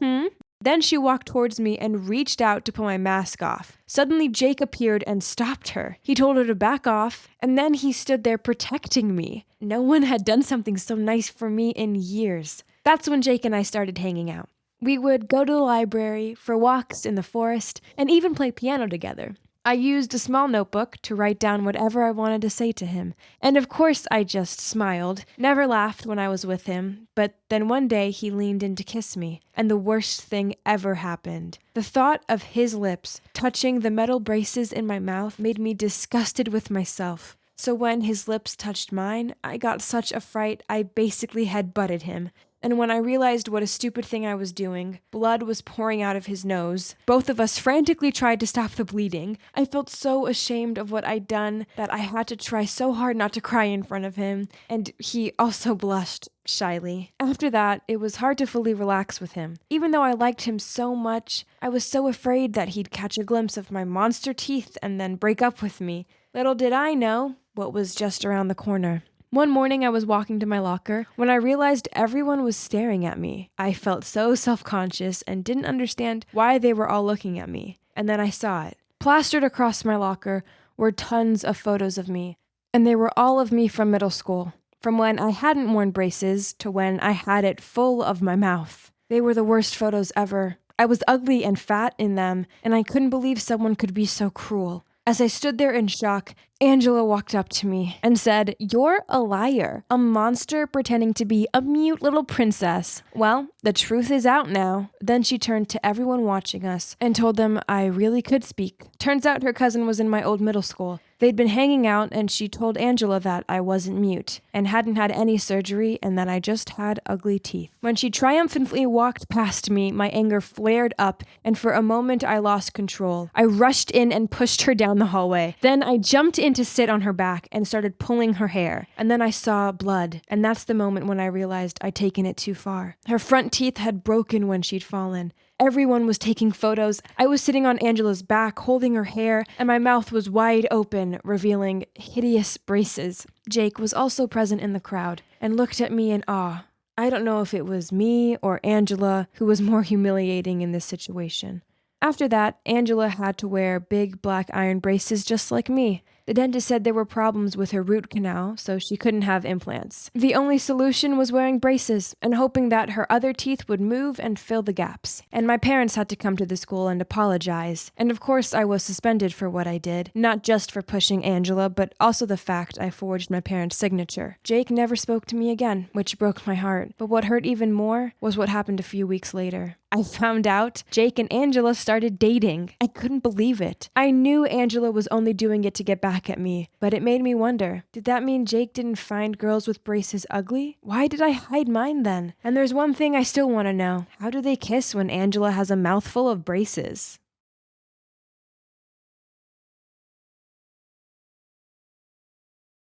Then she walked towards me and reached out to pull my mask off. Suddenly, Jake appeared and stopped her. He told her to back off, and then he stood there protecting me. No one had done something so nice for me in years. That's when Jake and I started hanging out. We would go to the library, for walks in the forest, and even play piano together. I used a small notebook to write down whatever I wanted to say to him. And of course, I just smiled, never laughed when I was with him. But then one day he leaned in to kiss me, and the worst thing ever happened. The thought of his lips touching the metal braces in my mouth made me disgusted with myself. So when his lips touched mine, I got such a fright I basically headbutted him. And when I realized what a stupid thing I was doing, blood was pouring out of his nose. Both of us frantically tried to stop the bleeding. I felt so ashamed of what I'd done that I had to try so hard not to cry in front of him, and he also blushed shyly. After that, it was hard to fully relax with him. Even though I liked him so much, I was so afraid that he'd catch a glimpse of my monster teeth and then break up with me. Little did I know what was just around the corner. One morning I was walking to my locker when I realized everyone was staring at me. I felt so self-conscious and didn't understand why they were all looking at me. And then I saw it. Plastered across my locker were tons of photos of me. And they were all of me from middle school. From when I hadn't worn braces to when I had it full of my mouth. They were the worst photos ever. I was ugly and fat in them, and I couldn't believe someone could be so cruel. As I stood there in shock, Angela walked up to me and said, "You're a liar, a monster pretending to be a mute little princess. Well, the truth is out now." Then she turned to everyone watching us and told them I really could speak. Turns out her cousin was in my old middle school. They'd been hanging out, and she told Angela that I wasn't mute and hadn't had any surgery and that I just had ugly teeth. When she triumphantly walked past me, my anger flared up, and for a moment I lost control. I rushed in and pushed her down the hallway. Then I jumped in to sit on her back and started pulling her hair. And then I saw blood, and that's the moment when I realized I'd taken it too far. Her front teeth had broken when she'd fallen. Everyone was taking photos. I was sitting on Angela's back, holding her hair, and my mouth was wide open, revealing hideous braces. Jake was also present in the crowd and looked at me in awe. I don't know if it was me or Angela who was more humiliating in this situation. After that, Angela had to wear big black iron braces just like me. The dentist said there were problems with her root canal, so she couldn't have implants. The only solution was wearing braces and hoping that her other teeth would move and fill the gaps. And my parents had to come to the school and apologize. And of course I was suspended for what I did, not just for pushing Angela, but also the fact I forged my parents' signature. Jake never spoke to me again, which broke my heart. But what hurt even more was what happened a few weeks later. I found out Jake and Angela started dating. I couldn't believe it. I knew Angela was only doing it to get back at me, but it made me wonder, did that mean Jake didn't find girls with braces ugly? Why did I hide mine then? And there's one thing I still want to know. How do they kiss when Angela has a mouthful of braces?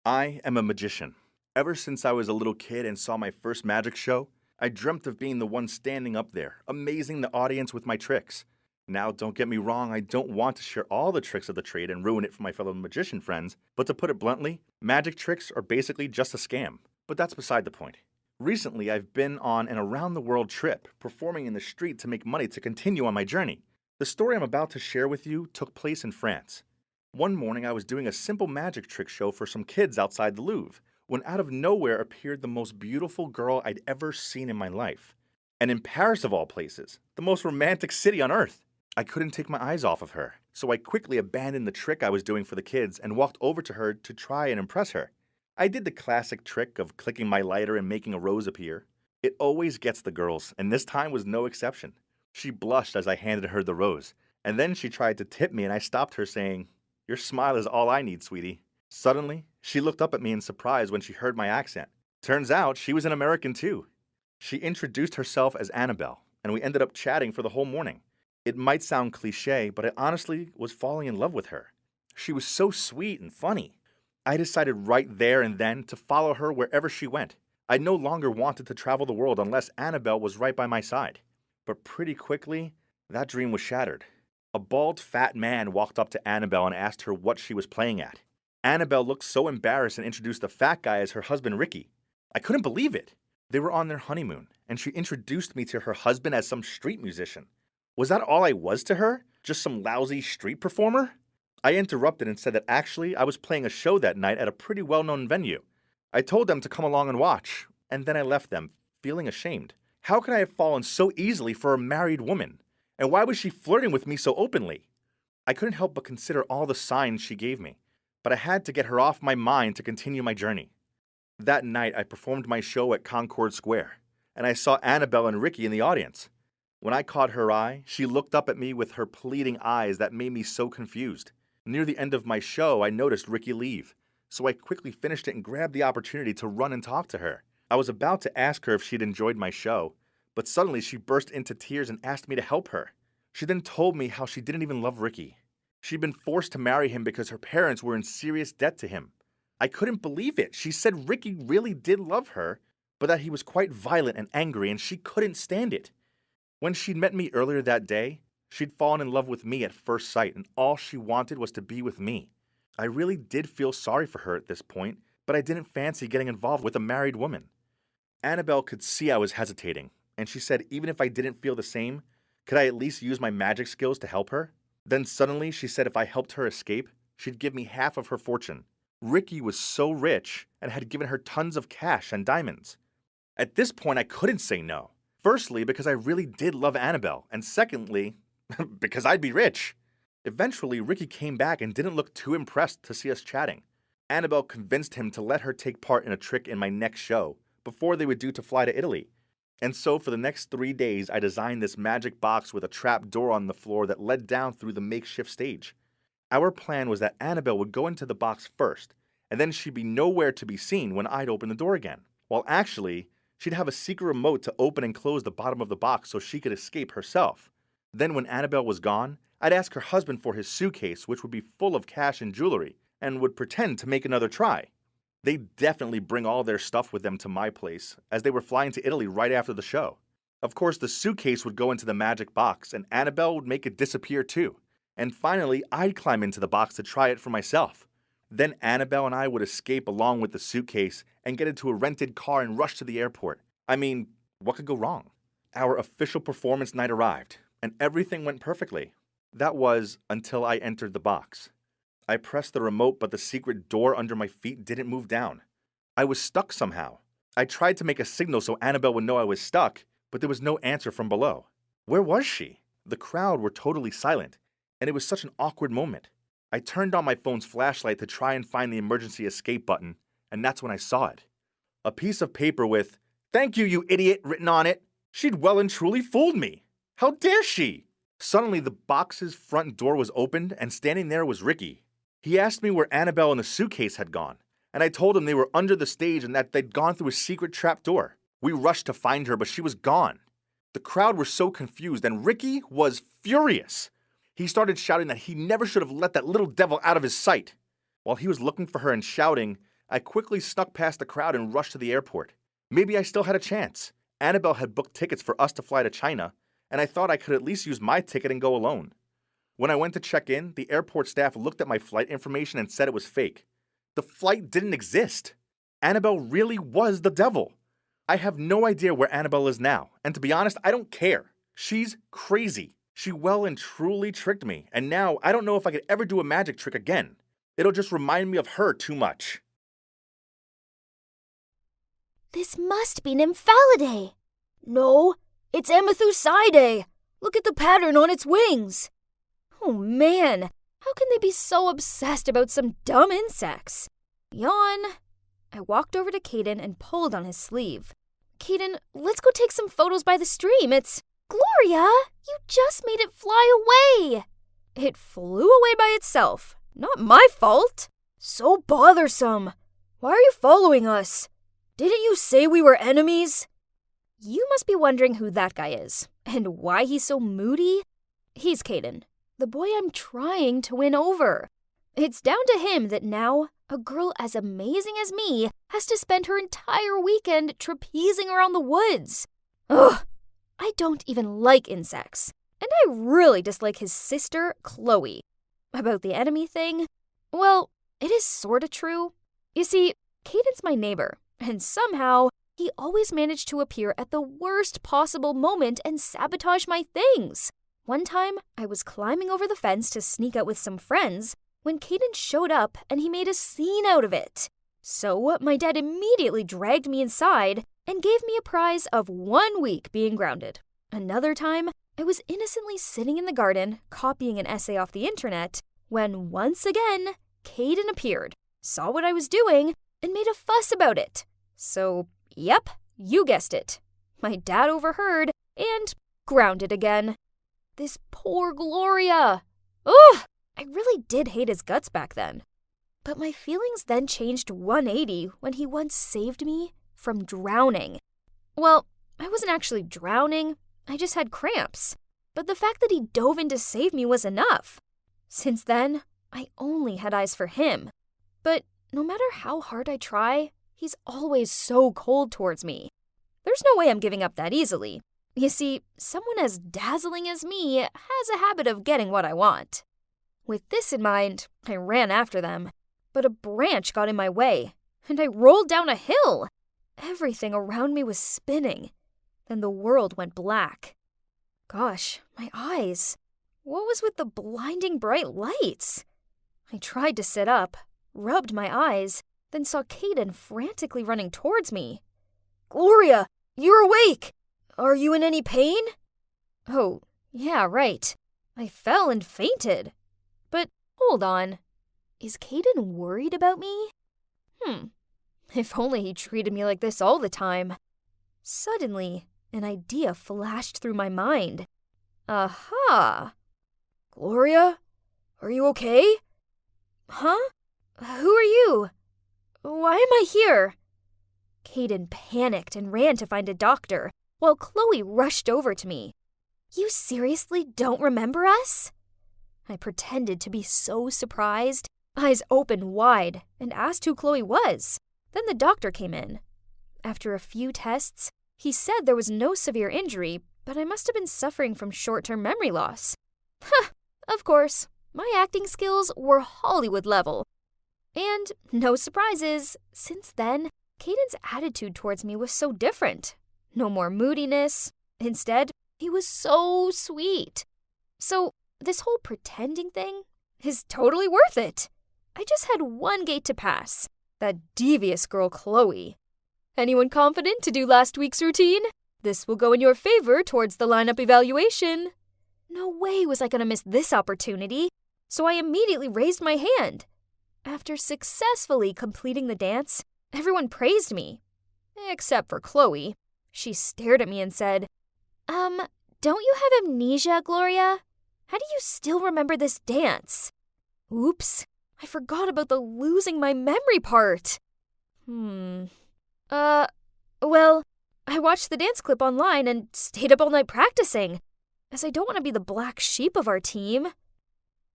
I am a magician. Ever since I was a little kid and saw my first magic show, I dreamt of being the one standing up there, amazing the audience with my tricks. Now, don't get me wrong, I don't want to share all the tricks of the trade and ruin it for my fellow magician friends, but to put it bluntly, magic tricks are basically just a scam. But that's beside the point. Recently, I've been on an around-the-world trip, performing in the street to make money to continue on my journey. The story I'm about to share with you took place in France. One morning, I was doing a simple magic trick show for some kids outside the Louvre, when out of nowhere appeared the most beautiful girl I'd ever seen in my life. And in Paris of all places, the most romantic city on earth. I couldn't take my eyes off of her, so I quickly abandoned the trick I was doing for the kids and walked over to her to try and impress her. I did the classic trick of clicking my lighter and making a rose appear. It always gets the girls, and this time was no exception. She blushed as I handed her the rose, and then she tried to tip me and I stopped her saying, "Your smile is all I need, sweetie." Suddenly, she looked up at me in surprise when she heard my accent. Turns out she was an American too. She introduced herself as Annabelle, and we ended up chatting for the whole morning. It might sound cliche, but I honestly was falling in love with her. She was so sweet and funny. I decided right there and then to follow her wherever she went. I no longer wanted to travel the world unless Annabelle was right by my side. But pretty quickly, that dream was shattered. A bald, fat man walked up to Annabelle and asked her what she was playing at. Annabelle looked so embarrassed and introduced the fat guy as her husband Ricky. I couldn't believe it. They were on their honeymoon, and she introduced me to her husband as some street musician. Was that all I was to her? Just some lousy street performer? I interrupted and said that actually I was playing a show that night at a pretty well-known venue. I told them to come along and watch, and then I left them, feeling ashamed. How could I have fallen so easily for a married woman? And why was she flirting with me so openly? I couldn't help but consider all the signs she gave me, but I had to get her off my mind to continue my journey. That night, I performed my show at Concord Square, and I saw Annabelle and Ricky in the audience. When I caught her eye, she looked up at me with her pleading eyes that made me so confused. Near the end of my show, I noticed Ricky leave, so I quickly finished it and grabbed the opportunity to run and talk to her. I was about to ask her if she'd enjoyed my show, but suddenly she burst into tears and asked me to help her. She then told me how she didn't even love Ricky. She'd been forced to marry him because her parents were in serious debt to him. I couldn't believe it. She said Ricky really did love her, but that he was quite violent and angry and she couldn't stand it. When she'd met me earlier that day, she'd fallen in love with me at first sight and all she wanted was to be with me. I really did feel sorry for her at this point, but I didn't fancy getting involved with a married woman. Annabelle could see I was hesitating, and she said even if I didn't feel the same, could I at least use my magic skills to help her? Then suddenly she said if I helped her escape, she'd give me half of her fortune. Ricky was so rich and had given her tons of cash and diamonds. At this point, I couldn't say no. Firstly, because I really did love Annabelle, and secondly, because I'd be rich. Eventually, Ricky came back and didn't look too impressed to see us chatting. Annabelle convinced him to let her take part in a trick in my next show before they were due to fly to Italy. And so for the next 3 days, I designed this magic box with a trap door on the floor that led down through the makeshift stage. Our plan was that Annabelle would go into the box first, and then she'd be nowhere to be seen when I'd open the door again. While actually, she'd have a secret remote to open and close the bottom of the box so she could escape herself. Then when Annabelle was gone, I'd ask her husband for his suitcase, which would be full of cash and jewelry, and would pretend to make another try. They'd definitely bring all their stuff with them to my place, as they were flying to Italy right after the show. Of course, the suitcase would go into the magic box, and Annabelle would make it disappear too. And finally, I'd climb into the box to try it for myself. Then Annabelle and I would escape along with the suitcase and get into a rented car and rush to the airport. I mean, what could go wrong? Our official performance night arrived, and everything went perfectly. That was until I entered the box. I pressed the remote, but the secret door under my feet didn't move down. I was stuck somehow. I tried to make a signal so Annabelle would know I was stuck, but there was no answer from below. Where was she? The crowd were totally silent, and it was such an awkward moment. I turned on my phone's flashlight to try and find the emergency escape button, and that's when I saw it. A piece of paper with, "Thank you, you idiot," written on it. She'd well and truly fooled me. How dare she? Suddenly, the box's front door was opened, and standing there was Ricky. He asked me where Annabelle and the suitcase had gone, and I told him they were under the stage and that they'd gone through a secret trap door. We rushed to find her, but she was gone. The crowd were so confused, and Ricky was furious. He started shouting that he never should have let that little devil out of his sight. While he was looking for her and shouting, I quickly snuck past the crowd and rushed to the airport. Maybe I still had a chance. Annabelle had booked tickets for us to fly to China, and I thought I could at least use my ticket and go alone. When I went to check in, the airport staff looked at my flight information and said it was fake. The flight didn't exist. Annabelle really was the devil. I have no idea where Annabelle is now, and to be honest, I don't care. She's crazy. She well and truly tricked me, and now I don't know if I could ever do a magic trick again. It'll just remind me of her too much. This must be Nymphalidae. No, it's Amethusidae. Look at the pattern on its wings. Oh man, how can they be so obsessed about some dumb insects? Yawn. I walked over to Caden and pulled on his sleeve. Caden, let's go take some photos by the stream. It's... Gloria, you just made it fly away. It flew away by itself. Not my fault. So bothersome. Why are you following us? Didn't you say we were enemies? You must be wondering who that guy is, and why he's so moody. He's Caden, the boy I'm trying to win over. It's down to him that now, a girl as amazing as me has to spend her entire weekend trapezing around the woods. Ugh, I don't even like insects, and I really dislike his sister, Chloe. About the enemy thing, well, it is sorta true. You see, Caden's my neighbor, and somehow He always managed to appear at the worst possible moment and sabotage my things. One time, I was climbing over the fence to sneak out with some friends when Caden showed up and he made a scene out of it. So my dad immediately dragged me inside and gave me a prize of 1 week being grounded. Another time, I was innocently sitting in the garden copying an essay off the internet when once again, Caden appeared, saw what I was doing, and made a fuss about it. So, yep, you guessed it. My dad overheard and grounded again. This poor Gloria. Ugh! I really did hate his guts back then. But my feelings then changed 180 when he once saved me from drowning. Well, I wasn't actually drowning, I just had cramps. But the fact that he dove in to save me was enough. Since then, I only had eyes for him. But no matter how hard I try, he's always so cold towards me. There's no way I'm giving up that easily. You see, someone as dazzling as me has a habit of getting what I want. With this in mind, I ran after them, but a branch got in my way, and I rolled down a hill. Everything around me was spinning. Then the world went black. Gosh, my eyes. What was with the blinding bright lights? I tried to sit up, rubbed my eyes, then saw Caden frantically running towards me. "Gloria, you're awake! Are you in any pain?" Oh, yeah, right. I fell and fainted. But hold on. Is Caden worried about me? If only he treated me like this all the time. Suddenly, an idea flashed through my mind. Aha! "Gloria, are you okay?" Huh? Who are you? Why am I here? Caden panicked and ran to find a doctor, while Chloe rushed over to me. You seriously don't remember us? I pretended to be so surprised, eyes open wide, and asked who Chloe was. Then the doctor came in. After a few tests, he said there was no severe injury, but I must have been suffering from short-term memory loss. Of course, my acting skills were Hollywood level. And no surprises, since then, Caden's attitude towards me was so different. No more moodiness. Instead, he was so sweet. So, this whole pretending thing is totally worth it. I just had one gate to pass. That devious girl, Chloe. Anyone confident to do last week's routine? This will go in your favor towards the lineup evaluation. No way was I going to miss this opportunity, so I immediately raised my hand. After successfully completing the dance, everyone praised me. Except for Chloe. She stared at me and said, don't you have amnesia, Gloria? How do you still remember this dance? Oops, I forgot about the losing my memory part. Well, I watched the dance clip online and stayed up all night practicing, as I don't want to be the black sheep of our team.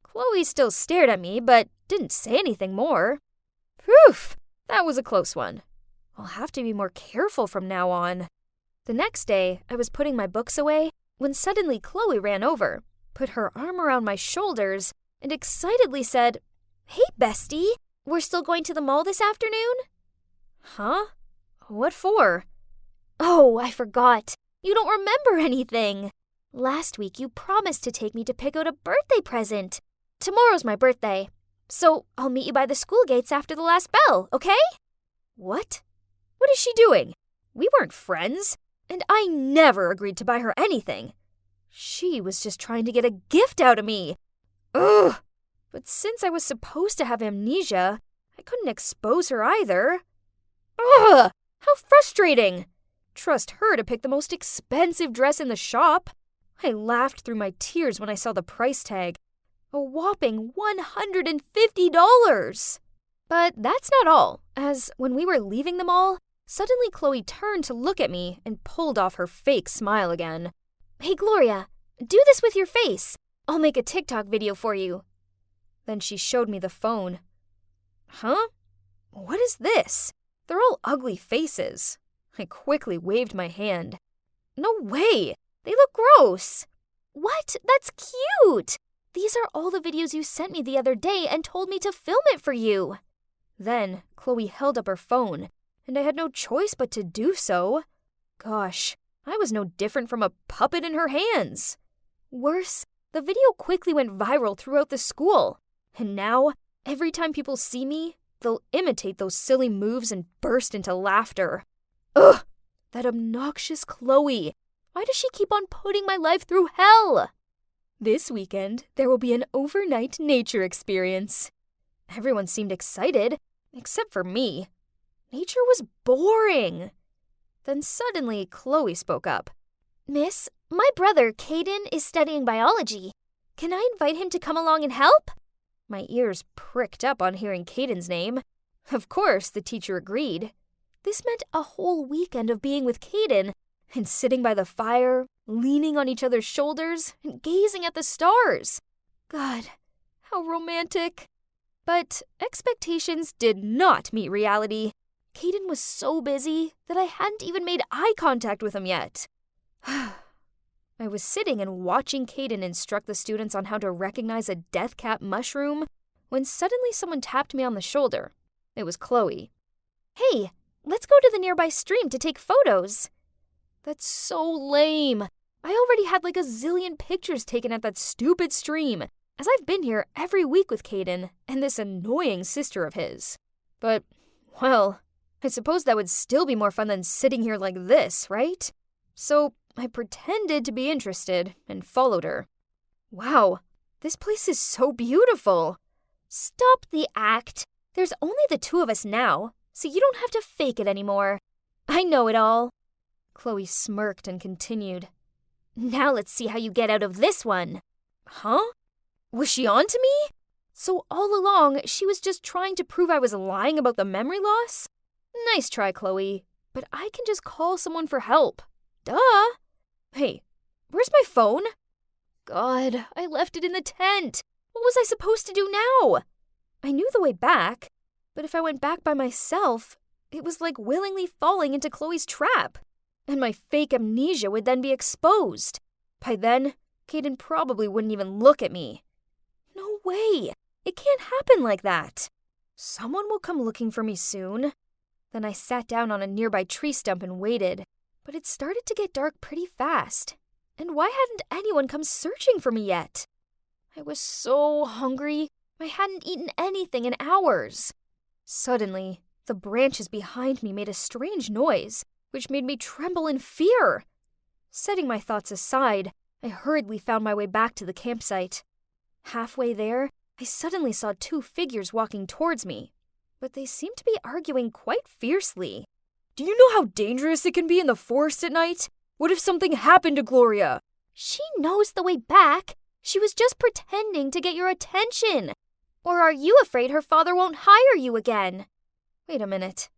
Chloe still stared at me, but didn't say anything more. Phew, that was a close one. I'll have to be more careful from now on. The next day, I was putting my books away when suddenly Chloe ran over, put her arm around my shoulders, and excitedly said, "Hey, bestie, we're still going to the mall this afternoon?" Huh? What for? Oh, I forgot. You don't remember anything. Last week, you promised to take me to pick out a birthday present. Tomorrow's my birthday, so I'll meet you by the school gates after the last bell, okay? What? What is she doing? We weren't friends, and I never agreed to buy her anything. She was just trying to get a gift out of me. Ugh! But since I was supposed to have amnesia, I couldn't expose her either. Ugh! How frustrating! Trust her to pick the most expensive dress in the shop. I laughed through my tears when I saw the price tag. A whopping $150! But that's not all, as when we were leaving the mall, suddenly Chloe turned to look at me and pulled off her fake smile again. Hey, Gloria, do this with your face. I'll make a TikTok video for you. Then she showed me the phone. Huh? What is this? They're all ugly faces. I quickly waved my hand. No way! They look gross! What? That's cute! These are all the videos you sent me the other day and told me to film it for you. Then Chloe held up her phone, and I had no choice but to do so. Gosh, I was no different from a puppet in her hands. Worse, the video quickly went viral throughout the school, and now, every time people see me, they'll imitate those silly moves and burst into laughter. Ugh! That obnoxious Chloe. Why does she keep on putting my life through hell? This weekend, there will be an overnight nature experience. Everyone seemed excited, except for me. Nature was boring. Then suddenly, Chloe spoke up. Miss, my brother, Caden, is studying biology. Can I invite him to come along and help? My ears pricked up on hearing Caden's name. Of course, the teacher agreed. This meant a whole weekend of being with Caden and sitting by the fire, leaning on each other's shoulders and gazing at the stars. God, how romantic. But expectations did not meet reality. Caden was so busy that I hadn't even made eye contact with him yet. I was sitting and watching Caden instruct the students on how to recognize a death cap mushroom when suddenly someone tapped me on the shoulder. It was Chloe. Hey, let's go to the nearby stream to take photos. That's so lame. I already had like a zillion pictures taken at that stupid stream, as I've been here every week with Caden and this annoying sister of his. But, well, I suppose that would still be more fun than sitting here like this, right? So I pretended to be interested and followed her. Wow, this place is so beautiful. Stop the act. There's only the two of us now, so you don't have to fake it anymore. I know it all. Chloe smirked and continued. Now let's see how you get out of this one. Huh? Was she on to me? So all along, she was just trying to prove I was lying about the memory loss? Nice try, Chloe, but I can just call someone for help. Duh! Hey, where's my phone? God, I left it in the tent. What was I supposed to do now? I knew the way back, but if I went back by myself, it was like willingly falling into Chloe's trap, and my fake amnesia would then be exposed. By then, Caden probably wouldn't even look at me. No way! It can't happen like that. Someone will come looking for me soon. Then I sat down on a nearby tree stump and waited, but it started to get dark pretty fast. And why hadn't anyone come searching for me yet? I was so hungry, I hadn't eaten anything in hours. Suddenly, the branches behind me made a strange noise, which made me tremble in fear. Setting my thoughts aside, I hurriedly found my way back to the campsite. Halfway there, I suddenly saw two figures walking towards me, but they seemed to be arguing quite fiercely. Do you know how dangerous it can be in the forest at night? What if something happened to Gloria? She knows the way back. She was just pretending to get your attention. Or are you afraid her father won't hire you again? Wait a minute.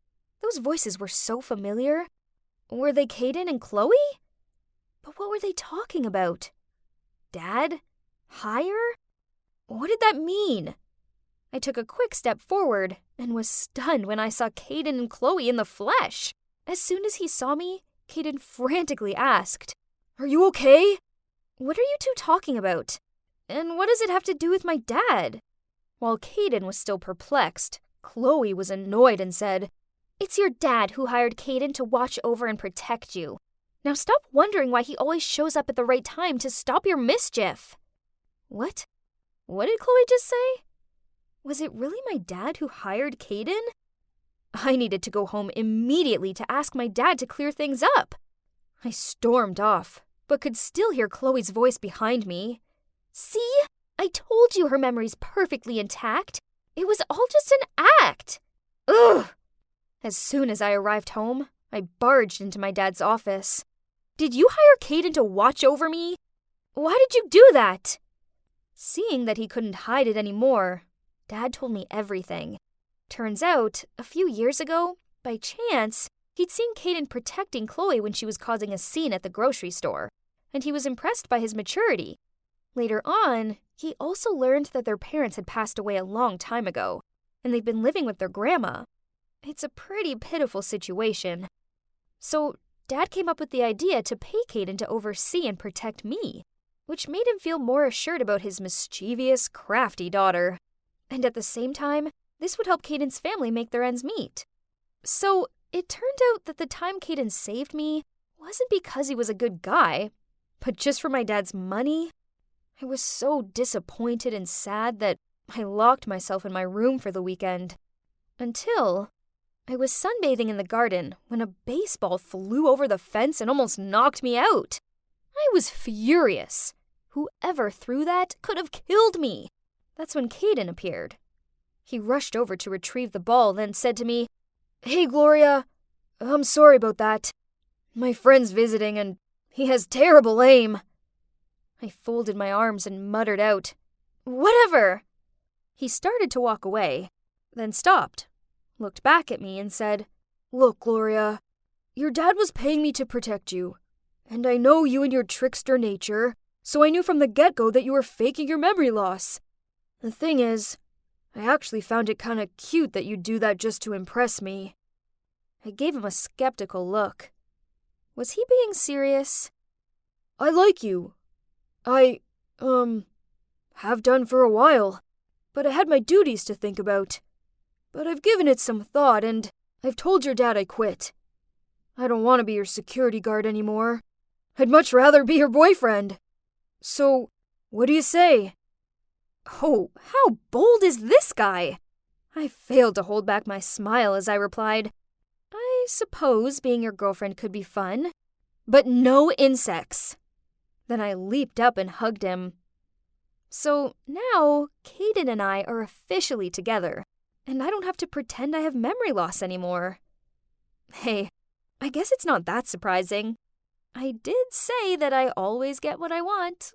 Those voices were so familiar. Were they Caden and Chloe? But what were they talking about? Dad? Hire? What did that mean? I took a quick step forward and was stunned when I saw Caden and Chloe in the flesh. As soon as he saw me, Caden frantically asked, "Are you okay? What are you two talking about? And what does it have to do with my dad?" While Caden was still perplexed, Chloe was annoyed and said, "It's your dad who hired Caden to watch over and protect you. Now stop wondering why he always shows up at the right time to stop your mischief." What? What did Chloe just say? Was it really my dad who hired Caden? I needed to go home immediately to ask my dad to clear things up. I stormed off, but could still hear Chloe's voice behind me. "See? I told you her memory's perfectly intact. It was all just an act." Ugh! As soon as I arrived home, I barged into my dad's office. "Did you hire Caden to watch over me? Why did you do that?" Seeing that he couldn't hide it anymore, Dad told me everything. Turns out, a few years ago, by chance, he'd seen Caden protecting Chloe when she was causing a scene at the grocery store, and he was impressed by his maturity. Later on, he also learned that their parents had passed away a long time ago, and they'd been living with their grandma. It's a pretty pitiful situation. So, Dad came up with the idea to pay Caden to oversee and protect me, which made him feel more assured about his mischievous, crafty daughter. And at the same time, this would help Caden's family make their ends meet. So, It turned out that the time Caden saved me wasn't because he was a good guy, but just for my dad's money. I was so disappointed and sad that I locked myself in my room for the weekend. Until I was sunbathing in the garden when a baseball flew over the fence and almost knocked me out. I was furious. Whoever threw that could have killed me. That's when Caden appeared. He rushed over to retrieve the ball, then said to me, "Hey, Gloria, I'm sorry about that. My friend's visiting and he has terrible aim." I folded my arms and muttered out, "Whatever." He started to walk away, then stopped, looked back at me and said, "Look, Gloria, your dad was paying me to protect you, and I know you and your trickster nature, so I knew from the get-go that you were faking your memory loss. The thing is, I actually found it kinda cute that you'd do that just to impress me." I gave him a skeptical look. Was he being serious? "I like you. I, have done for a while, but I had my duties to think about. But I've given it some thought, and I've told your dad I quit. I don't want to be your security guard anymore. I'd much rather be your boyfriend. So, what do you say?" Oh, how bold is this guy? I failed to hold back my smile as I replied, "I suppose being your girlfriend could be fun, but no insects." Then I leaped up and hugged him. So now, Caden and I are officially together, and I don't have to pretend I have memory loss anymore. Hey, I guess it's not that surprising. I did say that I always get what I want.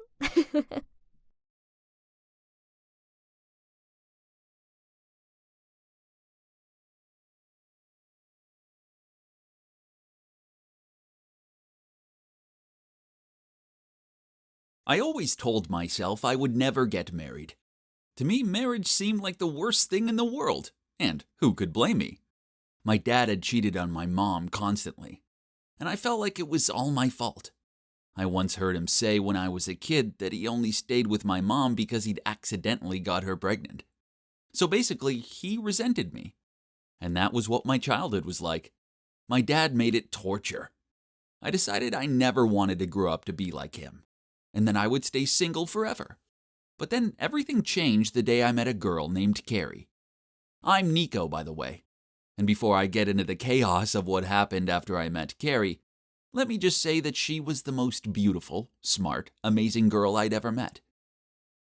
I always told myself I would never get married. To me, marriage seemed like the worst thing in the world, and who could blame me? My dad had cheated on my mom constantly, and I felt like it was all my fault. I once heard him say when I was a kid that he only stayed with my mom because he'd accidentally got her pregnant. So basically, he resented me. And that was what my childhood was like. My dad made it torture. I decided I never wanted to grow up to be like him, and then I would stay single forever. But then everything changed the day I met a girl named Carrie. I'm Nico, by the way. And before I get into the chaos of what happened after I met Carrie, let me just say that she was the most beautiful, smart, amazing girl I'd ever met.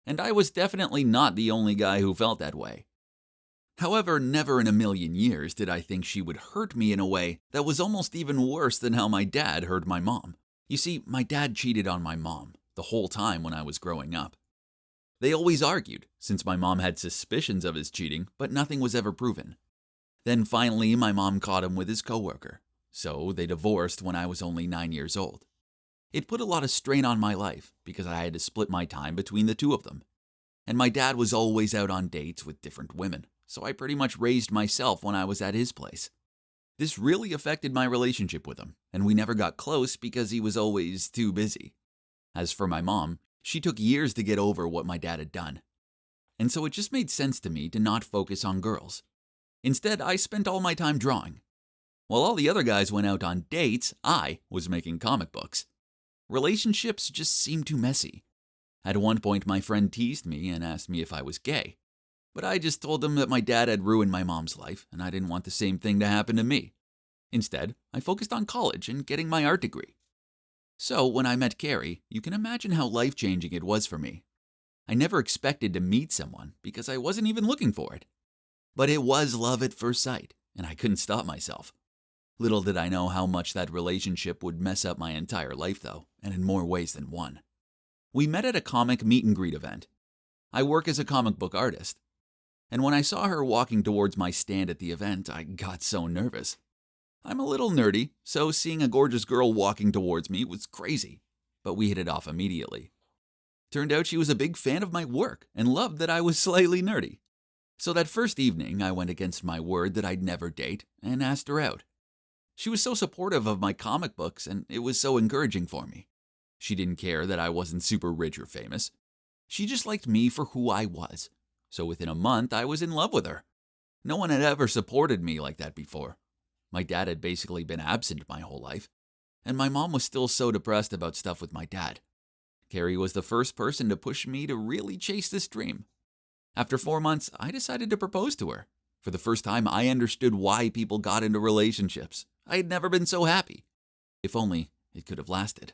And I was definitely not the only guy who felt that way. However, never in a million years did I think she would hurt me in a way that was almost even worse than how my dad hurt my mom. You see, my dad cheated on my mom the whole time when I was growing up. They always argued, since my mom had suspicions of his cheating, but nothing was ever proven. Then finally, my mom caught him with his coworker, so they divorced when I was only 9 years old. It put a lot of strain on my life because I had to split my time between the two of them. And my dad was always out on dates with different women, so I pretty much raised myself when I was at his place. This really affected my relationship with him, and we never got close because he was always too busy. As for my mom, she took years to get over what my dad had done. And so it just made sense to me to not focus on girls. Instead, I spent all my time drawing. While all the other guys went out on dates, I was making comic books. Relationships just seemed too messy. At one point, my friend teased me and asked me if I was gay. But I just told him that my dad had ruined my mom's life, and I didn't want the same thing to happen to me. Instead, I focused on college and getting my art degree. So, when I met Carrie, you can imagine how life-changing it was for me. I never expected to meet someone because I wasn't even looking for it. But it was love at first sight, and I couldn't stop myself. Little did I know how much that relationship would mess up my entire life, though, and in more ways than one. We met at a comic meet and greet event. I work as a comic book artist. And when I saw her walking towards my stand at the event, I got so nervous. I'm a little nerdy, so seeing a gorgeous girl walking towards me was crazy, but we hit it off immediately. Turned out she was a big fan of my work and loved that I was slightly nerdy. So that first evening, I went against my word that I'd never date and asked her out. She was so supportive of my comic books, and it was so encouraging for me. She didn't care that I wasn't super rich or famous. She just liked me for who I was. So within a month, I was in love with her. No one had ever supported me like that before. My dad had basically been absent my whole life, and my mom was still so depressed about stuff with my dad. Carrie was the first person to push me to really chase this dream. After 4 months, I decided to propose to her. For the first time, I understood why people got into relationships. I had never been so happy. If only it could have lasted.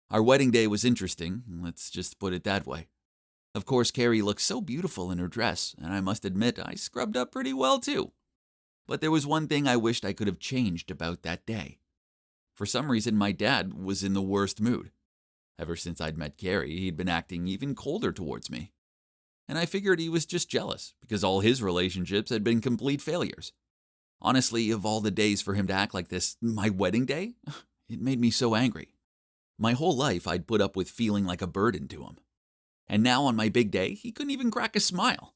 Our wedding day was interesting, let's just put it that way. Of course, Carrie looked so beautiful in her dress, and I must admit I scrubbed up pretty well too. But there was one thing I wished I could have changed about that day. For some reason, my dad was in the worst mood. Ever since I'd met Carrie, he'd been acting even colder towards me. And I figured he was just jealous, because all his relationships had been complete failures. Honestly, of all the days for him to act like this, my wedding day, it made me so angry. My whole life, I'd put up with feeling like a burden to him. And now on my big day, he couldn't even crack a smile.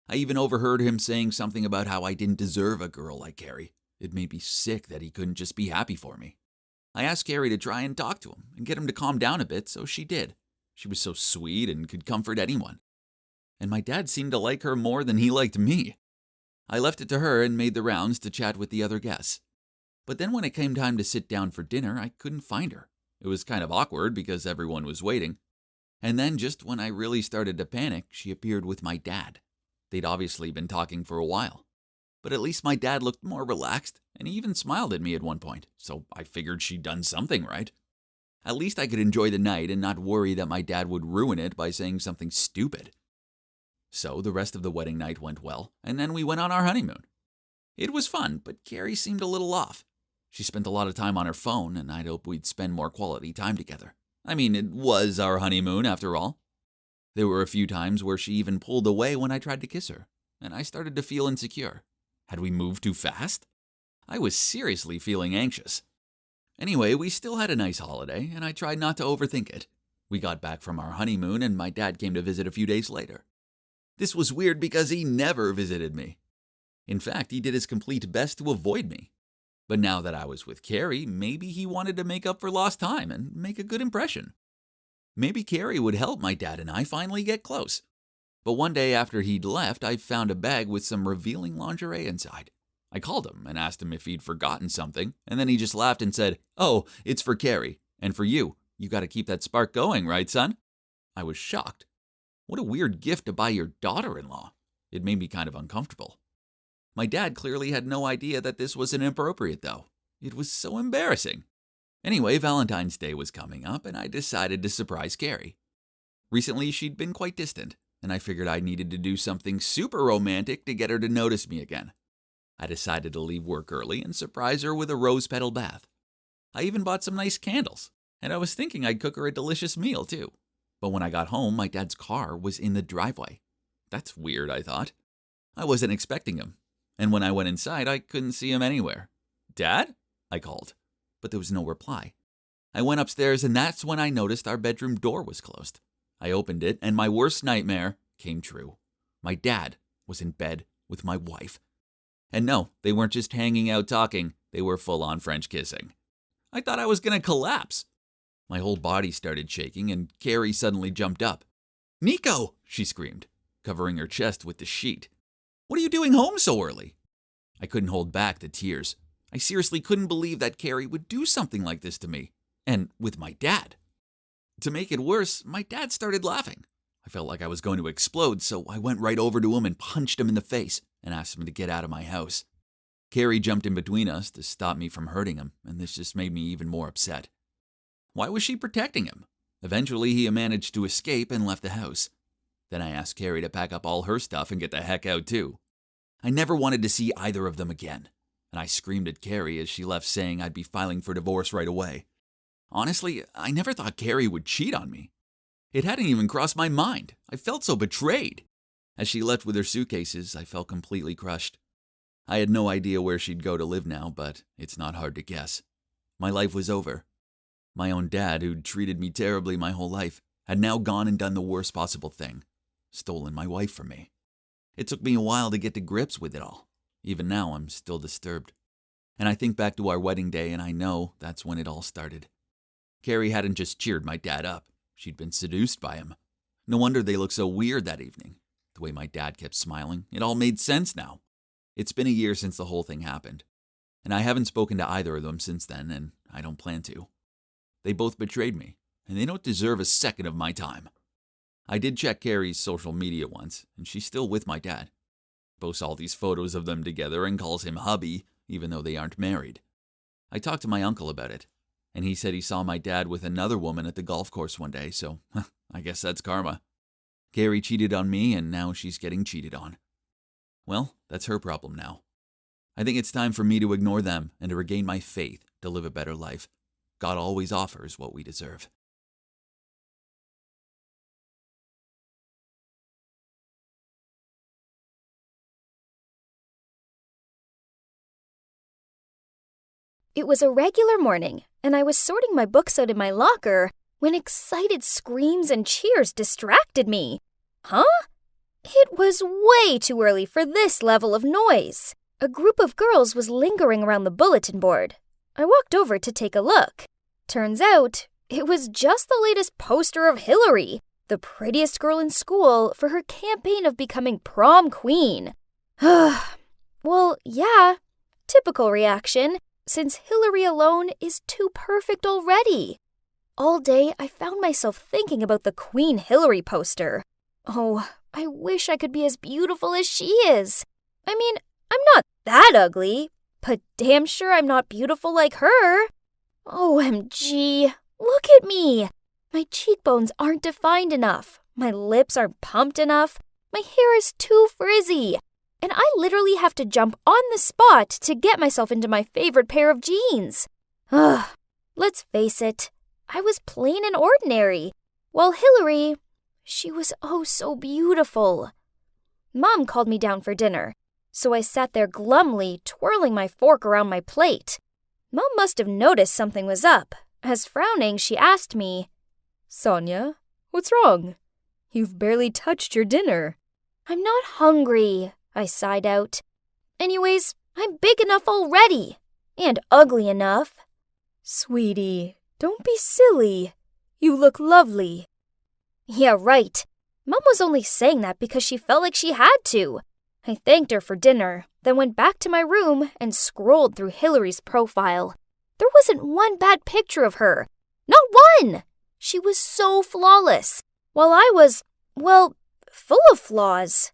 I even overheard him saying something about how I didn't deserve a girl like Carrie. It made me sick that he couldn't just be happy for me. I asked Carrie to try and talk to him and get him to calm down a bit, so she did. She was so sweet and could comfort anyone. And my dad seemed to like her more than he liked me. I left it to her and made the rounds to chat with the other guests. But then when it came time to sit down for dinner, I couldn't find her. It was kind of awkward because everyone was waiting. And then just when I really started to panic, she appeared with my dad. They'd obviously been talking for a while. But at least my dad looked more relaxed, and he even smiled at me at one point, so I figured she'd done something right. At least I could enjoy the night and not worry that my dad would ruin it by saying something stupid. So the rest of the wedding night went well, and then we went on our honeymoon. It was fun, but Carrie seemed a little off. She spent a lot of time on her phone, and I'd hoped we'd spend more quality time together. I mean, it was our honeymoon after all. There were a few times where she even pulled away when I tried to kiss her, and I started to feel insecure. Had we moved too fast? I was seriously feeling anxious. Anyway, we still had a nice holiday, and I tried not to overthink it. We got back from our honeymoon, and my dad came to visit a few days later. This was weird because he never visited me. In fact, he did his complete best to avoid me. But now that I was with Carrie, maybe he wanted to make up for lost time and make a good impression. Maybe Carrie would help my dad and I finally get close. But one day after he'd left, I found a bag with some revealing lingerie inside. I called him and asked him if he'd forgotten something, and then he just laughed and said, "Oh, it's for Carrie, and for you. You gotta keep that spark going, right, son?" I was shocked. What a weird gift to buy your daughter-in-law. It made me kind of uncomfortable. My dad clearly had no idea that this was inappropriate, though. It was so embarrassing. Anyway, Valentine's Day was coming up, and I decided to surprise Carrie. Recently, she'd been quite distant, and I figured I needed to do something super romantic to get her to notice me again. I decided to leave work early and surprise her with a rose petal bath. I even bought some nice candles, and I was thinking I'd cook her a delicious meal, too. But when I got home, my dad's car was in the driveway. That's weird, I thought. I wasn't expecting him. And when I went inside, I couldn't see him anywhere. "Dad?" I called, but there was no reply. I went upstairs, and that's when I noticed our bedroom door was closed. I opened it, and my worst nightmare came true. My dad was in bed with my wife. And no, they weren't just hanging out talking, they were full-on French kissing. I thought I was going to collapse. My whole body started shaking, and Carrie suddenly jumped up. "Nico!" she screamed, covering her chest with the sheet. "What are you doing home so early?" I couldn't hold back the tears. I seriously couldn't believe that Carrie would do something like this to me, and with my dad. To make it worse, my dad started laughing. I felt like I was going to explode, so I went right over to him and punched him in the face and asked him to get out of my house. Carrie jumped in between us to stop me from hurting him, and this just made me even more upset. Why was she protecting him? Eventually, he managed to escape and left the house. Then I asked Carrie to pack up all her stuff and get the heck out too. I never wanted to see either of them again, and I screamed at Carrie as she left saying I'd be filing for divorce right away. Honestly, I never thought Carrie would cheat on me. It hadn't even crossed my mind. I felt so betrayed. As she left with her suitcases, I felt completely crushed. I had no idea where she'd go to live now, but it's not hard to guess. My life was over. My own dad, who'd treated me terribly my whole life, had now gone and done the worst possible thing. Stolen my wife from me. It took me a while to get to grips with it all. Even now, I'm still disturbed. And I think back to our wedding day, and I know that's when it all started. Carrie hadn't just cheered my dad up. She'd been seduced by him. No wonder they looked so weird that evening. The way my dad kept smiling, it all made sense now. It's been a year since the whole thing happened. and I haven't spoken to either of them since then, and I don't plan to. They both betrayed me, and they don't deserve a second of my time. I did check Carrie's social media once, and she's still with my dad. Posts all these photos of them together and calls him hubby, even though they aren't married. I talked to my uncle about it, and he said he saw my dad with another woman at the golf course one day, so I guess that's karma. Carrie cheated on me, and now she's getting cheated on. Well, that's her problem now. I think it's time for me to ignore them and to regain my faith to live a better life. God always offers what we deserve. It was a regular morning, and I was sorting my books out in my locker when excited screams and cheers distracted me. Huh? It was way too early for this level of noise. A group of girls was lingering around the bulletin board. I walked over to take a look. Turns out, it was just the latest poster of Hillary, the prettiest girl in school, for her campaign of becoming prom queen. Well, yeah, typical reaction, since Hillary alone is too perfect already. All day, I found myself thinking about the Queen Hillary poster. Oh, I wish I could be as beautiful as she is. I mean, I'm not that ugly, but damn sure I'm not beautiful like her. OMG, look at me. My cheekbones aren't defined enough. My lips aren't pumped enough. My hair is too frizzy. And I literally have to jump on the spot to get myself into my favorite pair of jeans. Let's face it, I was plain and ordinary, while Hillary, she was oh so beautiful. Mom called me down for dinner, so I sat there glumly twirling my fork around my plate. Mom must have noticed something was up, as frowning she asked me, Sonia, what's wrong? You've barely touched your dinner. I'm not hungry, I sighed out. Anyways, I'm big enough already, and ugly enough. Sweetie, don't be silly. You look lovely. Yeah, right. Mom was only saying that because she felt like she had to. I thanked her for dinner, then went back to my room and scrolled through Hillary's profile. There wasn't one bad picture of her. Not one! She was so flawless, while I was, well, full of flaws.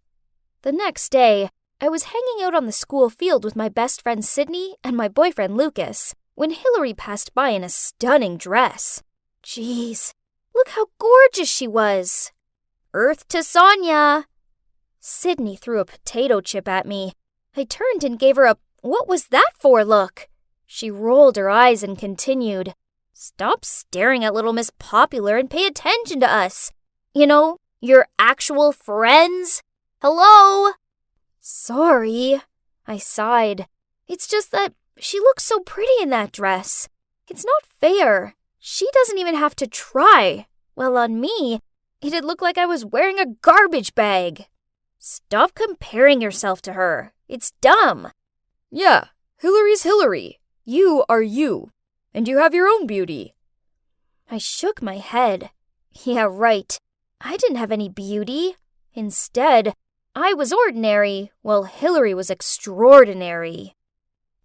The next day, I was hanging out on the school field with my best friend Sydney and my boyfriend Lucas when Hillary passed by in a stunning dress. Jeez, look how gorgeous she was. Earth to Sonia. Sydney threw a potato chip at me. I turned and gave her a "what was that for" look. She rolled her eyes and continued, "Stop staring at little Miss Popular and pay attention to us. You know, your actual friends. Hello?" Sorry, I sighed. It's just that she looks so pretty in that dress. It's not fair. She doesn't even have to try. Well, on me, it'd look like I was wearing a garbage bag. Stop comparing yourself to her. It's dumb. Yeah, Hillary's Hillary. You are you. And you have your own beauty. I shook my head. Yeah, right. I didn't have any beauty. Instead, I was ordinary, while Hillary was extraordinary.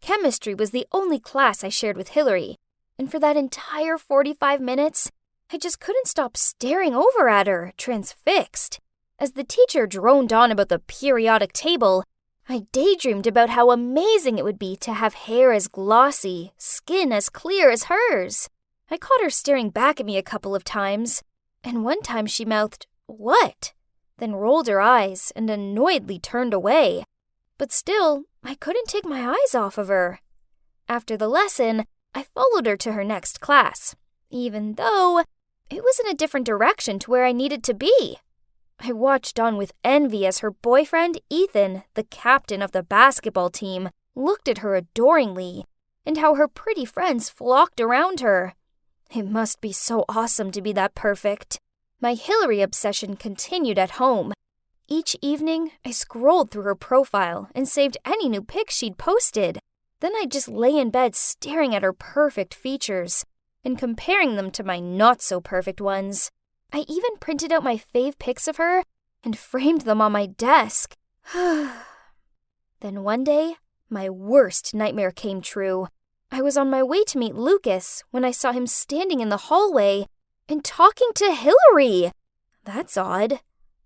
Chemistry was the only class I shared with Hillary, and for that entire 45 minutes, I just couldn't stop staring over at her, transfixed. As the teacher droned on about the periodic table, I daydreamed about how amazing it would be to have hair as glossy, skin as clear as hers. I caught her staring back at me a couple of times, and one time she mouthed, "What?" then rolled her eyes and annoyedly turned away. But still, I couldn't take my eyes off of her. After the lesson, I followed her to her next class, even though it was in a different direction to where I needed to be. I watched on with envy as her boyfriend, Ethan, the captain of the basketball team, looked at her adoringly, and how her pretty friends flocked around her. It must be so awesome to be that perfect. My Hillary obsession continued at home. Each evening, I scrolled through her profile and saved any new pics she'd posted. Then I'd just lay in bed staring at her perfect features and comparing them to my not-so-perfect ones. I even printed out my fave pics of her and framed them on my desk. Then one day, My worst nightmare came true. I was on my way to meet Lucas when I saw him standing in the hallway and talking to Hillary. That's odd.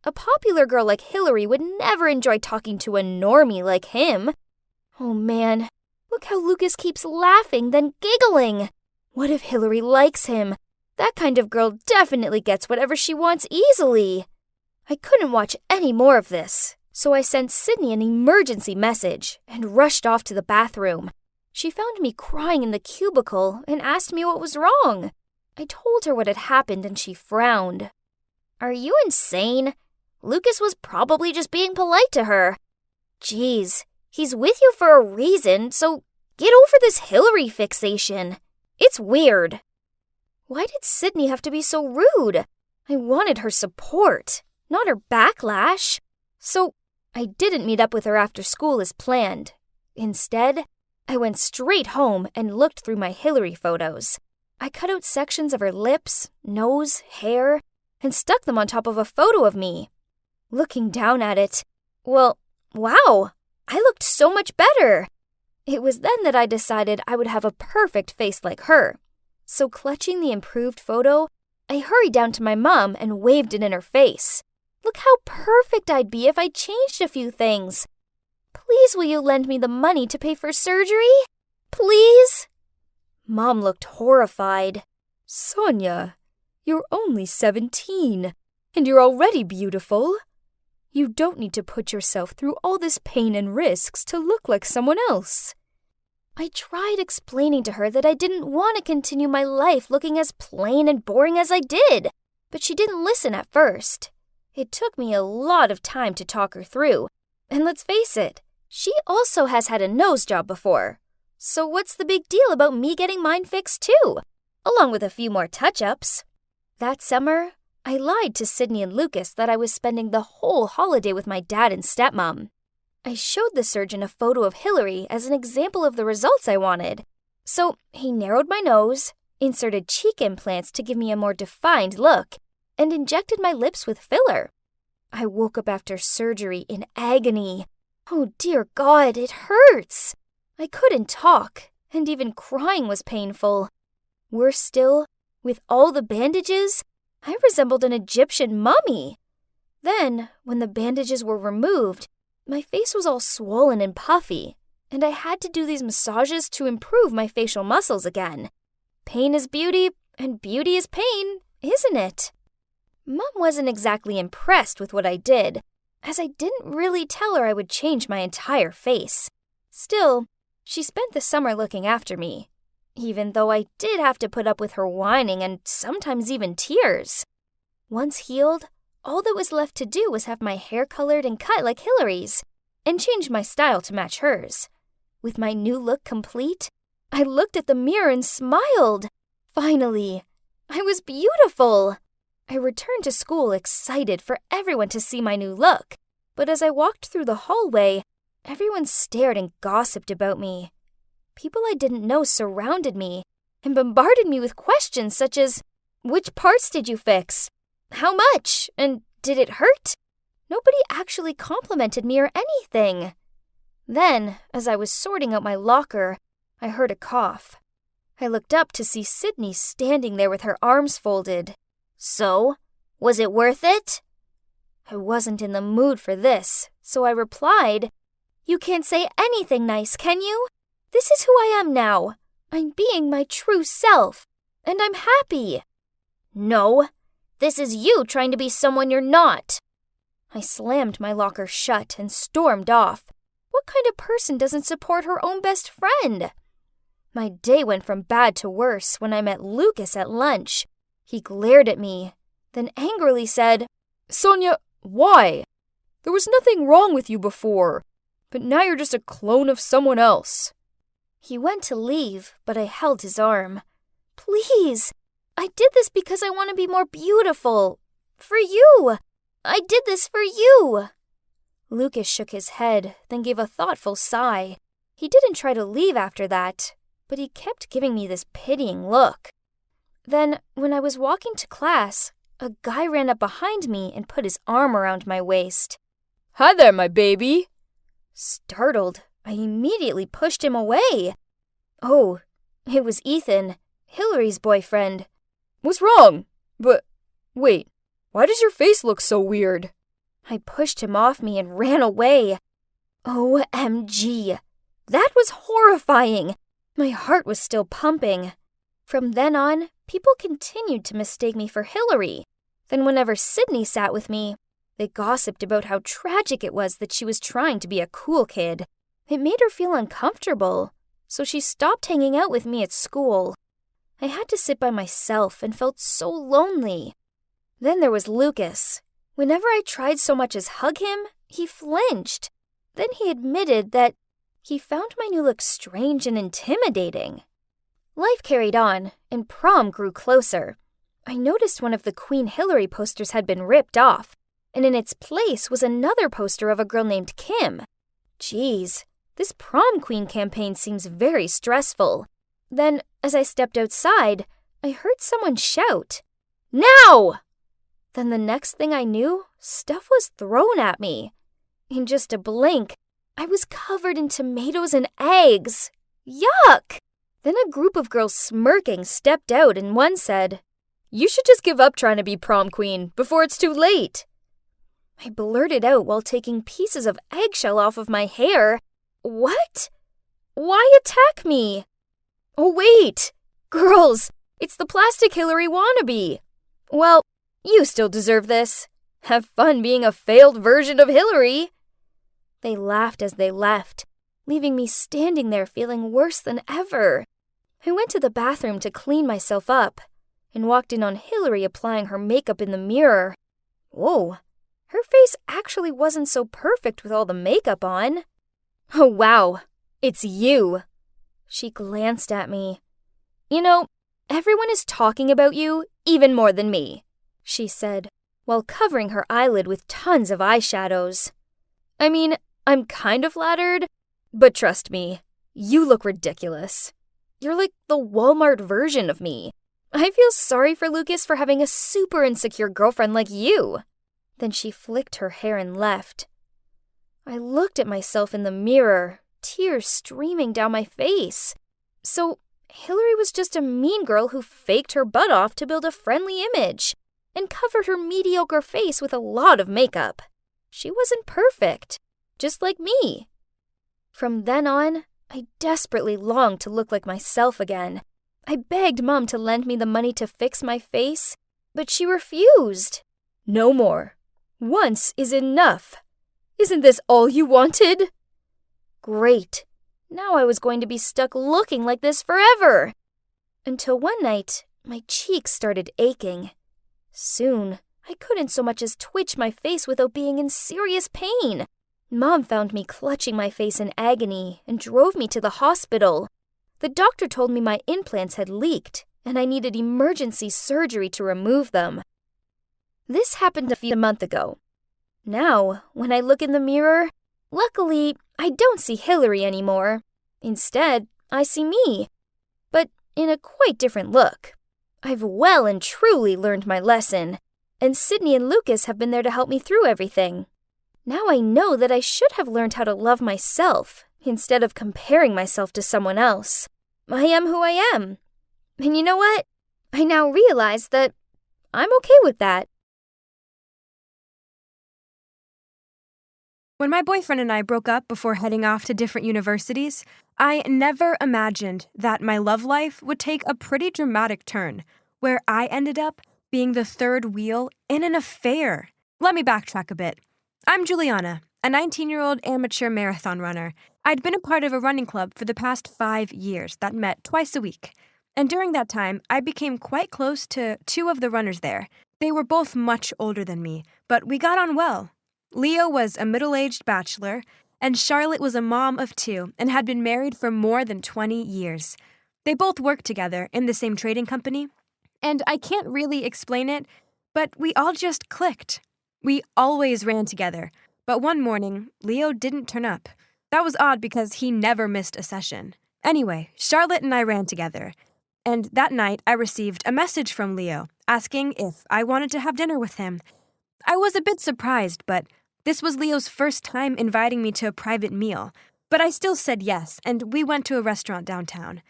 A popular girl like Hillary would never enjoy talking to a normie like him. Oh man, look how Lucas keeps laughing, then giggling. What if Hillary likes him? That kind of girl definitely gets whatever she wants easily. I couldn't watch any more of this, so I sent Sydney an emergency message and rushed off to the bathroom. She found me crying in the cubicle and asked me what was wrong. I told her what had happened and she frowned. Are you insane? Lucas was probably just being polite to her. Geez, he's with you for a reason, so get over this Hillary fixation. It's weird. Why did Sydney have to be so rude? I wanted her support, not her backlash. So I didn't meet up with her after school as planned. Instead, I went straight home and looked through my Hillary photos. I cut out sections of her lips, nose, hair, and stuck them on top of a photo of me. Looking down at it, well, wow, I looked so much better. It was then that I decided I would have a perfect face like her. So clutching the improved photo, I hurried down to my mom and waved it in her face. Look how perfect I'd be if I changed a few things. Please will you lend me the money to pay for surgery? Please? Mom looked horrified. Sonia, you're only 17, and you're already beautiful. You don't need to put yourself through all this pain and risks to look like someone else. I tried explaining to her that I didn't want to continue my life looking as plain and boring as I did, but she didn't listen at first. It took me a lot of time to talk her through, and let's face it, she also has had a nose job before. So what's the big deal about me getting mine fixed too, along with a few more touch-ups? That summer, I lied to Sydney and Lucas that I was spending the whole holiday with my dad and stepmom. I showed the surgeon a photo of Hillary as an example of the results I wanted. So he narrowed my nose, inserted cheek implants to give me a more defined look, and injected my lips with filler. I woke up after surgery in agony. Oh dear God, it hurts. I couldn't talk, and even crying was painful. Worse still, with all the bandages, I resembled an Egyptian mummy. Then, when the bandages were removed, my face was all swollen and puffy, and I had to do these massages to improve my facial muscles again. Pain is beauty, and beauty is pain, isn't it? Mom wasn't exactly impressed with what I did, as I didn't really tell her I would change my entire face. Still, she spent the summer looking after me, even though I did have to put up with her whining and sometimes even tears. Once healed, all that was left to do was have my hair colored and cut like Hillary's, and change my style to match hers. With my new look complete, I looked at the mirror and smiled. Finally, I was beautiful. I returned to school excited for everyone to see my new look, but as I walked through the hallway, everyone stared and gossiped about me. People I didn't know surrounded me and bombarded me with questions such as, which parts did you fix? How much? And did it hurt? Nobody actually complimented me or anything. Then, as I was sorting out my locker, I heard a cough. I looked up to see Sydney standing there with her arms folded. So, was it worth it? I wasn't in the mood for this, so I replied, You can't say anything nice, can you? This is who I am now. I'm being my true self, and I'm happy. No, this is you trying to be someone you're not. I slammed my locker shut and stormed off. What kind of person doesn't support her own best friend? My day went from bad to worse when I met Lucas at lunch. He glared at me, then angrily said, Sonia, why? There was nothing wrong with you before, but now you're just a clone of someone else. He went to leave, but I held his arm. Please, I did this because I want to be more beautiful. For you. I did this for you. Lucas shook his head, then gave a thoughtful sigh. He didn't try to leave after that, but he kept giving me this pitying look. Then, when I was walking to class, a guy ran up behind me and put his arm around my waist. Hi there, my baby. Startled, I immediately pushed him away. Oh, it was Ethan, Hillary's boyfriend. What's wrong? But, wait, why does your face look so weird? I pushed him off me and ran away. OMG. That was horrifying. My heart was still pumping. From then on, people continued to mistake me for Hillary. Then whenever Sydney sat with me, they gossiped about how tragic it was that she was trying to be a cool kid. It made her feel uncomfortable, so she stopped hanging out with me at school. I had to sit by myself and felt so lonely. Then there was Lucas. Whenever I tried so much as hug him, he flinched. Then he admitted that he found my new look strange and intimidating. Life carried on, and prom grew closer. I noticed one of the Queen Hillary posters had been ripped off, and in its place was another poster of a girl named Kim. Geez, this prom queen campaign seems very stressful. Then, as I stepped outside, I heard someone shout, "Now!" Then the next thing I knew, stuff was thrown at me. In just a blink, I was covered in tomatoes and eggs. Yuck! Then a group of girls smirking stepped out and one said, "You should just give up trying to be prom queen before it's too late." I blurted out while taking pieces of eggshell off of my hair. What? Why attack me? Oh, wait! Girls, it's the plastic Hillary wannabe. Well, you still deserve this. Have fun being a failed version of Hillary. They laughed as they left, leaving me standing there feeling worse than ever. I went to the bathroom to clean myself up and walked in on Hillary applying her makeup in the mirror. Whoa, her face actually wasn't so perfect with all the makeup on. Oh, wow, it's you. She glanced at me. You know, everyone is talking about you even more than me, she said, while covering her eyelid with tons of eyeshadows. I mean, I'm kind of flattered, but trust me, you look ridiculous. You're like the Walmart version of me. I feel sorry for Lucas for having a super insecure girlfriend like you. Then she flicked her hair and left. I looked at myself in the mirror, tears streaming down my face. So Hillary was just a mean girl who faked her butt off to build a friendly image and covered her mediocre face with a lot of makeup. She wasn't perfect, just like me. From then on, I desperately longed to look like myself again. I begged Mom to lend me the money to fix my face, but she refused. No more. Once is enough. Isn't this all you wanted? Great. Now I was going to be stuck looking like this forever. Until one night, my cheeks started aching. Soon, I couldn't so much as twitch my face without being in serious pain. Mom found me clutching my face in agony and drove me to the hospital. The doctor told me my implants had leaked and I needed emergency surgery to remove them. This happened a month ago. Now, when I look in the mirror, luckily, I don't see Hillary anymore. Instead, I see me, but in a quite different look. I've well and truly learned my lesson, and Sydney and Lucas have been there to help me through everything. Now I know that I should have learned how to love myself instead of comparing myself to someone else. I am who I am. And you know what? I now realize that I'm okay with that. When my boyfriend and I broke up before heading off to different universities, I never imagined that my love life would take a pretty dramatic turn, where I ended up being the third wheel in an affair. Let me backtrack a bit. I'm Juliana, a 19-year-old amateur marathon runner. I'd been a part of a running club for the past 5 years that met twice a week. And during that time, I became quite close to 2 of the runners there. They were both much older than me, but we got on well. Leo was a middle-aged bachelor, and Charlotte was a mom of 2 and had been married for more than 20 years. They both worked together in the same trading company, and I can't really explain it, but we all just clicked. We always ran together, but one morning, Leo didn't turn up. That was odd because he never missed a session. Anyway, Charlotte and I ran together, and that night I received a message from Leo asking if I wanted to have dinner with him. I was a bit surprised, but this was Leo's first time inviting me to a private meal. But I still said yes, and we went to a restaurant downtown.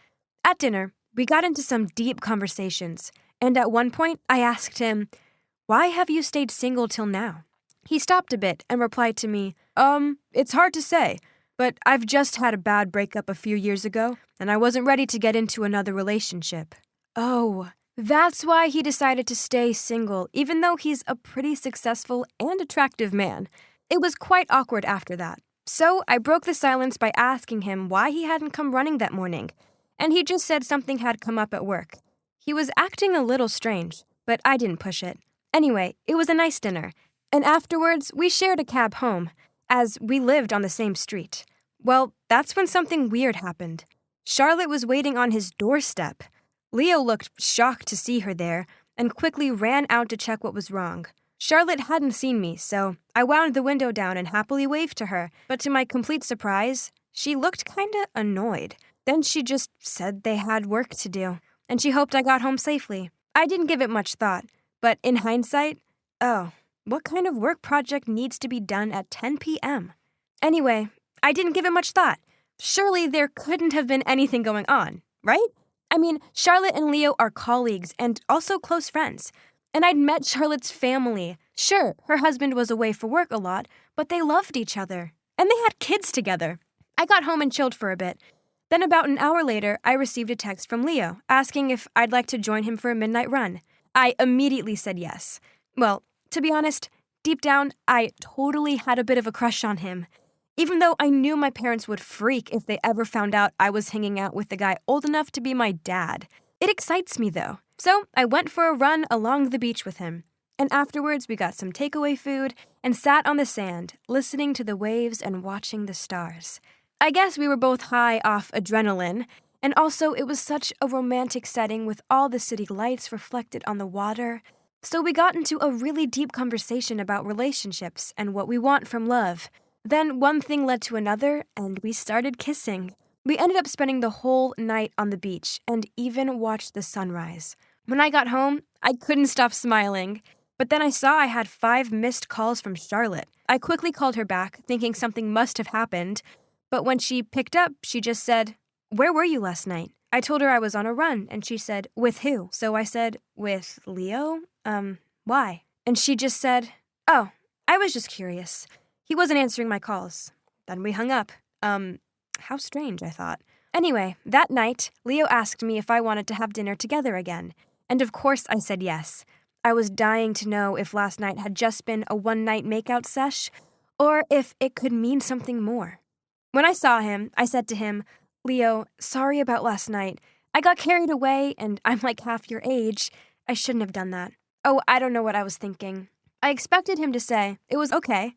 At dinner, we got into some deep conversations, and at one point I asked him, "Why have you stayed single till now?" He stopped a bit and replied to me, "It's hard to say, but I've just had a bad breakup a few years ago, and I wasn't ready to get into another relationship." Oh, that's why he decided to stay single, even though he's a pretty successful and attractive man. It was quite awkward after that. So I broke the silence by asking him why he hadn't come running that morning, and he just said something had come up at work. He was acting a little strange, but I didn't push it. Anyway, it was a nice dinner, and afterwards we shared a cab home, as we lived on the same street. Well, that's when something weird happened. Charlotte was waiting on his doorstep. Leo looked shocked to see her there and quickly ran out to check what was wrong. Charlotte hadn't seen me, so I wound the window down and happily waved to her, but to my complete surprise, she looked kinda annoyed. Then she just said they had work to do, and she hoped I got home safely. I didn't give it much thought, but in hindsight, what kind of work project needs to be done at 10 p.m.? Anyway, I didn't give it much thought. Surely there couldn't have been anything going on, right? I mean, Charlotte and Leo are colleagues and also close friends. And I'd met Charlotte's family. Sure, her husband was away for work a lot, but they loved each other. And they had kids together. I got home and chilled for a bit. Then about an hour later, I received a text from Leo asking if I'd like to join him for a midnight run. I immediately said yes. Well, to be honest, deep down, I totally had a bit of a crush on him. Even though I knew my parents would freak if they ever found out I was hanging out with the guy old enough to be my dad. It excites me, though. So I went for a run along the beach with him. And afterwards, we got some takeaway food and sat on the sand, listening to the waves and watching the stars. I guess we were both high off adrenaline, and also it was such a romantic setting with all the city lights reflected on the water. So we got into a really deep conversation about relationships and what we want from love. Then one thing led to another, and we started kissing. We ended up spending the whole night on the beach and even watched the sunrise. When I got home, I couldn't stop smiling. But then I saw I had 5 missed calls from Charlotte. I quickly called her back, thinking something must have happened. But when she picked up, she just said, "Where were you last night?" I told her I was on a run, and she said, "With who?" So I said, "With Leo? Why?" And she just said, "Oh, I was just curious. He wasn't answering my calls." Then we hung up. How strange, I thought. Anyway, that night, Leo asked me if I wanted to have dinner together again. And of course I said yes. I was dying to know if last night had just been a one-night makeout sesh, or if it could mean something more. When I saw him, I said to him, "Leo, sorry about last night. I got carried away, and I'm like half your age. I shouldn't have done that." Oh, I don't know what I was thinking. I expected him to say it was okay,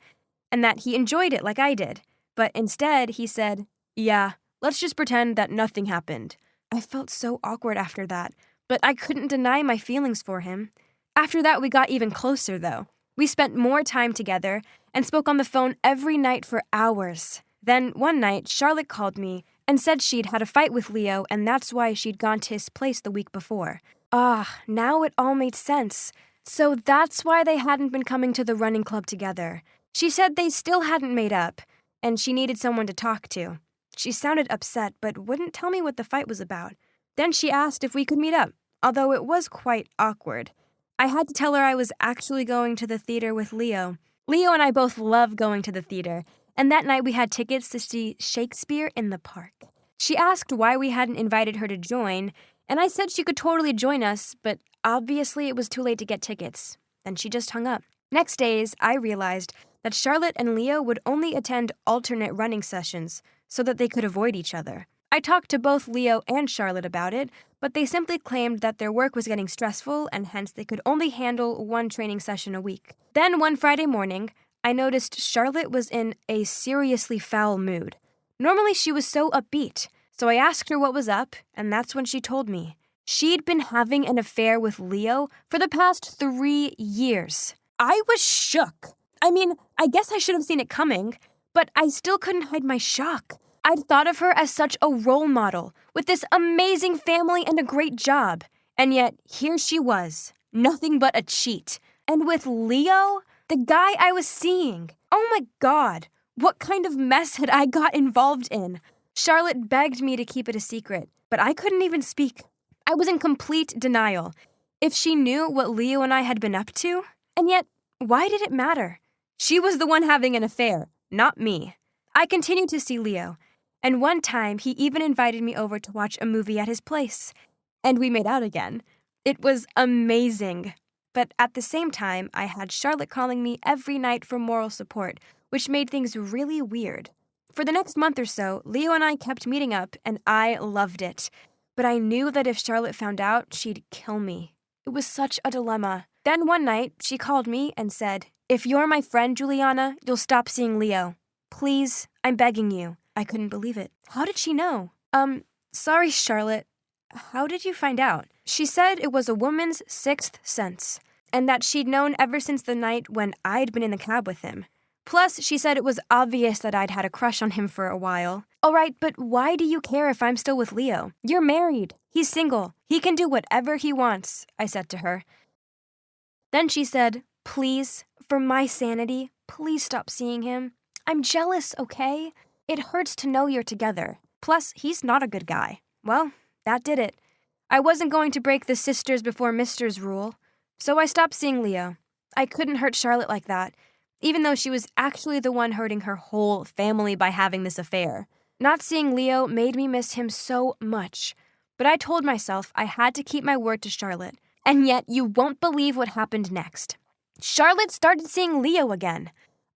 and that he enjoyed it like I did. But instead, he said, "Yeah, let's just pretend that nothing happened." I felt so awkward after that, but I couldn't deny my feelings for him. After that, we got even closer, though. We spent more time together and spoke on the phone every night for hours. Then one night, Charlotte called me and said she'd had a fight with Leo, and that's why she'd gone to his place the week before. Now it all made sense. So that's why they hadn't been coming to the running club together. She said they still hadn't made up, and she needed someone to talk to. She sounded upset, but wouldn't tell me what the fight was about. Then she asked if we could meet up, although it was quite awkward. I had to tell her I was actually going to the theater with Leo. Leo and I both love going to the theater, and that night we had tickets to see Shakespeare in the Park. She asked why we hadn't invited her to join, and I said she could totally join us, but obviously it was too late to get tickets. Then she just hung up. Next days, I realized that Charlotte and Leo would only attend alternate running sessions so that they could avoid each other. I talked to both Leo and Charlotte about it, but they simply claimed that their work was getting stressful and hence they could only handle one training session a week. Then one Friday morning, I noticed Charlotte was in a seriously foul mood. Normally she was so upbeat, so I asked her what was up, and that's when she told me. She'd been having an affair with Leo for the past 3 years. I was shook. I mean, I guess I should have seen it coming, but I still couldn't hide my shock. I'd thought of her as such a role model, with this amazing family and a great job. And yet, here she was, nothing but a cheat. And with Leo, the guy I was seeing. Oh my God, What kind of mess had I got involved in? Charlotte begged me to keep it a secret, but I couldn't even speak. I was in complete denial. If she knew what Leo and I had been up to, and yet, why did it matter? She was the one having an affair, not me. I continued to see Leo, and one time he even invited me over to watch a movie at his place, and we made out again. It was amazing. But at the same time, I had Charlotte calling me every night for moral support, which made things really weird. For the next month or so, Leo and I kept meeting up, and I loved it. But I knew that if Charlotte found out, she'd kill me. It was such a dilemma. Then one night, she called me and said, "If you're my friend, Juliana, you'll stop seeing Leo. Please, I'm begging you." I couldn't believe it. How did she know? Sorry, Charlotte. How did you find out? She said it was a woman's sixth sense, and that she'd known ever since the night when I'd been in the cab with him. Plus, she said it was obvious that I'd had a crush on him for a while. All right, but why do you care if I'm still with Leo? You're married. He's single. He can do whatever he wants, I said to her. Then she said, "Please, for my sanity, please stop seeing him. I'm jealous, okay? It hurts to know you're together. Plus, he's not a good guy." Well, that did it. I wasn't going to break the sisters before misters rule, so I stopped seeing Leo. I couldn't hurt Charlotte like that, even though she was actually the one hurting her whole family by having this affair. Not seeing Leo made me miss him so much, but I told myself I had to keep my word to Charlotte. And yet, you won't believe what happened next. Charlotte started seeing Leo again.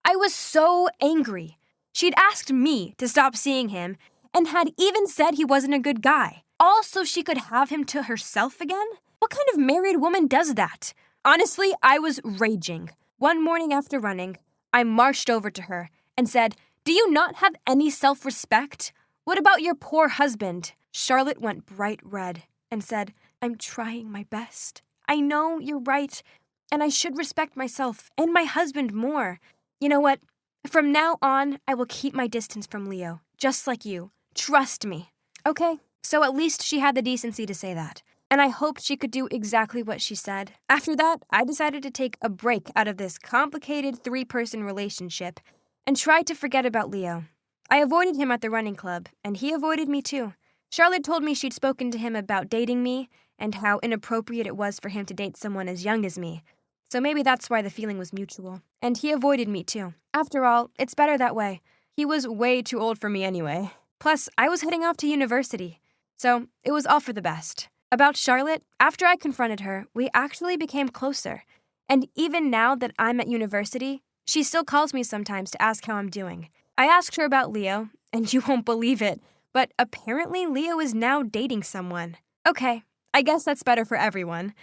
I was so angry. She'd asked me to stop seeing him and had even said he wasn't a good guy. All so she could have him to herself again? What kind of married woman does that? Honestly, I was raging. One morning after running, I marched over to her and said, "Do you not have any self-respect? What about your poor husband?" Charlotte went bright red and said, "I'm trying my best. I know you're right, and I should respect myself and my husband more. You know what? From now on, I will keep my distance from Leo, just like you. Trust me." Okay, so at least she had the decency to say that. And I hoped she could do exactly what she said. After that, I decided to take a break out of this complicated three-person relationship and tried to forget about Leo. I avoided him at the running club, and he avoided me too. Charlotte told me she'd spoken to him about dating me and how inappropriate it was for him to date someone as young as me. So maybe that's why the feeling was mutual. And he avoided me too. After all, it's better that way. He was way too old for me anyway. Plus, I was heading off to university. So it was all for the best. About Charlotte, after I confronted her, we actually became closer. And even now that I'm at university, she still calls me sometimes to ask how I'm doing. I asked her about Leo, and you won't believe it, but apparently Leo is now dating someone. Okay, I guess that's better for everyone.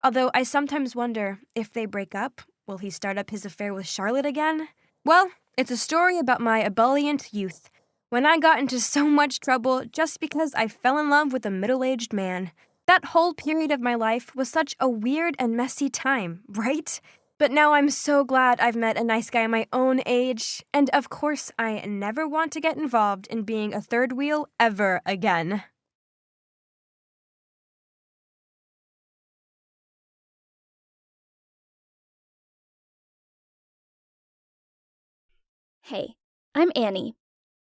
Although I sometimes wonder, if they break up, will he start up his affair with Charlotte again? Well, it's a story about my ebullient youth, when I got into so much trouble just because I fell in love with a middle-aged man. That whole period of my life was such a weird and messy time, right? But now I'm so glad I've met a nice guy my own age, and of course I never want to get involved in being a third wheel ever again. Hey, I'm Annie.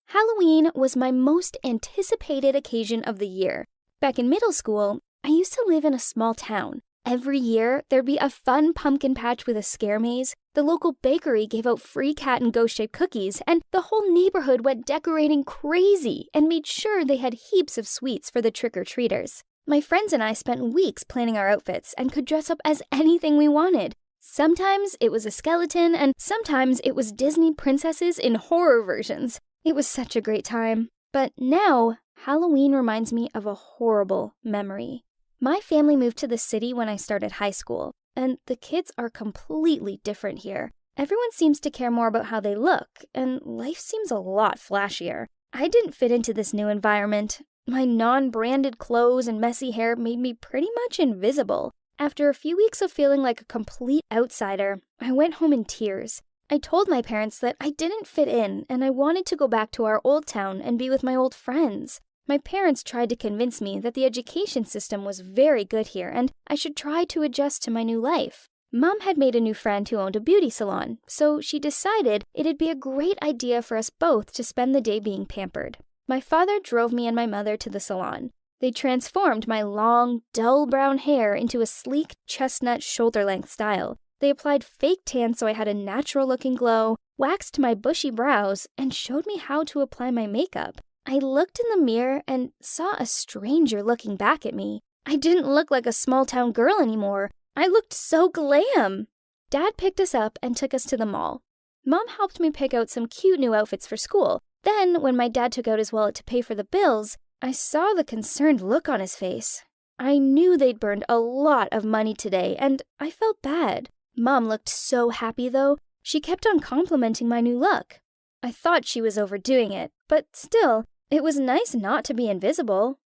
Halloween was my most anticipated occasion of the year. Back in middle school, I used to live in a small town. Every year, there'd be a fun pumpkin patch with a scare maze, the local bakery gave out free cat and ghost-shaped cookies, and the whole neighborhood went decorating crazy and made sure they had heaps of sweets for the trick-or-treaters. My friends and I spent weeks planning our outfits and could dress up as anything we wanted. Sometimes it was a skeleton, and sometimes it was Disney princesses in horror versions. It was such a great time. But now, Halloween reminds me of a horrible memory. My family moved to the city when I started high school, and the kids are completely different here. Everyone seems to care more about how they look, and life seems a lot flashier. I didn't fit into this new environment. My non-branded clothes and messy hair made me pretty much invisible. After a few weeks of feeling like a complete outsider, I went home in tears. I told my parents that I didn't fit in and I wanted to go back to our old town and be with my old friends. My parents tried to convince me that the education system was very good here and I should try to adjust to my new life. Mom had made a new friend who owned a beauty salon, so she decided it'd be a great idea for us both to spend the day being pampered. My father drove me and my mother to the salon. They transformed my long, dull brown hair into a sleek chestnut shoulder-length style. They applied fake tan so I had a natural-looking glow, waxed my bushy brows, and showed me how to apply my makeup. I looked in the mirror and saw a stranger looking back at me. I didn't look like a small-town girl anymore. I looked so glam. Dad picked us up and took us to the mall. Mom helped me pick out some cute new outfits for school. Then, when my dad took out his wallet to pay for the bills, I saw the concerned look on his face. I knew they'd burned a lot of money today, and I felt bad. Mom looked so happy, though. She kept on complimenting my new look. I thought she was overdoing it, but still, it was nice not to be invisible.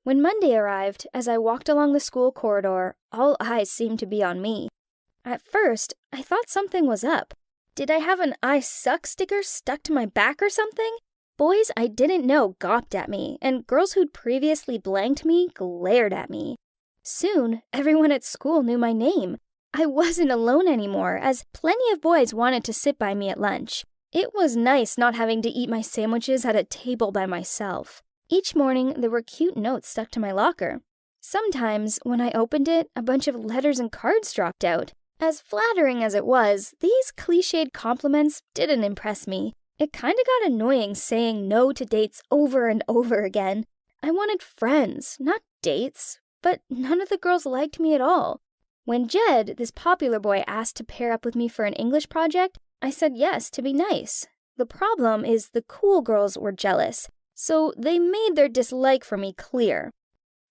When Monday arrived, as I walked along the school corridor, all eyes seemed to be on me. At first, I thought something was up. Did I have an I suck sticker stuck to my back or something? Boys I didn't know gawped at me, and girls who'd previously blanked me glared at me. Soon, everyone at school knew my name. I wasn't alone anymore, as plenty of boys wanted to sit by me at lunch. It was nice not having to eat my sandwiches at a table by myself. Each morning, there were cute notes stuck to my locker. Sometimes, when I opened it, a bunch of letters and cards dropped out. As flattering as it was, these cliched compliments didn't impress me. It kinda got annoying saying no to dates over and over again. I wanted friends, not dates, but none of the girls liked me at all. When Jed, this popular boy, asked to pair up with me for an English project, I said yes to be nice. The problem is the cool girls were jealous, so they made their dislike for me clear.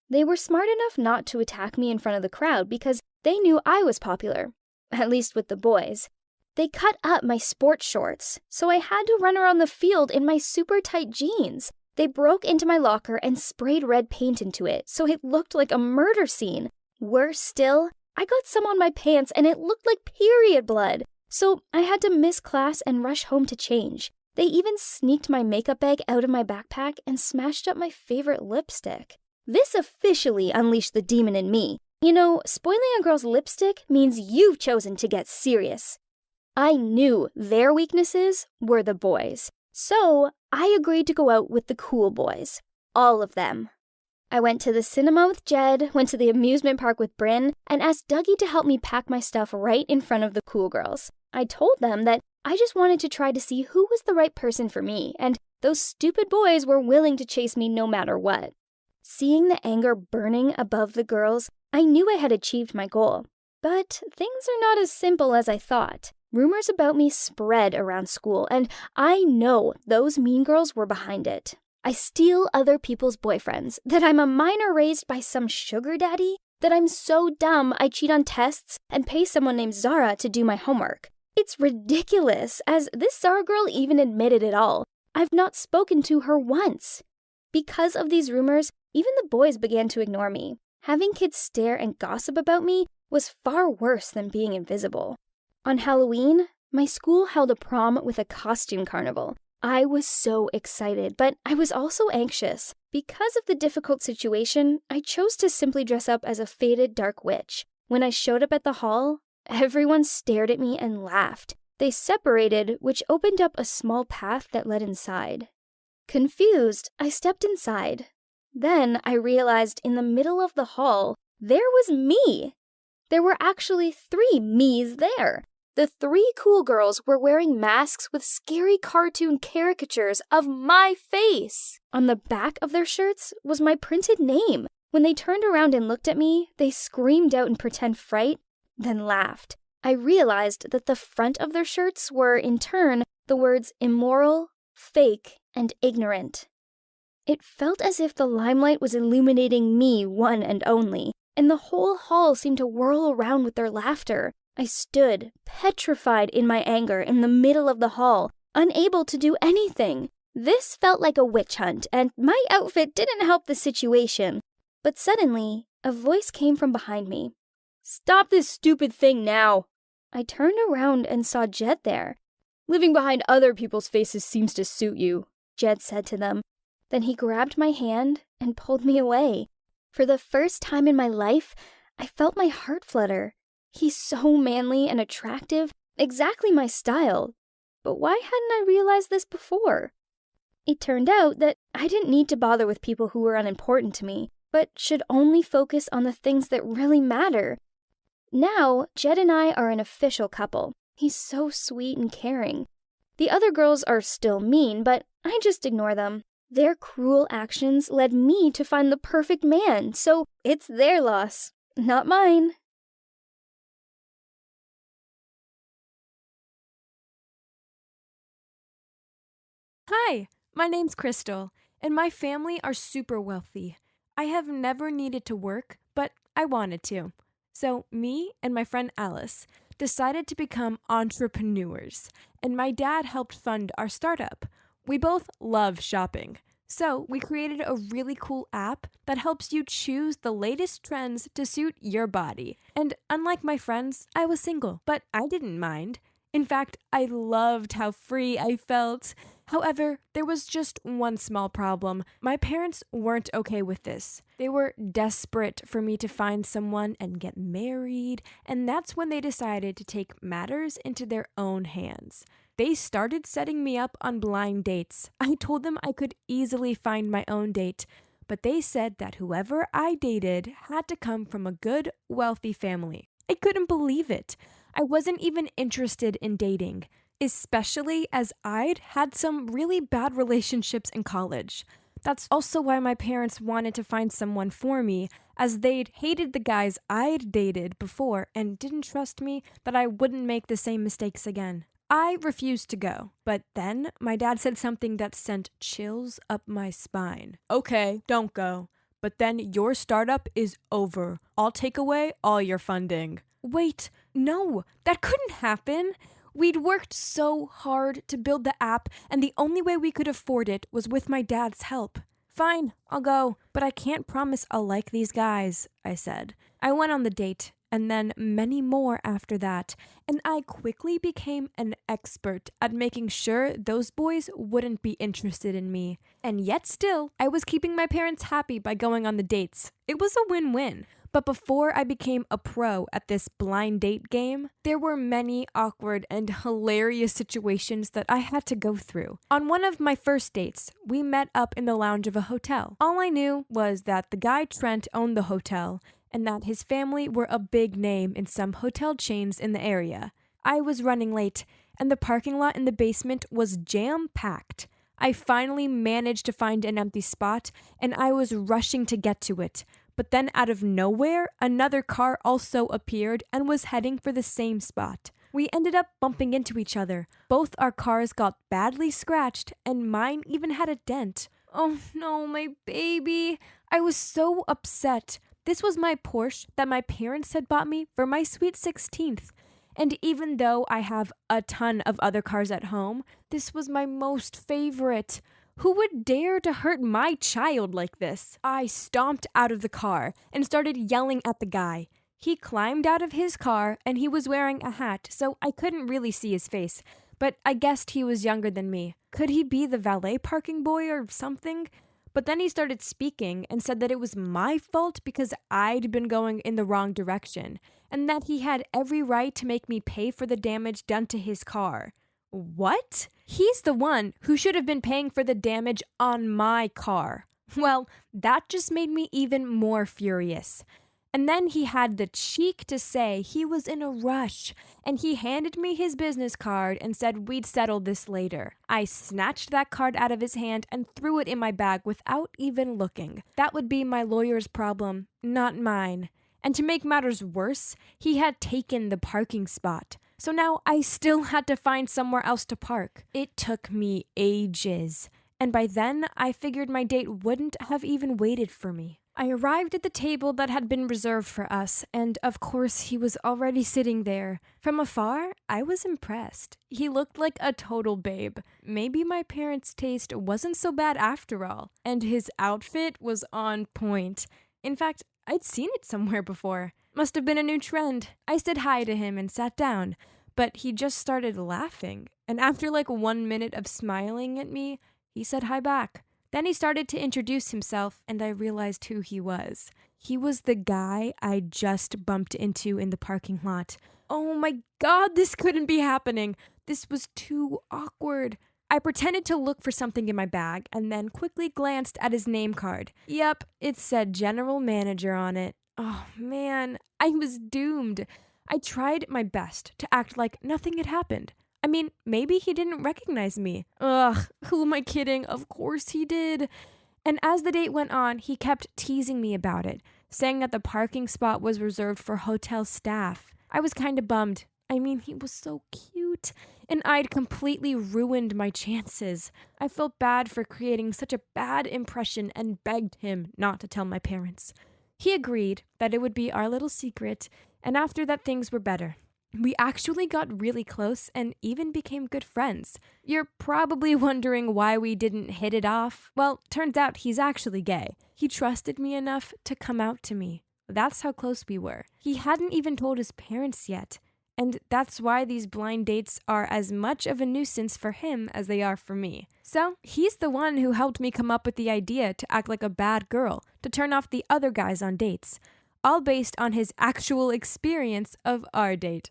They were smart enough not to attack me in front of the crowd because they knew I was popular, at least with the boys. They cut up my sports shorts, so I had to run around the field in my super tight jeans. They broke into my locker and sprayed red paint into it, so it looked like a murder scene. Worse still, I got some on my pants and it looked like period blood, so I had to miss class and rush home to change. They even sneaked my makeup bag out of my backpack and smashed up my favorite lipstick. This officially unleashed the demon in me. You know, spoiling a girl's lipstick means you've chosen to get serious. I knew their weaknesses were the boys, so I agreed to go out with the cool boys. All of them. I went to the cinema with Jed, went to the amusement park with Bryn, and asked Dougie to help me pack my stuff right in front of the cool girls. I told them that I just wanted to try to see who was the right person for me, and those stupid boys were willing to chase me no matter what. Seeing the anger burning above the girls, I knew I had achieved my goal. But things are not as simple as I thought. Rumors about me spread around school, and I know those mean girls were behind it. I steal other people's boyfriends, that I'm a minor raised by some sugar daddy, that I'm so dumb I cheat on tests and pay someone named Zara to do my homework. It's ridiculous, as this Zara girl even admitted it all. I've not spoken to her once. Because of these rumors, even the boys began to ignore me. Having kids stare and gossip about me was far worse than being invisible. On Halloween, my school held a prom with a costume carnival. I was so excited, but I was also anxious. Because of the difficult situation, I chose to simply dress up as a faded dark witch. When I showed up at the hall, everyone stared at me and laughed. They separated, which opened up a small path that led inside. Confused, I stepped inside. Then I realized in the middle of the hall, there was me. There were actually 3 me's there. The 3 cool girls were wearing masks with scary cartoon caricatures of my face. On the back of their shirts was my printed name. When they turned around and looked at me, they screamed out in pretend fright, then laughed. I realized that the front of their shirts were, in turn, the words immoral, fake, and ignorant. It felt as if the limelight was illuminating me, one and only, and the whole hall seemed to whirl around with their laughter. I stood, petrified in my anger, in the middle of the hall, unable to do anything. This felt like a witch hunt, and my outfit didn't help the situation. But suddenly, a voice came from behind me. "Stop this stupid thing now!" I turned around and saw Jed there. "Living behind other people's faces seems to suit you," Jed said to them. Then he grabbed my hand and pulled me away. For the first time in my life, I felt my heart flutter. He's so manly and attractive, exactly my style. But why hadn't I realized this before? It turned out that I didn't need to bother with people who were unimportant to me, but should only focus on the things that really matter. Now, Jed and I are an official couple. He's so sweet and caring. The other girls are still mean, but I just ignore them. Their cruel actions led me to find the perfect man, so it's their loss, not mine. Hi, my name's Crystal, and my family are super wealthy. I have never needed to work, but I wanted to. So me and my friend Alice decided to become entrepreneurs, and my dad helped fund our startup. We both love shopping, so we created a really cool app that helps you choose the latest trends to suit your body. And unlike my friends, I was single, but I didn't mind. In fact, I loved how free I felt. However, there was just one small problem. My parents weren't okay with this. They were desperate for me to find someone and get married, and that's when they decided to take matters into their own hands. They started setting me up on blind dates. I told them I could easily find my own date, but they said that whoever I dated had to come from a good, wealthy family. I couldn't believe it. I wasn't even interested in dating, especially as I'd had some really bad relationships in college. That's also why my parents wanted to find someone for me, as they'd hated the guys I'd dated before and didn't trust me that I wouldn't make the same mistakes again. I refused to go, but then my dad said something that sent chills up my spine. Okay, don't go, but then your startup is over. I'll take away all your funding. Wait, no, that couldn't happen. We'd worked so hard to build the app, and the only way we could afford it was with my dad's help. Fine, I'll go, but I can't promise I'll like these guys, I said. I went on the date, and then many more after that, and I quickly became an expert at making sure those boys wouldn't be interested in me. And yet still, I was keeping my parents happy by going on the dates. It was a win-win. But before I became a pro at this blind date game, there were many awkward and hilarious situations that I had to go through. On one of my first dates, we met up in the lounge of a hotel. All I knew was that the guy Trent owned the hotel and that his family were a big name in some hotel chains in the area. I was running late, and the parking lot in the basement was jam-packed. I finally managed to find an empty spot, and I was rushing to get to it. But then out of nowhere, another car also appeared and was heading for the same spot. We ended up bumping into each other. Both our cars got badly scratched, and mine even had a dent. Oh no, my baby. I was so upset. This was my Porsche that my parents had bought me for my sweet 16th. And even though I have a ton of other cars at home, this was my most favorite. Who would dare to hurt my child like this? I stomped out of the car and started yelling at the guy. He climbed out of his car and he was wearing a hat, so I couldn't really see his face, but I guessed he was younger than me. Could he be the valet parking boy or something? But then he started speaking and said that it was my fault because I'd been going in the wrong direction, and that he had every right to make me pay for the damage done to his car. What? He's the one who should have been paying for the damage on my car. Well, that just made me even more furious. And then he had the cheek to say he was in a rush, and he handed me his business card and said we'd settle this later. I snatched that card out of his hand and threw it in my bag without even looking. That would be my lawyer's problem, not mine. And to make matters worse, he had taken the parking spot. So now I still had to find somewhere else to park. It took me ages, and by then I figured my date wouldn't have even waited for me. I arrived at the table that had been reserved for us, and of course he was already sitting there. From afar, I was impressed. He looked like a total babe. Maybe my parents' taste wasn't so bad after all, and his outfit was on point. In fact, I'd seen it somewhere before. Must have been a new trend. I said hi to him and sat down, but he just started laughing. And after like 1 minute of smiling at me, he said hi back. Then he started to introduce himself, and I realized who he was. He was the guy I just bumped into in the parking lot. Oh my God, this couldn't be happening. This was too awkward. I pretended to look for something in my bag and then quickly glanced at his name card. Yep, it said General Manager on it. Oh man, I was doomed. I tried my best to act like nothing had happened. I mean, maybe he didn't recognize me. Ugh, who am I kidding? Of course he did. And as the date went on, he kept teasing me about it, saying that the parking spot was reserved for hotel staff. I was kind of bummed. I mean, he was so cute, and I'd completely ruined my chances. I felt bad for creating such a bad impression and begged him not to tell my parents. He agreed that it would be our little secret, and after that things were better. We actually got really close and even became good friends. You're probably wondering why we didn't hit it off. Well, turns out he's actually gay. He trusted me enough to come out to me. That's how close we were. He hadn't even told his parents yet. And that's why these blind dates are as much of a nuisance for him as they are for me. So, he's the one who helped me come up with the idea to act like a bad girl, to turn off the other guys on dates. All based on his actual experience of our date.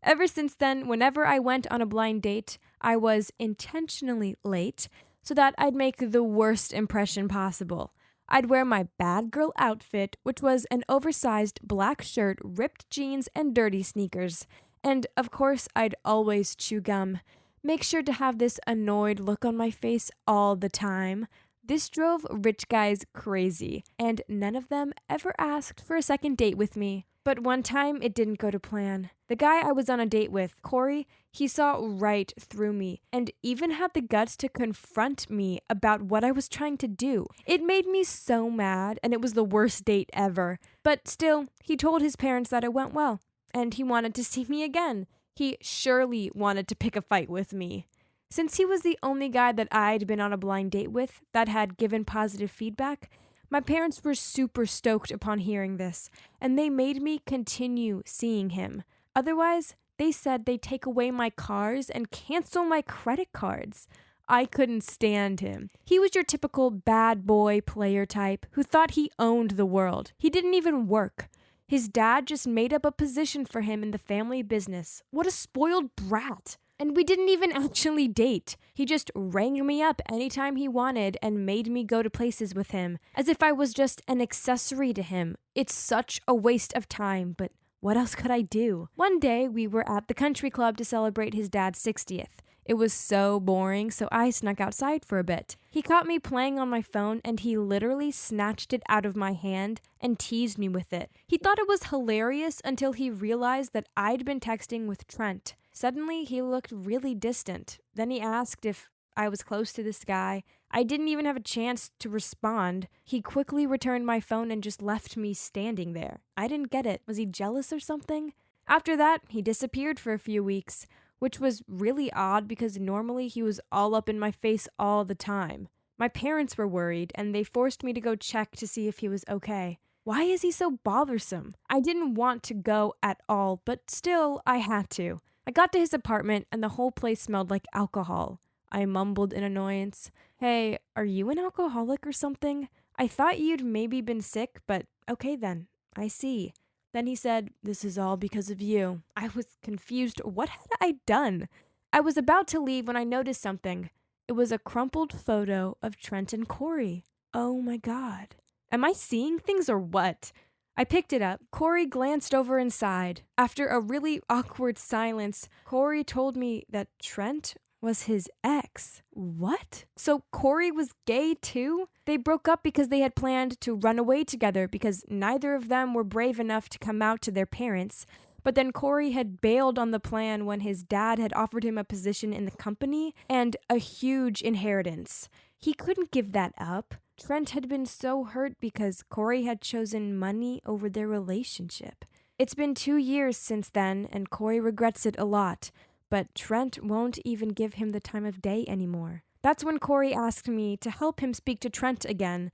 Ever since then, whenever I went on a blind date, I was intentionally late so that I'd make the worst impression possible. I'd wear my bad girl outfit, which was an oversized black shirt, ripped jeans, and dirty sneakers. And, of course, I'd always chew gum. Make sure to have this annoyed look on my face all the time. This drove rich guys crazy, and none of them ever asked for a second date with me. But one time, it didn't go to plan. The guy I was on a date with, Corey, he saw right through me and even had the guts to confront me about what I was trying to do. It made me so mad, and it was the worst date ever. But still, he told his parents that it went well, and he wanted to see me again. He surely wanted to pick a fight with me. Since he was the only guy that I'd been on a blind date with that had given positive feedback, my parents were super stoked upon hearing this, and they made me continue seeing him. Otherwise, they said they'd take away my cars and cancel my credit cards. I couldn't stand him. He was your typical bad boy player type who thought he owned the world. He didn't even work. His dad just made up a position for him in the family business. What a spoiled brat. And we didn't even actually date. He just rang me up anytime he wanted and made me go to places with him, as if I was just an accessory to him. It's such a waste of time, but what else could I do? One day, we were at the country club to celebrate his dad's 60th. It was so boring, so I snuck outside for a bit. He caught me playing on my phone, and he literally snatched it out of my hand and teased me with it. He thought it was hilarious until he realized that I'd been texting with Trent. Suddenly, he looked really distant. Then he asked if I was close to this guy. I didn't even have a chance to respond. He quickly returned my phone and just left me standing there. I didn't get it. Was he jealous or something? After that, he disappeared for a few weeks, which was really odd because normally he was all up in my face all the time. My parents were worried, and they forced me to go check to see if he was okay. Why is he so bothersome? I didn't want to go at all, but still, I had to. I got to his apartment, and the whole place smelled like alcohol. I mumbled in annoyance, "Hey, are you an alcoholic or something? I thought you'd maybe been sick, but okay then, I see." Then he said, "This is all because of you." I was confused. What had I done? I was about to leave when I noticed something. It was a crumpled photo of Trent and Corey. Oh my God. Am I seeing things or what? I picked it up. Corey glanced over and sighed. After a really awkward silence, Corey told me that Trent was his ex. What? So Corey was gay too? They broke up because they had planned to run away together because neither of them were brave enough to come out to their parents. But then Corey had bailed on the plan when his dad had offered him a position in the company and a huge inheritance. He couldn't give that up. Trent had been so hurt because Corey had chosen money over their relationship. It's been 2 years since then, and Corey regrets it a lot, but Trent won't even give him the time of day anymore. That's when Corey asked me to help him speak to Trent again.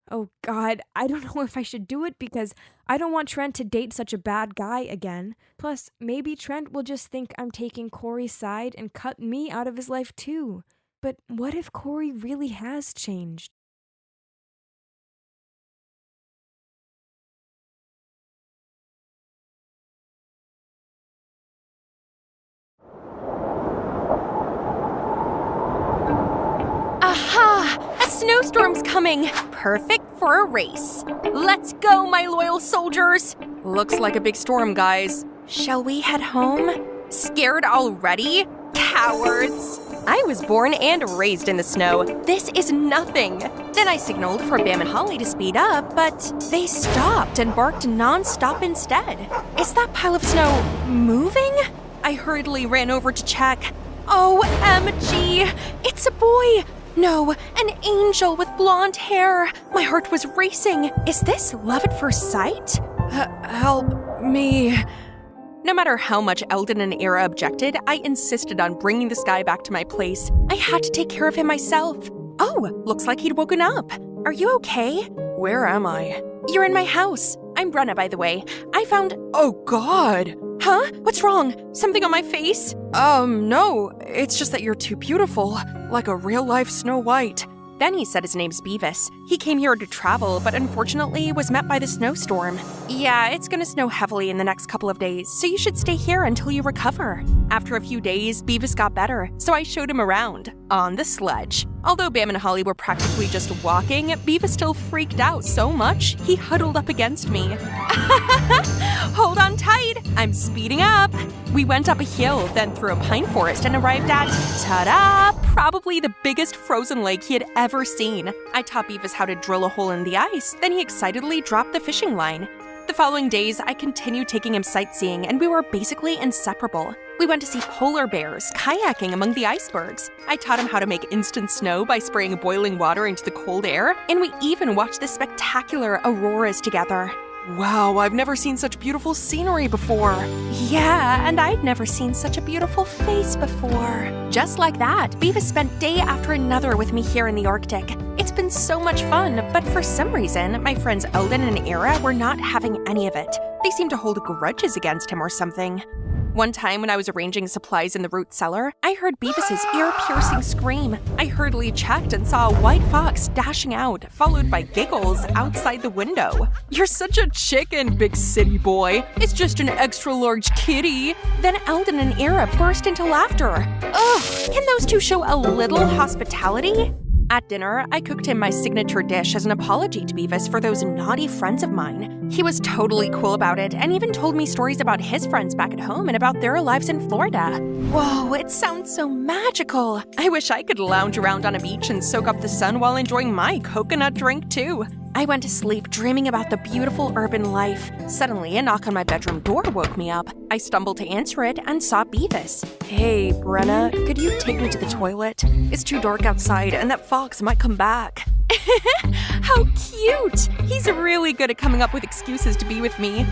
Oh God, I don't know if I should do it because I don't want Trent to date such a bad guy again. Plus, maybe Trent will just think I'm taking Corey's side and cut me out of his life too. But what if Corey really has changed? Aha! A snowstorm's coming! Perfect for a race. Let's go, my loyal soldiers! Looks like a big storm, guys. Shall we head home? Scared already? Cowards! I was born and raised in the snow. This is nothing. Then I signaled for Bam and Holly to speed up, but they stopped and barked nonstop instead. Is that pile of snow moving? I hurriedly ran over to check. OMG! It's a boy! No, an angel with blonde hair. My heart was racing. Is this love at first sight? Help me. No matter how much Eldon and Era objected, I insisted on bringing this guy back to my place. I had to take care of him myself. Oh, looks like he'd woken up. Are you okay? Where am I? You're in my house. I'm Brenna, by the way. I found— Oh, God. Huh? What's wrong? Something on my face? No. It's just that you're too beautiful. Like a real-life Snow White. Then he said his name's Beavis. He came here to travel, but unfortunately was met by the snowstorm. Yeah, it's gonna snow heavily in the next couple of days, so you should stay here until you recover. After a few days, Beavis got better, so I showed him around, on the sledge. Although Bam and Holly were practically just walking, Beavis still freaked out so much, he huddled up against me. Hold on tight, I'm speeding up. We went up a hill, then through a pine forest and arrived at, ta-da, probably the biggest frozen lake he had ever seen. I taught Beavis how to drill a hole in the ice, then he excitedly dropped the fishing line. The following days, I continued taking him sightseeing, and we were basically inseparable. We went to see polar bears, kayaking among the icebergs. I taught him how to make instant snow by spraying boiling water into the cold air, and we even watched the spectacular auroras together. Wow, I've never seen such beautiful scenery before. Yeah, and I'd never seen such a beautiful face before. Just like that, Beavis spent day after another with me here in the Arctic. It's been so much fun, but for some reason, my friends Eldon and Era were not having any of it. They seemed to hold grudges against him or something. One time when I was arranging supplies in the root cellar, I heard Beavis's ear-piercing scream. I hurriedly checked and saw a white fox dashing out, followed by giggles outside the window. You're such a chicken, big city boy. It's just an extra-large kitty. Then Eldon and Era burst into laughter. Ugh, can those two show a little hospitality? At dinner, I cooked him my signature dish as an apology to Beavis for those naughty friends of mine. He was totally cool about it and even told me stories about his friends back at home and about their lives in Florida. Whoa, it sounds so magical. I wish I could lounge around on a beach and soak up the sun while enjoying my coconut drink too. I went to sleep dreaming about the beautiful urban life. Suddenly, a knock on my bedroom door woke me up. I stumbled to answer it and saw Beavis. Hey, Brenna, could you take me to the toilet? It's too dark outside and that fox might come back. How cute! He's really good at coming up with excuses to be with me.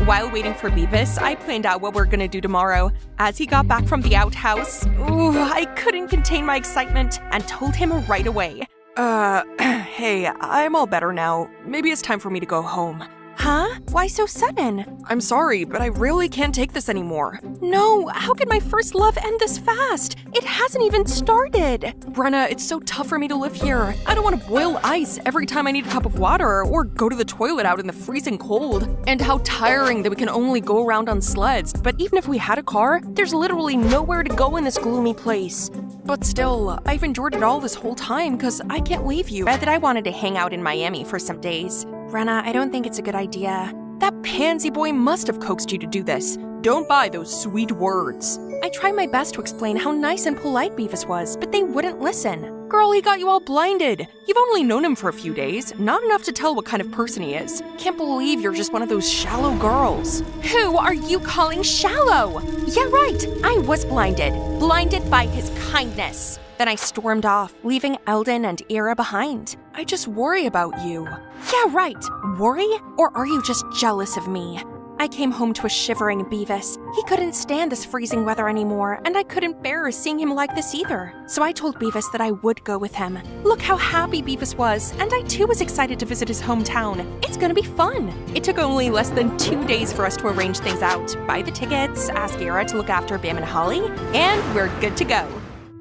While waiting for Beavis, I planned out what we're gonna do tomorrow. As he got back from the outhouse, I couldn't contain my excitement and told him right away. Hey, I'm all better now. Maybe it's time for me to go home. Huh? Why so sudden? I'm sorry, but I really can't take this anymore. No, how could my first love end this fast? It hasn't even started. Brenna, it's so tough for me to live here. I don't want to boil ice every time I need a cup of water or go to the toilet out in the freezing cold. And how tiring that we can only go around on sleds. But even if we had a car, there's literally nowhere to go in this gloomy place. But still, I've endured it all this whole time because I can't leave you. That I wanted to hang out in Miami for some days. Brenna, I don't think it's a good idea. That pansy boy must have coaxed you to do this. Don't buy those sweet words. I tried my best to explain how nice and polite Beavis was, but they wouldn't listen. Girl, he got you all blinded. You've only known him for a few days, not enough to tell what kind of person he is. Can't believe you're just one of those shallow girls. Who are you calling shallow? Yeah, right, I was blinded. Blinded by his kindness. Then I stormed off, leaving Eldon and Era behind. I just worry about you. Yeah, right. Worry? Or are you just jealous of me? I came home to a shivering Beavis. He couldn't stand this freezing weather anymore, and I couldn't bear seeing him like this either. So I told Beavis that I would go with him. Look how happy Beavis was, and I too was excited to visit his hometown. It's gonna be fun. It took only less than 2 days for us to arrange things out, buy the tickets, ask Era to look after Bam and Holly, and we're good to go.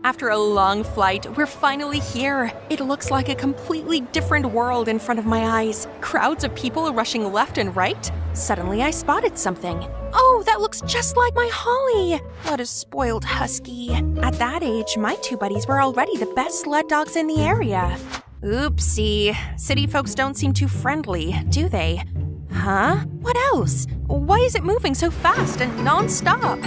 After a long flight, we're finally here. It looks like a completely different world in front of my eyes. Crowds of people rushing left and right. Suddenly, I spotted something. Oh, that looks just like my Holly. What a spoiled husky. At that age, my two buddies were already the best sled dogs in the area. Oopsie. City folks don't seem too friendly, do they? Huh? What else? Why is it moving so fast and non-stop?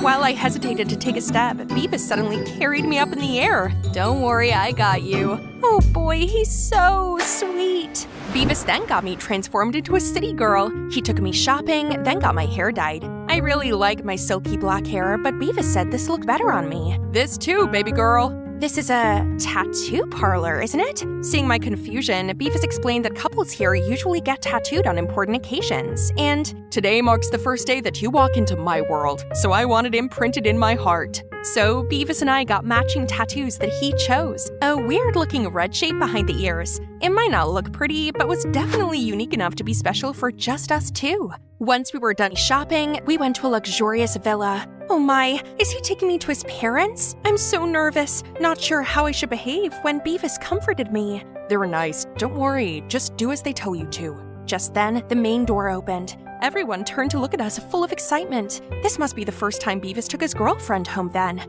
While I hesitated to take a step, Beavis suddenly carried me up in the air. Don't worry, I got you. Oh boy, he's so sweet. Beavis then got me transformed into a city girl. He took me shopping, then got my hair dyed. I really like my silky black hair, but Beavis said this looked better on me. This too, baby girl. This is a tattoo parlor, isn't it? Seeing my confusion, Beavis explained that couples here usually get tattooed on important occasions, and today marks the first day that you walk into my world, so I want it imprinted in my heart. So Beavis and I got matching tattoos that he chose. A weird-looking red shape behind the ears. It might not look pretty, but was definitely unique enough to be special for just us two. Once we were done shopping, we went to a luxurious villa. Oh my, is he taking me to his parents? I'm so nervous, not sure how I should behave when Beavis comforted me. They were nice, don't worry, just do as they tell you to. Just then, the main door opened. Everyone turned to look at us full of excitement. This must be the first time Beavis took his girlfriend home then.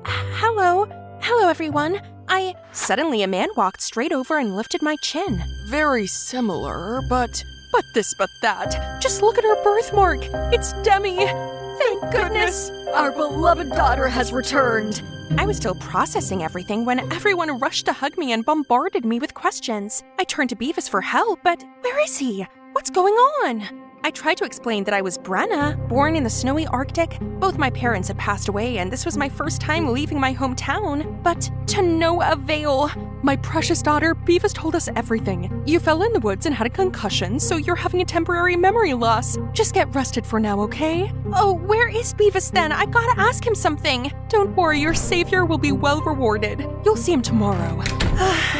Hello everyone. Suddenly a man walked straight over and lifted my chin. Very similar, but this, but that. Just look at her birthmark. It's Demi. Thank goodness. Our beloved daughter has returned. I was still processing everything when everyone rushed to hug me and bombarded me with questions. I turned to Beavis for help, but where is he? What's going on? I tried to explain that I was Brenna, born in the snowy Arctic. Both my parents had passed away, and this was my first time leaving my hometown, but to no avail. My precious daughter, Beavis told us everything. You fell in the woods and had a concussion, so you're having a temporary memory loss. Just get rested for now, okay? Oh, where is Beavis then? I gotta ask him something. Don't worry, your savior will be well rewarded. You'll see him tomorrow.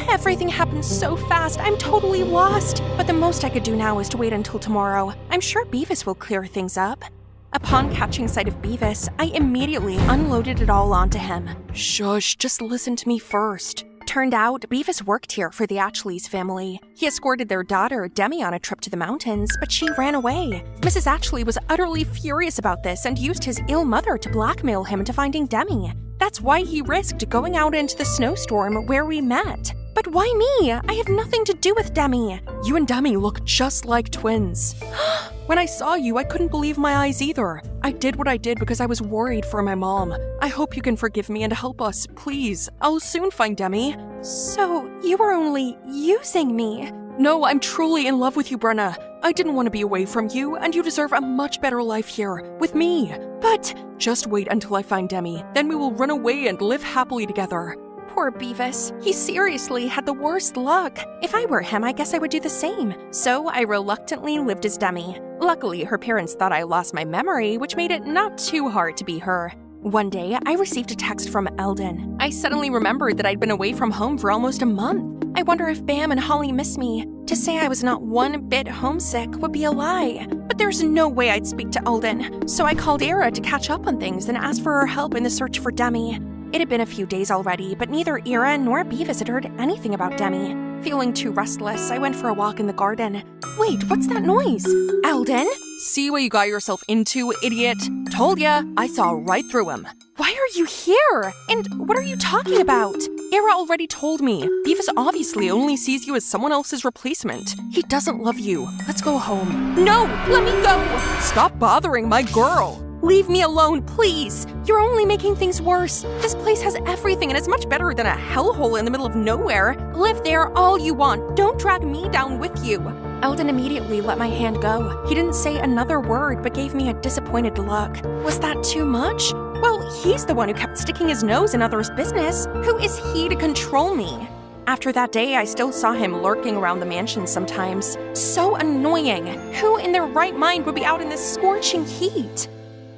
Everything happened so fast, I'm totally lost. But the most I could do now is to wait until tomorrow. I'm sure Beavis will clear things up. Upon catching sight of Beavis, I immediately unloaded it all onto him. Shush, just listen to me first. Turned out, Beavis worked here for the Atchley's family. He escorted their daughter, Demi, on a trip to the mountains, but she ran away. Mrs. Atchley was utterly furious about this and used his ill mother to blackmail him into finding Demi. That's why he risked going out into the snowstorm where we met. But why me? I have nothing to do with Demi. You and Demi look just like twins. When I saw you, I couldn't believe my eyes either. I did what I did because I was worried for my mom. I hope you can forgive me and help us, please. I'll soon find Demi. So, you were only using me? No, I'm truly in love with you, Brenna. I didn't want to be away from you, and you deserve a much better life here, with me. But just wait until I find Demi. Then we will run away and live happily together. Poor Beavis. He seriously had the worst luck. If I were him, I guess I would do the same. So I reluctantly lived as Demi. Luckily, her parents thought I lost my memory, which made it not too hard to be her. One day, I received a text from Eldon. I suddenly remembered that I'd been away from home for almost a month. I wonder if Bam and Holly miss me. To say I was not one bit homesick would be a lie. But there's no way I'd speak to Eldon. So I called Ira to catch up on things and asked for her help in the search for Demi. It had been a few days already, but neither Ira nor Beavis had heard anything about Demi. Feeling too restless, I went for a walk in the garden. Wait, what's that noise? Eldon? See what you got yourself into, idiot? Told ya, I saw right through him. Why are you here? And what are you talking about? Ira already told me. Beavis obviously only sees you as someone else's replacement. He doesn't love you. Let's go home. No, let me go! Stop bothering my girl! Leave me alone, please! You're only making things worse. This place has everything and it's much better than a hellhole in the middle of nowhere. Live there all you want. Don't drag me down with you. Eldon immediately let my hand go. He didn't say another word but gave me a disappointed look. Was that too much? Well, he's the one who kept sticking his nose in others' business. Who is he to control me? After that day, I still saw him lurking around the mansion sometimes. So annoying. Who in their right mind would be out in this scorching heat?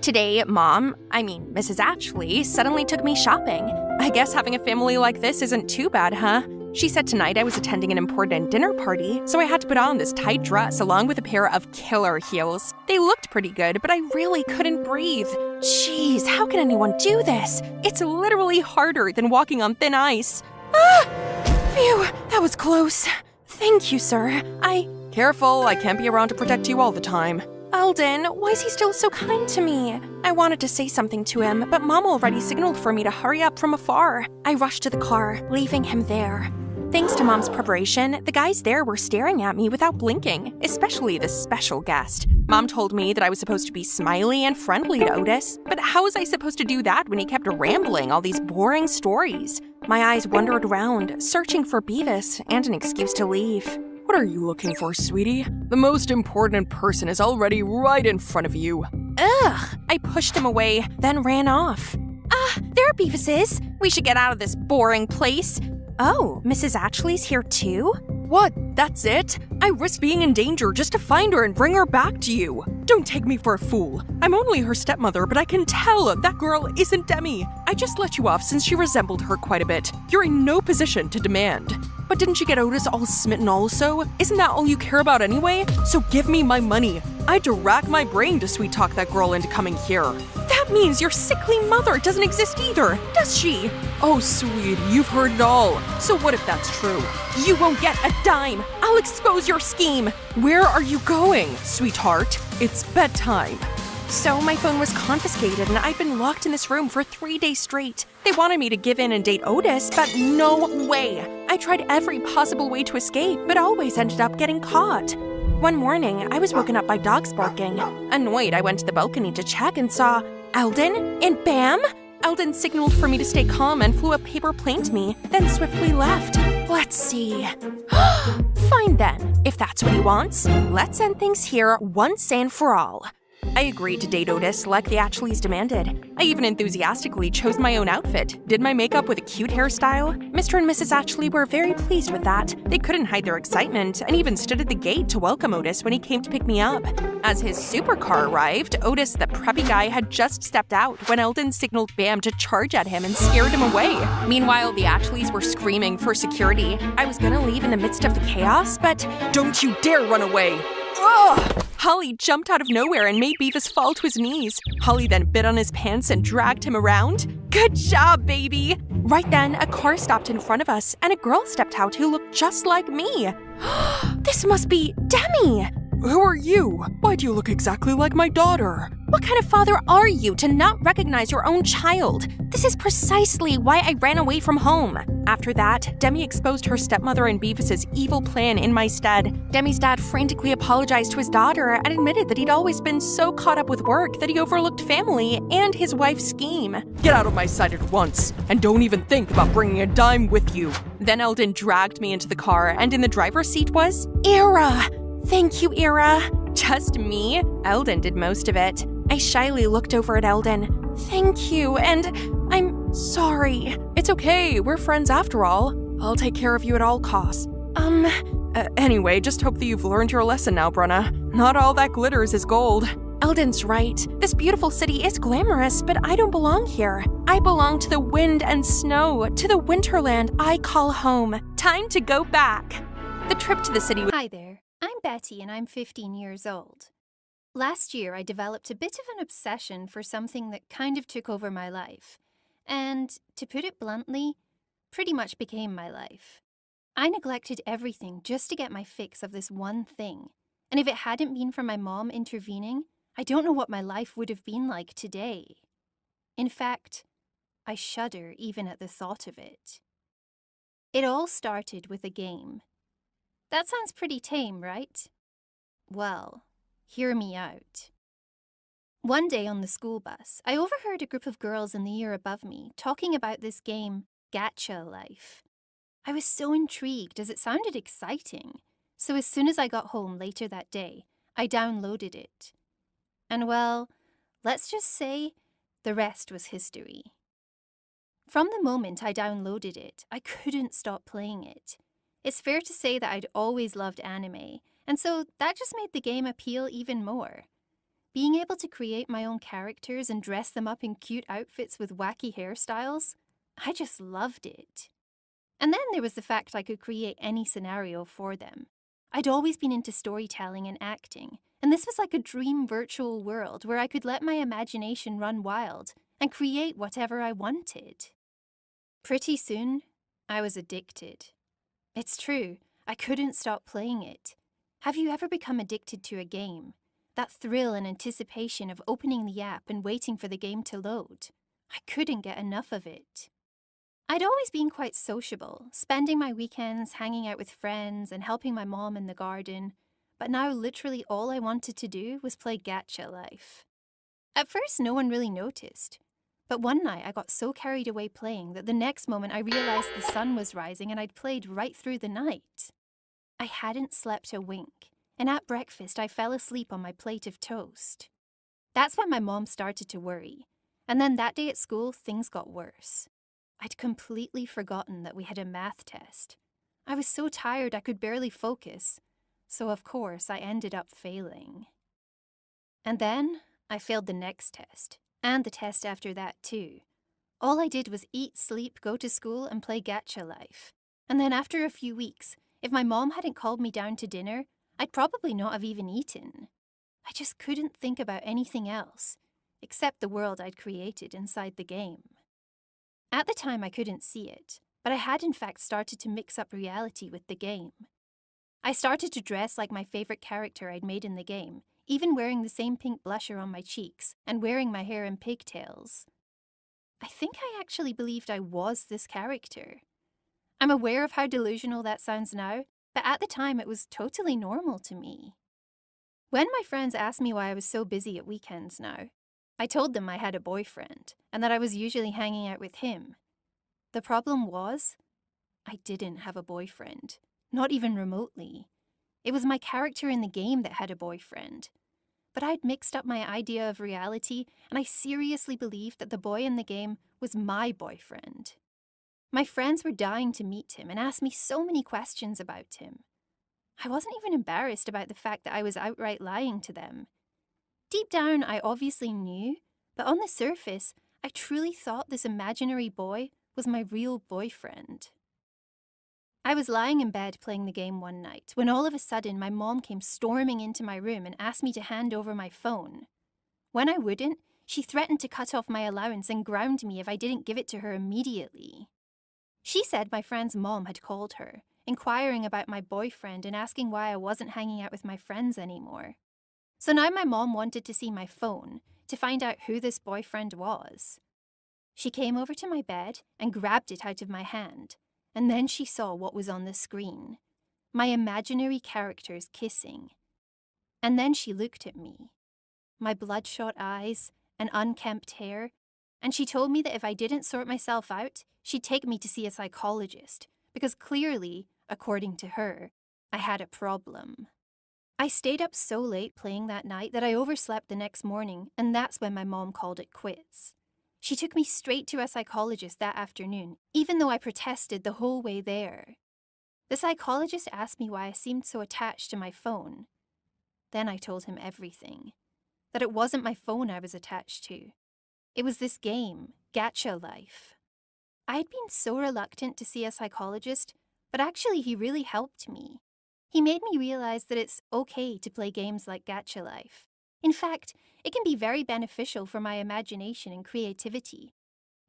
Today, Mrs. Atchley, suddenly took me shopping. I guess having a family like this isn't too bad, huh? She said tonight I was attending an important dinner party, so I had to put on this tight dress along with a pair of killer heels. They looked pretty good, but I really couldn't breathe. Jeez, how can anyone do this? It's literally harder than walking on thin ice. Ah! Phew, that was close. Thank you, sir. Careful, I can't be around to protect you all the time. Eldon, why is he still so kind to me? I wanted to say something to him, but Mom already signaled for me to hurry up from afar. I rushed to the car, leaving him there. Thanks to Mom's preparation, the guys there were staring at me without blinking, especially this special guest. Mom told me that I was supposed to be smiley and friendly to Otis, but how was I supposed to do that when he kept rambling all these boring stories? My eyes wandered around, searching for Beavis and an excuse to leave. What are you looking for, sweetie? The most important person is already right in front of you. Ugh! I pushed him away, then ran off. There Beavis is. We should get out of this boring place. Oh, Mrs. Ashley's here too? What? That's it? I risked being in danger just to find her and bring her back to you. Don't take me for a fool. I'm only her stepmother, but I can tell that girl isn't Demi. I just let you off since she resembled her quite a bit. You're in no position to demand. But didn't you get Otis all smitten also? Isn't that all you care about anyway? So give me my money. I had to rack my brain to sweet-talk that girl into coming here. That means your sickly mother doesn't exist either, does she? Oh, sweetie, you've heard it all. So what if that's true? You won't get a dime. I'll expose your scheme. Where are you going, sweetheart? It's bedtime. So my phone was confiscated and I've been locked in this room for 3 days straight. They wanted me to give in and date Otis, but no way. I tried every possible way to escape, but always ended up getting caught. One morning, I was woken up by dogs barking. Annoyed, I went to the balcony to check and saw Eldon, and bam! Eldon signaled for me to stay calm and flew a paper plane to me, then swiftly left. Let's see. Fine then, if that's what he wants. Let's end things here once and for all. I agreed to date Otis like the Ashleys demanded. I even enthusiastically chose my own outfit, did my makeup with a cute hairstyle. Mr. and Mrs. Ashley were very pleased with that. They couldn't hide their excitement and even stood at the gate to welcome Otis when he came to pick me up. As his supercar arrived, Otis, the preppy guy, had just stepped out when Eldon signaled Bam to charge at him and scared him away. Meanwhile, the Ashleys were screaming for security. I was gonna leave in the midst of the chaos, but don't you dare run away! ugh! Holly jumped out of nowhere and made Beavis fall to his knees. Holly then bit on his pants and dragged him around. Good job, baby! Right then, a car stopped in front of us, and a girl stepped out who looked just like me. This must be Demi! Who are you? Why do you look exactly like my daughter? What kind of father are you to not recognize your own child? This is precisely why I ran away from home. After that, Demi exposed her stepmother and Beavis's evil plan in my stead. Demi's dad frantically apologized to his daughter and admitted that he'd always been so caught up with work that he overlooked family and his wife's scheme. Get out of my sight at once, and don't even think about bringing a dime with you. Then Eldon dragged me into the car, and in the driver's seat was Ira. Thank you, Ira. Just me? Eldon did most of it. I shyly looked over at Eldon. Thank you, and I'm sorry. It's okay, we're friends after all. I'll take care of you at all costs. Anyway, just hope that you've learned your lesson now, Brenna. Not all that glitters is gold. Eldon's right. This beautiful city is glamorous, but I don't belong here. I belong to the wind and snow, to the winterland I call home. Time to go back. The trip to the city was— Hi there, I'm Betty and I'm 15 years old. Last year I developed a bit of an obsession for something that kind of took over my life. And, to put it bluntly, pretty much became my life. I neglected everything just to get my fix of this one thing. And if it hadn't been for my mom intervening, I don't know what my life would have been like today. In fact, I shudder even at the thought of it. It all started with a game. That sounds pretty tame, right? Well, hear me out. One day on the school bus, I overheard a group of girls in the year above me talking about this game, Gacha Life. I was so intrigued as it sounded exciting, so as soon as I got home later that day, I downloaded it. And well, let's just say, the rest was history. From the moment I downloaded it, I couldn't stop playing it. It's fair to say that I'd always loved anime, and so that just made the game appeal even more. Being able to create my own characters and dress them up in cute outfits with wacky hairstyles, I just loved it. And then there was the fact I could create any scenario for them. I'd always been into storytelling and acting, and this was like a dream virtual world where I could let my imagination run wild and create whatever I wanted. Pretty soon, I was addicted. It's true, I couldn't stop playing it. Have you ever become addicted to a game? That thrill and anticipation of opening the app and waiting for the game to load. I couldn't get enough of it. I'd always been quite sociable, spending my weekends hanging out with friends and helping my mom in the garden, but now literally all I wanted to do was play Gacha Life. At first, no one really noticed, but one night I got so carried away playing that the next moment I realized the sun was rising and I'd played right through the night. I hadn't slept a wink, and at breakfast I fell asleep on my plate of toast. That's when my mom started to worry, and then that day at school things got worse. I'd completely forgotten that we had a math test. I was so tired I could barely focus, so of course I ended up failing. And then I failed the next test, and the test after that too. All I did was eat, sleep, go to school, and play Gacha Life. And then after a few weeks, if my mom hadn't called me down to dinner, I'd probably not have even eaten. I just couldn't think about anything else, except the world I'd created inside the game. At the time I couldn't see it, but I had in fact started to mix up reality with the game. I started to dress like my favorite character I'd made in the game, even wearing the same pink blusher on my cheeks and wearing my hair in pigtails. I think I actually believed I was this character. I'm aware of how delusional that sounds now, but at the time it was totally normal to me. When my friends asked me why I was so busy at weekends now, I told them I had a boyfriend and that I was usually hanging out with him. The problem was, I didn't have a boyfriend, not even remotely. It was my character in the game that had a boyfriend. But I'd mixed up my idea of reality, and I seriously believed that the boy in the game was my boyfriend. My friends were dying to meet him and asked me so many questions about him. I wasn't even embarrassed about the fact that I was outright lying to them. Deep down, I obviously knew, but on the surface, I truly thought this imaginary boy was my real boyfriend. I was lying in bed playing the game one night when all of a sudden my mom came storming into my room and asked me to hand over my phone. When I wouldn't, she threatened to cut off my allowance and ground me if I didn't give it to her immediately. She said my friend's mom had called her, inquiring about my boyfriend and asking why I wasn't hanging out with my friends anymore. So now my mom wanted to see my phone to find out who this boyfriend was. She came over to my bed and grabbed it out of my hand, and then she saw what was on the screen. My imaginary characters kissing. And then she looked at me. My bloodshot eyes and unkempt hair, and she told me that if I didn't sort myself out, she'd take me to see a psychologist, because clearly, according to her, I had a problem. I stayed up so late playing that night that I overslept the next morning, and that's when my mom called it quits. She took me straight to a psychologist that afternoon, even though I protested the whole way there. The psychologist asked me why I seemed so attached to my phone. Then I told him everything. That it wasn't my phone I was attached to. It was this game, Gacha Life. I had been so reluctant to see a psychologist, but actually he really helped me. He made me realize that it's okay to play games like Gacha Life. In fact, it can be very beneficial for my imagination and creativity.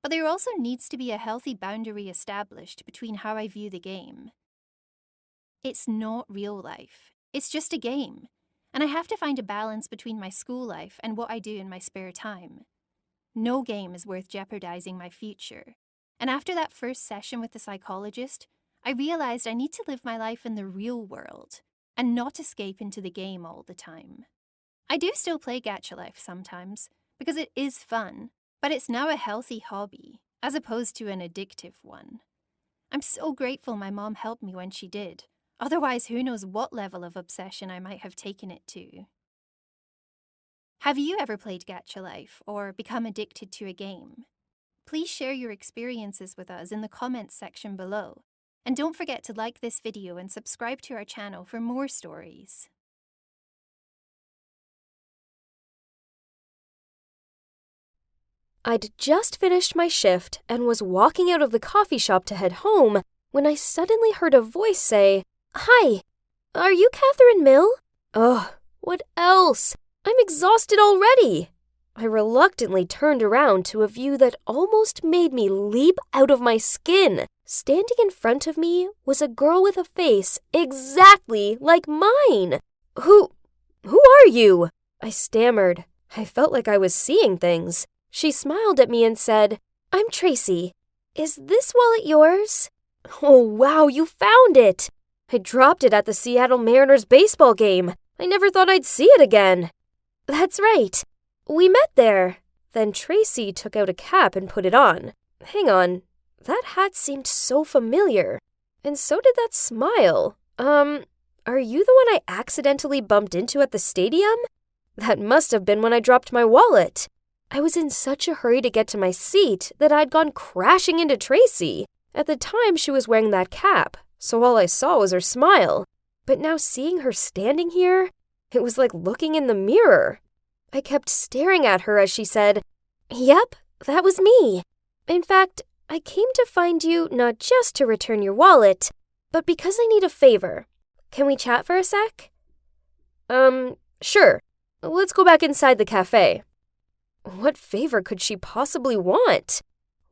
But there also needs to be a healthy boundary established between how I view the game. It's not real life. It's just a game. And I have to find a balance between my school life and what I do in my spare time. No game is worth jeopardizing my future. And after that first session with the psychologist, I realized I need to live my life in the real world and not escape into the game all the time. I do still play Gacha Life sometimes because it is fun, but it's now a healthy hobby as opposed to an addictive one. I'm so grateful my mom helped me when she did. Otherwise, who knows what level of obsession I might have taken it to. Have you ever played Gacha Life or become addicted to a game? Please share your experiences with us in the comments section below. And don't forget to like this video and subscribe to our channel for more stories. I'd just finished my shift and was walking out of the coffee shop to head home when I suddenly heard a voice say, "Hi." Are you Catherine Mill? Ugh, what else? I'm exhausted already. I reluctantly turned around to a view that almost made me leap out of my skin. Standing in front of me was a girl with a face exactly like mine. Who are you? I stammered. I felt like I was seeing things. She smiled at me and said, I'm Tracy. Is this wallet yours? Oh, wow, you found it. I dropped it at the Seattle Mariners baseball game. I never thought I'd see it again. That's right. We met there. Then Tracy took out a cap and put it on. Hang on. That hat seemed so familiar. And so did that smile. Are you the one I accidentally bumped into at the stadium? That must have been when I dropped my wallet. I was in such a hurry to get to my seat that I'd gone crashing into Tracy. At the time, she was wearing that cap, so all I saw was her smile. But now seeing her standing here, it was like looking in the mirror. I kept staring at her as she said, Yep, that was me. In fact, I came to find you not just to return your wallet, but because I need a favor. Can we chat for a sec? Sure. Let's go back inside the cafe. What favor could she possibly want?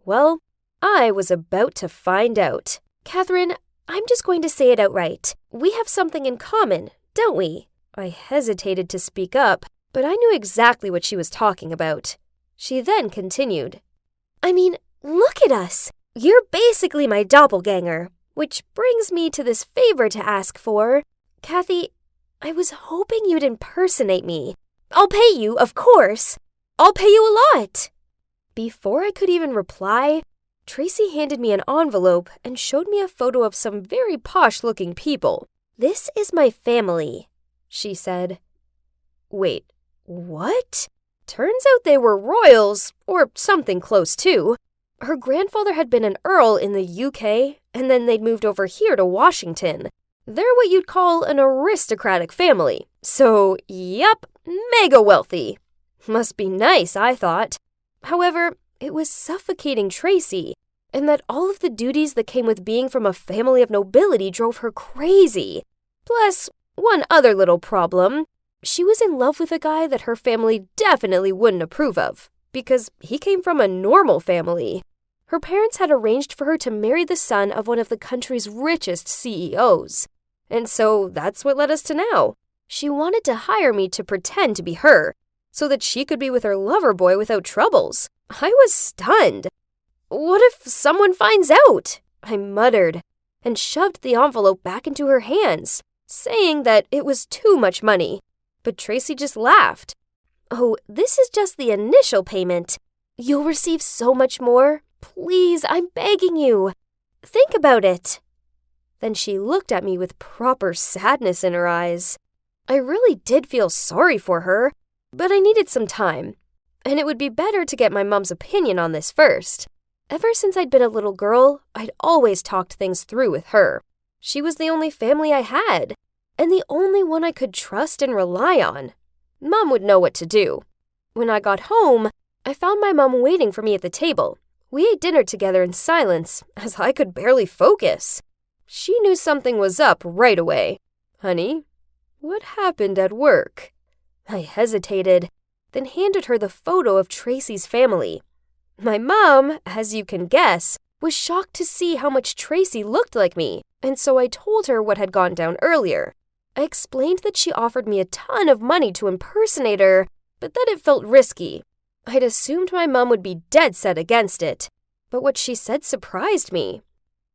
Well, I was about to find out. Catherine, I'm just going to say it outright. We have something in common, don't we? I hesitated to speak up, but I knew exactly what she was talking about. She then continued. I mean, look at us. You're basically my doppelganger, which brings me to this favor to ask for. Kathy, I was hoping you'd impersonate me. I'll pay you, of course. I'll pay you a lot. Before I could even reply, Tracy handed me an envelope and showed me a photo of some very posh-looking people. This is my family, she said. Wait, what? Turns out they were royals, or something close to. Her grandfather had been an earl in the UK, and then they'd moved over here to Washington. They're what you'd call an aristocratic family. So, yep, mega wealthy. Must be nice, I thought. However, it was suffocating Tracy, and that all of the duties that came with being from a family of nobility drove her crazy. Plus, one other little problem. She was in love with a guy that her family definitely wouldn't approve of, because he came from a normal family. Her parents had arranged for her to marry the son of one of the country's richest CEOs. And so that's what led us to now. She wanted to hire me to pretend to be her, so that she could be with her lover boy without troubles. I was stunned. What if someone finds out? I muttered, and shoved the envelope back into her hands, saying that it was too much money. But Tracy just laughed. Oh, this is just the initial payment. You'll receive so much more. Please, I'm begging you. Think about it. Then she looked at me with proper sadness in her eyes. I really did feel sorry for her, but I needed some time. And it would be better to get my mom's opinion on this first. Ever since I'd been a little girl, I'd always talked things through with her. She was the only family I had, and the only one I could trust and rely on. Mom would know what to do. When I got home, I found my mom waiting for me at the table. We ate dinner together in silence, as I could barely focus. She knew something was up right away. Honey, what happened at work? I hesitated, then handed her the photo of Tracy's family. My mom, as you can guess, was shocked to see how much Tracy looked like me, and so I told her what had gone down earlier. I explained that she offered me a ton of money to impersonate her, but that it felt risky. I'd assumed my mom would be dead set against it, but what she said surprised me.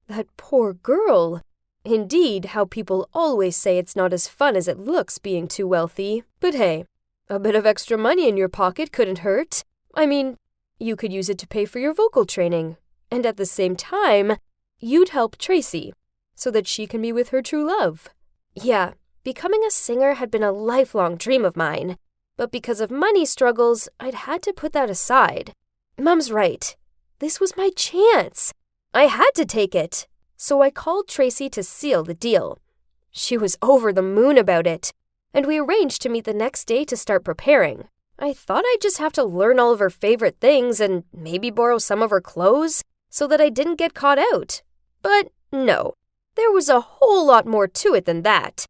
That poor girl. Indeed, how people always say it's not as fun as it looks being too wealthy. But hey, a bit of extra money in your pocket couldn't hurt. I mean, you could use it to pay for your vocal training. And at the same time, you'd help Tracy, so that she can be with her true love. Yeah, becoming a singer had been a lifelong dream of mine. But because of money struggles, I'd had to put that aside. Mom's right. This was my chance. I had to take it. So I called Tracy to seal the deal. She was over the moon about it, and we arranged to meet the next day to start preparing. I thought I'd just have to learn all of her favorite things and maybe borrow some of her clothes so that I didn't get caught out. But no, there was a whole lot more to it than that.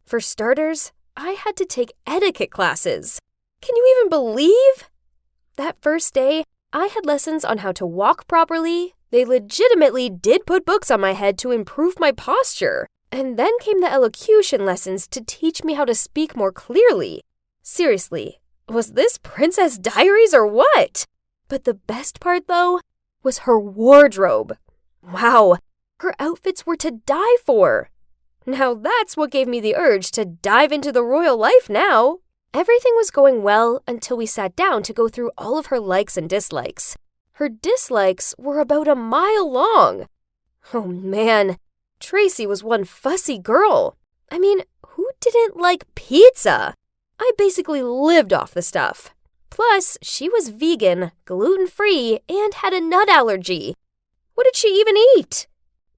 For starters, I had to take etiquette classes. Can you even believe? That first day, I had lessons on how to walk properly. They legitimately did put books on my head to improve my posture. And then came the elocution lessons to teach me how to speak more clearly. Seriously, was this Princess Diaries or what? But the best part, though, was her wardrobe. Wow, her outfits were to die for. Now that's what gave me the urge to dive into the royal life now. Everything was going well until we sat down to go through all of her likes and dislikes. Her dislikes were about a mile long. Oh man, Tracy was one fussy girl. I mean, who didn't like pizza? I basically lived off the stuff. Plus, she was vegan, gluten-free, and had a nut allergy. What did she even eat?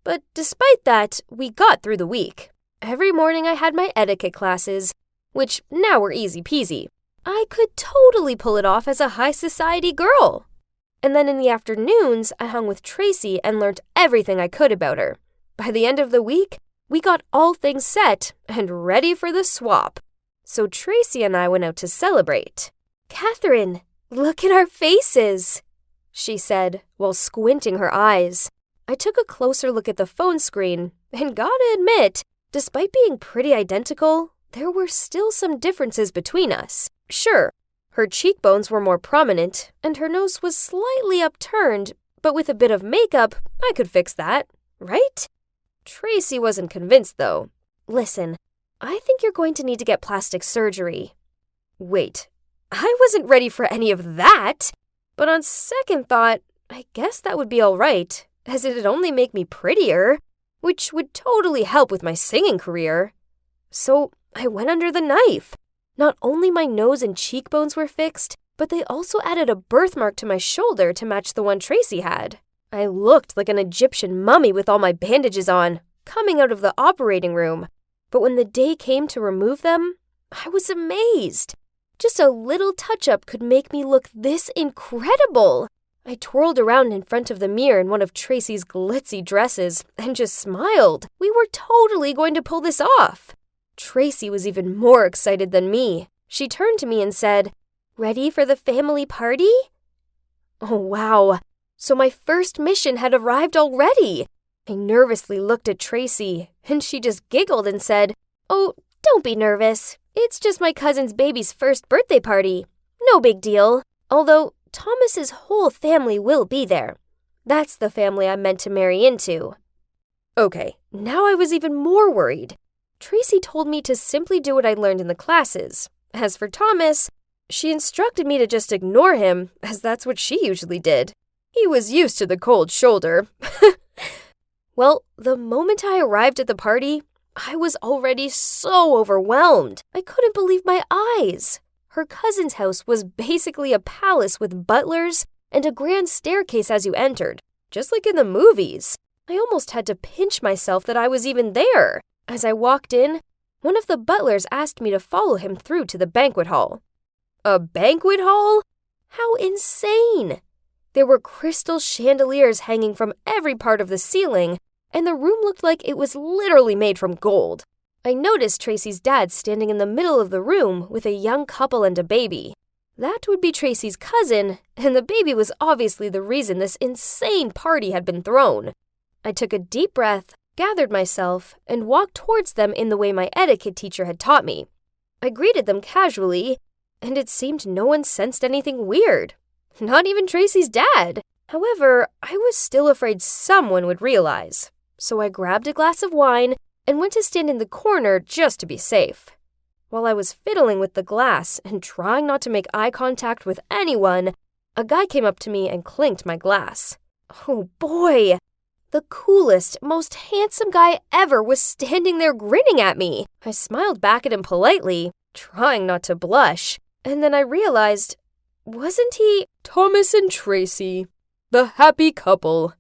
But despite that, we got through the week. Every morning I had my etiquette classes, which now were easy peasy. I could totally pull it off as a high society girl. And then in the afternoons, I hung with Tracy and learned everything I could about her. By the end of the week, we got all things set and ready for the swap. So Tracy and I went out to celebrate. "Catherine, look at our faces," she said while squinting her eyes. I took a closer look at the phone screen and gotta admit, despite being pretty identical, there were still some differences between us. Sure, her cheekbones were more prominent and her nose was slightly upturned, but with a bit of makeup, I could fix that, right? Tracy wasn't convinced, though. "Listen, I think you're going to need to get plastic surgery." Wait, I wasn't ready for any of that. But on second thought, I guess that would be all right, as it'd only make me prettier, which would totally help with my singing career. So I went under the knife. Not only my nose and cheekbones were fixed, but they also added a birthmark to my shoulder to match the one Tracy had. I looked like an Egyptian mummy with all my bandages on, coming out of the operating room. But when the day came to remove them, I was amazed. Just a little touch-up could make me look this incredible. I twirled around in front of the mirror in one of Tracy's glitzy dresses and just smiled. We were totally going to pull this off. Tracy was even more excited than me. She turned to me and said, "Ready for the family party?" Oh, wow. So my first mission had arrived already. I nervously looked at Tracy, and she just giggled and said, "Oh, don't be nervous. It's just my cousin's baby's first birthday party. No big deal. Although Thomas's whole family will be there. That's the family I'm meant to marry into." Okay, now I was even more worried. Tracy told me to simply do what I learned in the classes. As for Thomas, she instructed me to just ignore him, as that's what she usually did. He was used to the cold shoulder. Well, the moment I arrived at the party, I was already so overwhelmed. I couldn't believe my eyes. Her cousin's house was basically a palace with butlers and a grand staircase as you entered, just like in the movies. I almost had to pinch myself that I was even there. As I walked in, one of the butlers asked me to follow him through to the banquet hall. A banquet hall? How insane! There were crystal chandeliers hanging from every part of the ceiling, and the room looked like it was literally made from gold. I noticed Tracy's dad standing in the middle of the room with a young couple and a baby. That would be Tracy's cousin, and the baby was obviously the reason this insane party had been thrown. I took a deep breath, gathered myself, and walked towards them in the way my etiquette teacher had taught me. I greeted them casually, and it seemed no one sensed anything weird. Not even Tracy's dad. However, I was still afraid someone would realize. So I grabbed a glass of wine and went to stand in the corner just to be safe. While I was fiddling with the glass and trying not to make eye contact with anyone, a guy came up to me and clinked my glass. Oh boy! The coolest, most handsome guy ever was standing there grinning at me. I smiled back at him politely, trying not to blush, and then I realized, wasn't he Thomas and Tracy, the happy couple?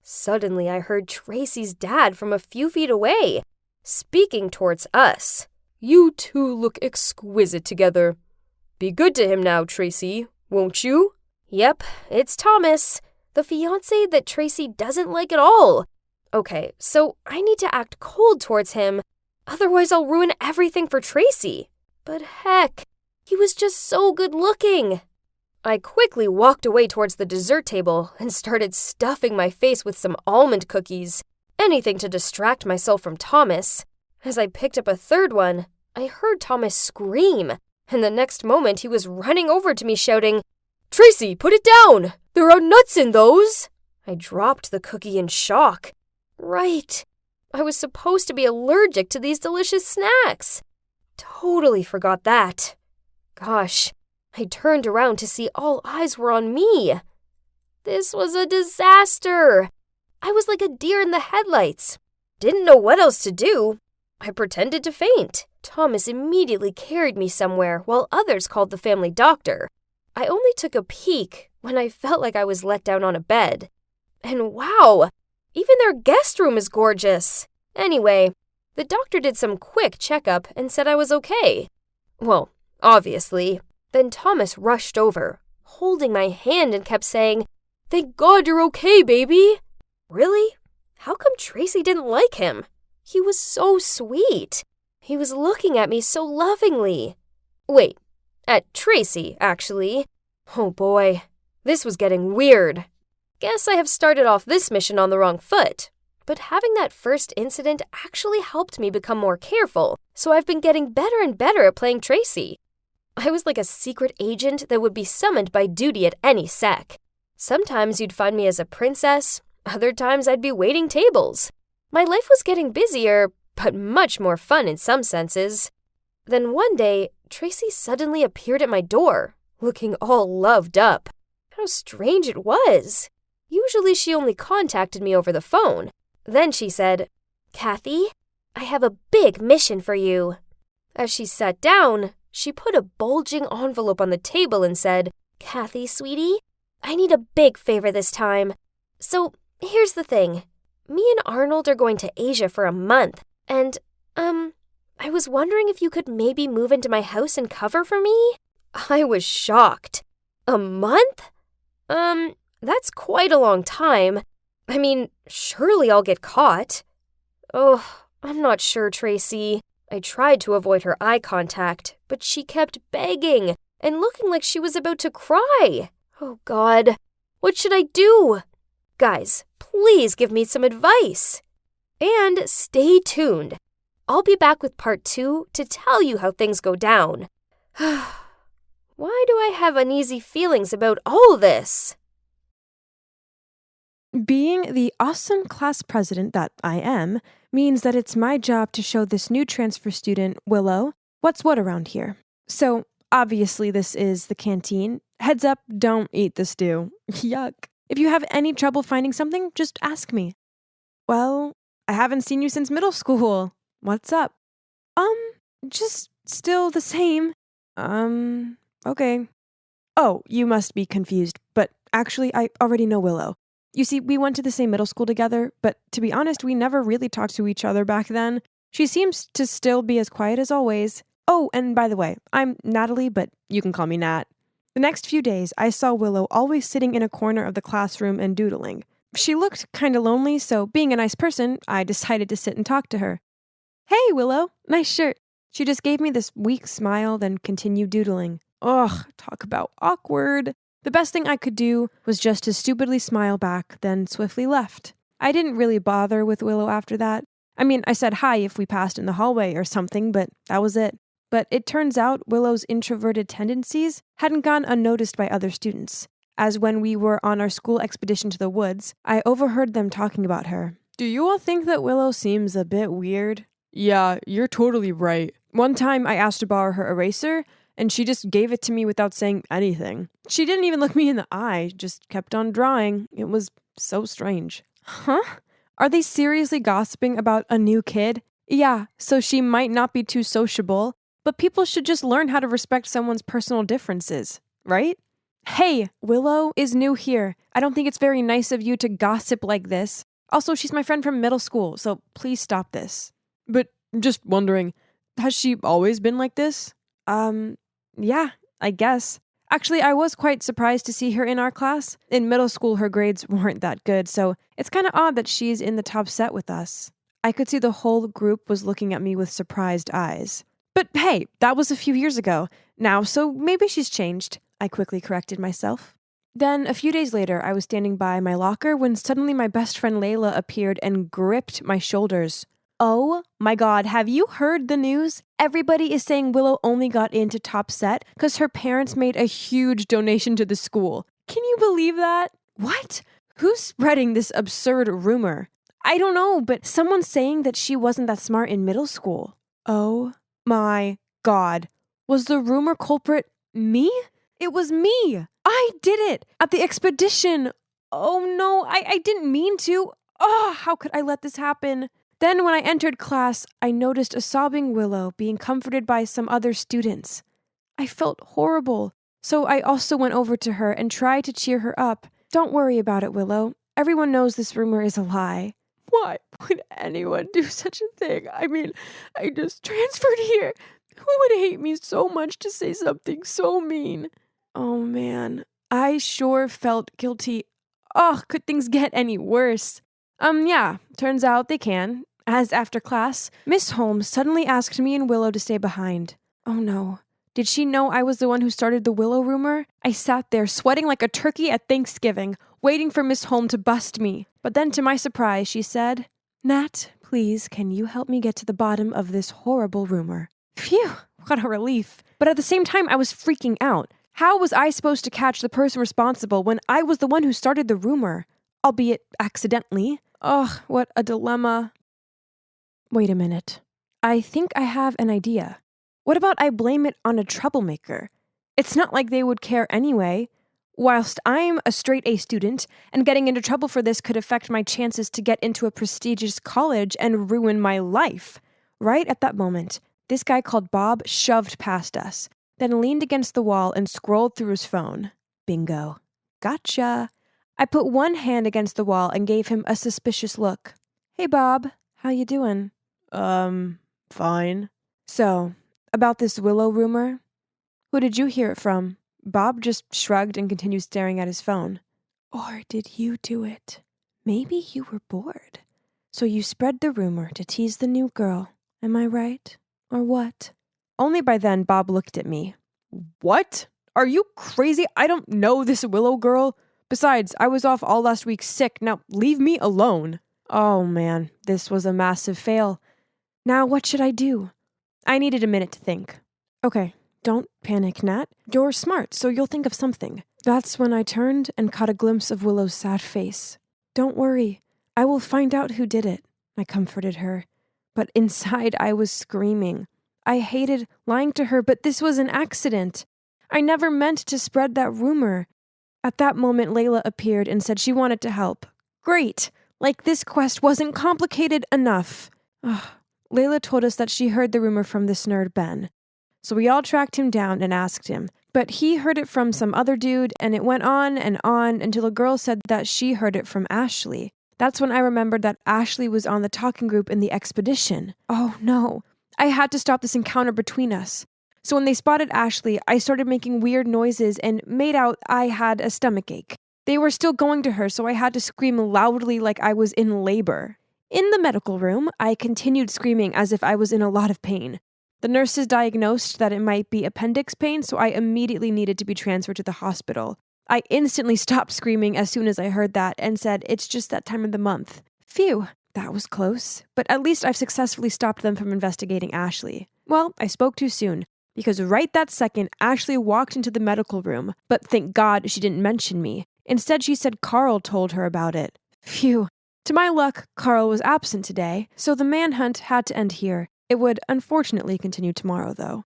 Suddenly I heard Tracy's dad from a few feet away, speaking towards us. "You two look exquisite together. Be good to him now, Tracy, won't you?" Yep, it's Thomas, the fiancé that Tracy doesn't like at all. Okay, so I need to act cold towards him. Otherwise, I'll ruin everything for Tracy. But heck, he was just so good looking. I quickly walked away towards the dessert table and started stuffing my face with some almond cookies, anything to distract myself from Thomas. As I picked up a third one, I heard Thomas scream, and the next moment he was running over to me shouting, "Tracy, put it down! There are nuts in those!" I dropped the cookie in shock. Right. I was supposed to be allergic to these delicious snacks. Totally forgot that. Gosh, I turned around to see all eyes were on me. This was a disaster. I was like a deer in the headlights. Didn't know what else to do. I pretended to faint. Thomas immediately carried me somewhere while others called the family doctor. I only took a peek when I felt like I was let down on a bed. And wow, even their guest room is gorgeous. Anyway, the doctor did some quick checkup and said I was okay. Well, obviously. Then Thomas rushed over, holding my hand and kept saying, "Thank God you're okay, baby." Really? How come Tracy didn't like him? He was so sweet. He was looking at me so lovingly. Wait, at Tracy, actually. Oh boy, this was getting weird. Guess I have started off this mission on the wrong foot. But having that first incident actually helped me become more careful, so I've been getting better and better at playing Tracy. I was like a secret agent that would be summoned by duty at any sec. Sometimes you'd find me as a princess, other times I'd be waiting tables. My life was getting busier, but much more fun in some senses. Then one day, Tracy suddenly appeared at my door, looking all loved up. How strange it was. Usually she only contacted me over the phone. Then she said, "Kathy, I have a big mission for you." As she sat down, she put a bulging envelope on the table and said, "Kathy, sweetie, I need a big favor this time. So, here's the thing. Me and Arnold are going to Asia for a month, and, I was wondering if you could maybe move into my house and cover for me?" I was shocked. A month? That's quite a long time. I mean, surely I'll get caught. Oh, I'm not sure, Tracy. I tried to avoid her eye contact, but she kept begging and looking like she was about to cry. Oh, God. What should I do? Guys, please give me some advice. And stay tuned. I'll be back with part 2 to tell you how things go down. Why do I have uneasy feelings about all this? Being the awesome class president that I am means that it's my job to show this new transfer student, Willow, what's what around here. So, obviously this is the canteen. Heads up, don't eat the stew. Yuck. If you have any trouble finding something, just ask me. Well, I haven't seen you since middle school. What's up? Just still the same. Okay. Oh, you must be confused, but actually I already know Willow. You see, we went to the same middle school together, but to be honest, we never really talked to each other back then. She seems to still be as quiet as always. Oh, and by the way, I'm Natalie, but you can call me Nat. The next few days, I saw Willow always sitting in a corner of the classroom and doodling. She looked kinda lonely, so being a nice person, I decided to sit and talk to her. "Hey, Willow, nice shirt." She just gave me this weak smile, then continued doodling. Ugh, talk about awkward. The best thing I could do was just to stupidly smile back, then swiftly left. I didn't really bother with Willow after that. I mean, I said hi if we passed in the hallway or something, but that was it. But it turns out Willow's introverted tendencies hadn't gone unnoticed by other students, as when we were on our school expedition to the woods, I overheard them talking about her. "Do you all think that Willow seems a bit weird?" "Yeah, you're totally right." One time I asked to borrow her eraser, and she just gave it to me without saying anything. She didn't even look me in the eye, just kept on drawing. It was so strange. Huh? Are they seriously gossiping about a new kid? Yeah, so she might not be too sociable, but people should just learn how to respect someone's personal differences, right? Hey, Willow is new here. I don't think it's very nice of you to gossip like this. Also, she's my friend from middle school, so please stop this. But just wondering, has she always been like this? Yeah, I guess. Actually, I was quite surprised to see her in our class. In middle school, her grades weren't that good, so it's kind of odd that she's in the top set with us. I could see the whole group was looking at me with surprised eyes. But hey, that was a few years ago now, so maybe she's changed. I quickly corrected myself. Then, a few days later, I was standing by my locker when suddenly my best friend Layla appeared and gripped my shoulders. Oh my god, have you heard the news? Everybody is saying Willow only got into top set because her parents made a huge donation to the school. Can you believe that? What? Who's spreading this absurd rumor? I don't know, but someone's saying that she wasn't that smart in middle school. Oh my god. Was the rumor culprit me? It was me. I did it at the expedition. Oh no, I didn't mean to. Oh, how could I let this happen? Then when I entered class, I noticed a sobbing Willow being comforted by some other students. I felt horrible, so I also went over to her and tried to cheer her up. Don't worry about it, Willow. Everyone knows this rumor is a lie. Why would anyone do such a thing? I mean, I just transferred here. Who would hate me so much to say something so mean? Oh man, I sure felt guilty. Oh, could things get any worse? Yeah, turns out they can. As after class, Miss Holmes suddenly asked me and Willow to stay behind. Oh no. Did she know I was the one who started the Willow rumor? I sat there, sweating like a turkey at Thanksgiving, waiting for Miss Holmes to bust me. But then, to my surprise, she said, Nat, please, can you help me get to the bottom of this horrible rumor? Phew, what a relief. But at the same time, I was freaking out. How was I supposed to catch the person responsible when I was the one who started the rumor? Albeit accidentally. Ugh, what a dilemma. Wait a minute. I think I have an idea. What about I blame it on a troublemaker? It's not like they would care anyway. Whilst I'm a straight A student, and getting into trouble for this could affect my chances to get into a prestigious college and ruin my life. Right at that moment, this guy called Bob shoved past us, then leaned against the wall and scrolled through his phone. Bingo. Gotcha. I put one hand against the wall and gave him a suspicious look. Hey, Bob. How you doing? Fine. So, about this Willow rumor? Who did you hear it from? Bob just shrugged and continued staring at his phone. Or did you do it? Maybe you were bored. So you spread the rumor to tease the new girl. Am I right? Or what? Only by then Bob looked at me. What? Are you crazy? I don't know this Willow girl. Besides, I was off all last week sick. Now leave me alone. Oh man, this was a massive fail. Now what should I do? I needed a minute to think. Okay, don't panic, Nat. You're smart, so you'll think of something. That's when I turned and caught a glimpse of Willow's sad face. Don't worry, I will find out who did it, I comforted her. But inside I was screaming. I hated lying to her, but this was an accident. I never meant to spread that rumor. At that moment, Layla appeared and said she wanted to help. Great! Like this quest wasn't complicated enough. Ugh. Layla told us that she heard the rumor from this nerd Ben. So we all tracked him down and asked him. But he heard it from some other dude, and it went on until a girl said that she heard it from Ashley. That's when I remembered that Ashley was on the talking group in the expedition. Oh no. I had to stop this encounter between us. So when they spotted Ashley, I started making weird noises and made out I had a stomachache. They were still going to her, so I had to scream loudly like I was in labor. In the medical room, I continued screaming as if I was in a lot of pain. The nurses diagnosed that it might be appendix pain, so I immediately needed to be transferred to the hospital. I instantly stopped screaming as soon as I heard that and said, it's just that time of the month. Phew, that was close. But at least I've successfully stopped them from investigating Ashley. Well, I spoke too soon, because right that second, Ashley walked into the medical room, but thank God she didn't mention me. Instead, she said Carl told her about it. Phew. To my luck, Carl was absent today, so the manhunt had to end here. It would unfortunately continue tomorrow, though.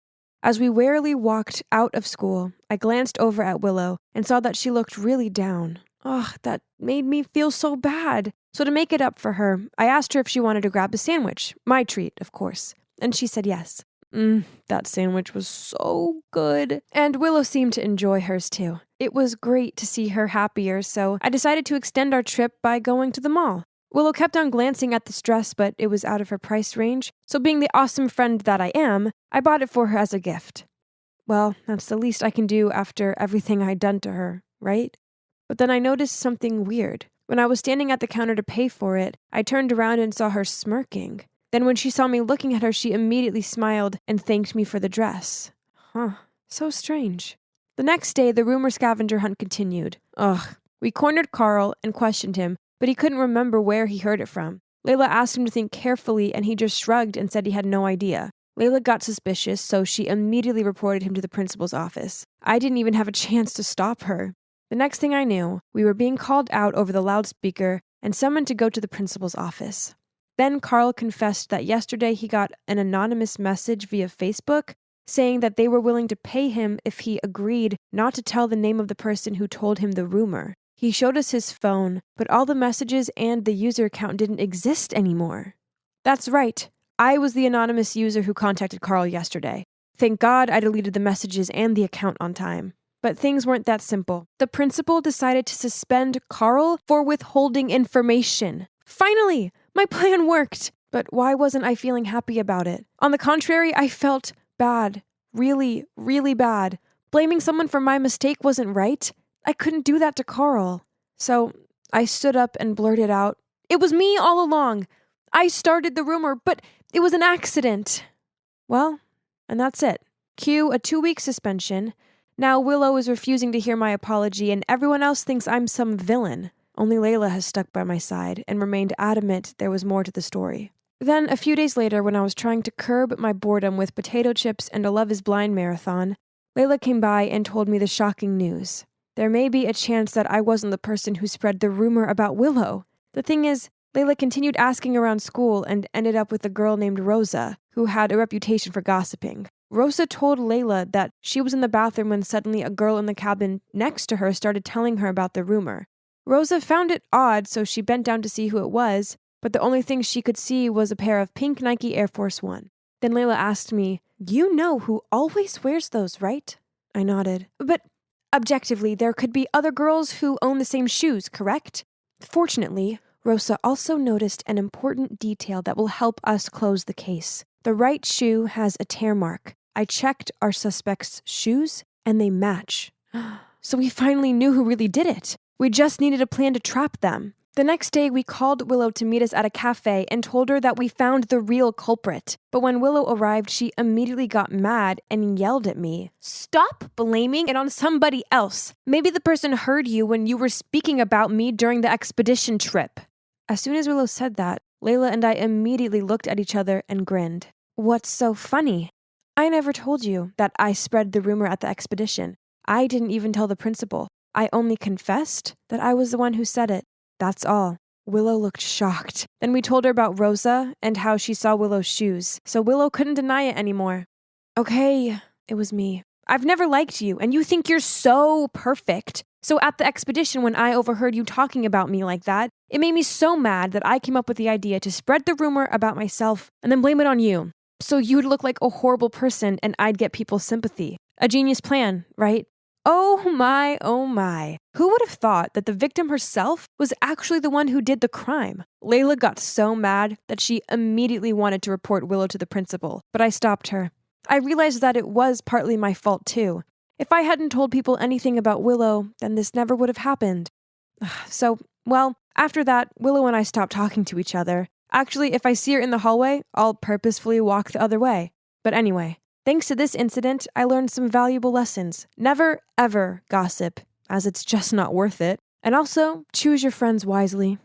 As we warily walked out of school, I glanced over at Willow and saw that she looked really down. Ugh, that made me feel so bad. So to make it up for her, I asked her if she wanted to grab a sandwich. My treat, of course. And she said yes. That sandwich was so good. And Willow seemed to enjoy hers too. It was great to see her happier, so I decided to extend our trip by going to the mall. Willow kept on glancing at this dress, but it was out of her price range, so being the awesome friend that I am, I bought it for her as a gift. Well, that's the least I can do after everything I'd done to her, right? But then I noticed something weird. When I was standing at the counter to pay for it, I turned around and saw her smirking. Then when she saw me looking at her, she immediately smiled and thanked me for the dress. Huh, so strange. The next day, the rumor scavenger hunt continued. Ugh. We cornered Carl and questioned him, but he couldn't remember where he heard it from. Layla asked him to think carefully, and he just shrugged and said he had no idea. Layla got suspicious, so she immediately reported him to the principal's office. I didn't even have a chance to stop her. The next thing I knew, we were being called out over the loudspeaker and summoned to go to the principal's office. Then Carl confessed that yesterday he got an anonymous message via Facebook saying that they were willing to pay him if he agreed not to tell the name of the person who told him the rumor. He showed us his phone, but all the messages and the user account didn't exist anymore. That's right. I was the anonymous user who contacted Carl yesterday. Thank God I deleted the messages and the account on time. But things weren't that simple. The principal decided to suspend Carl for withholding information. Finally, my plan worked. But why wasn't I feeling happy about it? On the contrary, I felt bad. Really, really bad. Blaming someone for my mistake wasn't right. I couldn't do that to Carl. So I stood up and blurted out, "It was me all along. I started the rumor, but it was an accident." Well, and that's it. Cue a 2-week suspension. Now Willow is refusing to hear my apology, and everyone else thinks I'm some villain. Only Layla has stuck by my side and remained adamant there was more to the story. Then, a few days later, when I was trying to curb my boredom with potato chips and a Love is Blind marathon, Layla came by and told me the shocking news. There may be a chance that I wasn't the person who spread the rumor about Willow. The thing is, Layla continued asking around school and ended up with a girl named Rosa, who had a reputation for gossiping. Rosa told Layla that she was in the bathroom when suddenly a girl in the cabin next to her started telling her about the rumor. Rosa found it odd, so she bent down to see who it was, but the only thing she could see was a pair of pink Nike Air Force One. Then Layla asked me, "You know who always wears those, right?" I nodded. "But objectively, there could be other girls who own the same shoes, correct?" Fortunately, Rosa also noticed an important detail that will help us close the case. The right shoe has a tear mark. I checked our suspects' shoes, and they match. So we finally knew who really did it. We just needed a plan to trap them. The next day, we called Willow to meet us at a cafe and told her that we found the real culprit. But when Willow arrived, she immediately got mad and yelled at me. "Stop blaming it on somebody else. Maybe the person heard you when you were speaking about me during the expedition trip." As soon as Willow said that, Layla and I immediately looked at each other and grinned. "What's so funny?" "I never told you that I spread the rumor at the expedition. I didn't even tell the principal. I only confessed that I was the one who said it. That's all." Willow looked shocked. Then we told her about Rosa and how she saw Willow's shoes, so Willow couldn't deny it anymore. "Okay, it was me. I've never liked you, and you think you're so perfect. So at the expedition, when I overheard you talking about me like that, it made me so mad that I came up with the idea to spread the rumor about myself and then blame it on you. So you'd look like a horrible person and I'd get people's sympathy. A genius plan, right?" Oh my. Who would have thought that the victim herself was actually the one who did the crime? Layla got so mad that she immediately wanted to report Willow to the principal, but I stopped her. I realized that it was partly my fault too. If I hadn't told people anything about Willow, then this never would have happened. So, well, after that, Willow and I stopped talking to each other. Actually, if I see her in the hallway, I'll purposefully walk the other way. But anyway, thanks to this incident, I learned some valuable lessons. Never, ever gossip, as it's just not worth it. And also, choose your friends wisely.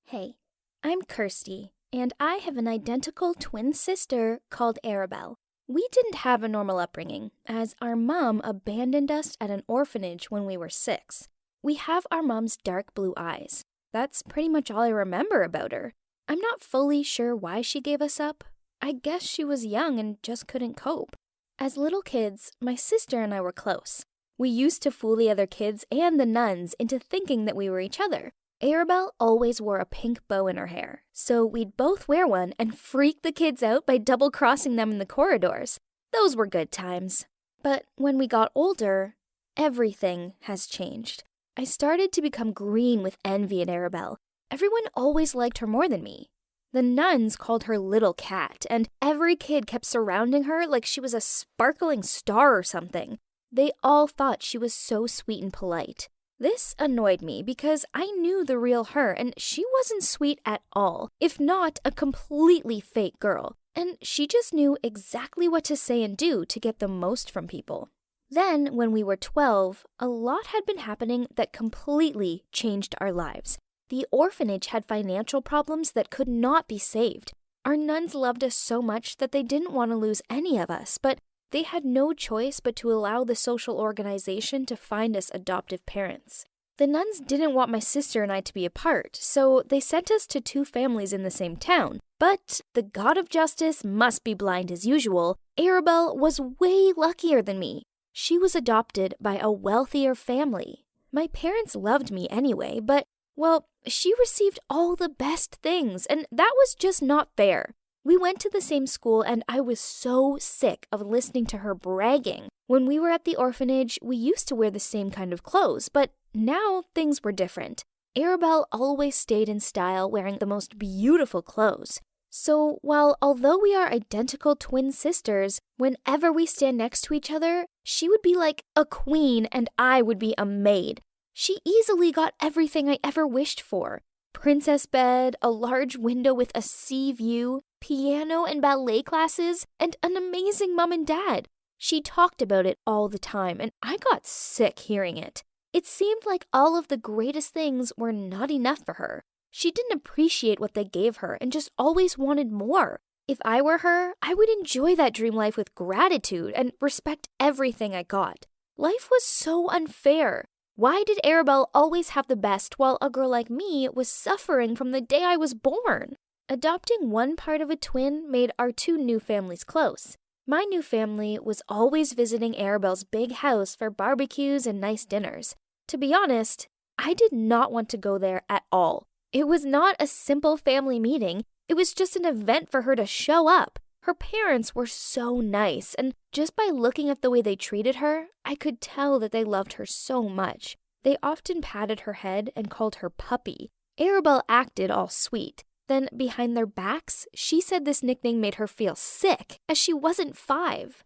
Hey, I'm Kirsty, and I have an identical twin sister called Arabelle. We didn't have a normal upbringing, as our mom abandoned us at an orphanage when we were 6. We have our mom's dark blue eyes. That's pretty much all I remember about her. I'm not fully sure why she gave us up. I guess she was young and just couldn't cope. As little kids, my sister and I were close. We used to fool the other kids and the nuns into thinking that we were each other. Arabelle always wore a pink bow in her hair, so we'd both wear one and freak the kids out by double-crossing them in the corridors. Those were good times. But when we got older, everything has changed. I started to become green with envy at Arabelle. Everyone always liked her more than me. The nuns called her Little Cat, and every kid kept surrounding her like she was a sparkling star or something. They all thought she was so sweet and polite. This annoyed me because I knew the real her, and she wasn't sweet at all, if not a completely fake girl. And she just knew exactly what to say and do to get the most from people. Then, when we were 12, a lot had been happening that completely changed our lives. The orphanage had financial problems that could not be saved. Our nuns loved us so much that they didn't want to lose any of us, but they had no choice but to allow the social organization to find us adoptive parents. The nuns didn't want my sister and I to be apart, so they sent us to 2 families in the same town. But the God of Justice must be blind as usual. Arabelle was way luckier than me. She was adopted by a wealthier family. My parents loved me anyway, but, well, she received all the best things, and that was just not fair. We went to the same school, and I was so sick of listening to her bragging. When we were at the orphanage, we used to wear the same kind of clothes, but now things were different. Arabelle always stayed in style, wearing the most beautiful clothes. So, although we are identical twin sisters, whenever we stand next to each other, she would be like a queen and I would be a maid. She easily got everything I ever wished for. Princess bed, a large window with a sea view, piano and ballet classes, and an amazing mom and dad. She talked about it all the time, and I got sick hearing it. It seemed like all of the greatest things were not enough for her. She didn't appreciate what they gave her and just always wanted more. If I were her, I would enjoy that dream life with gratitude and respect everything I got. Life was so unfair. Why did Arabelle always have the best while a girl like me was suffering from the day I was born? Adopting one part of a twin made our 2 new families close. My new family was always visiting Arabelle's big house for barbecues and nice dinners. To be honest, I did not want to go there at all. It was not a simple family meeting. It was just an event for her to show up. Her parents were so nice, and just by looking at the way they treated her, I could tell that they loved her so much. They often patted her head and called her puppy. Arabelle acted all sweet. Then, behind their backs, she said this nickname made her feel sick, as she wasn't 5.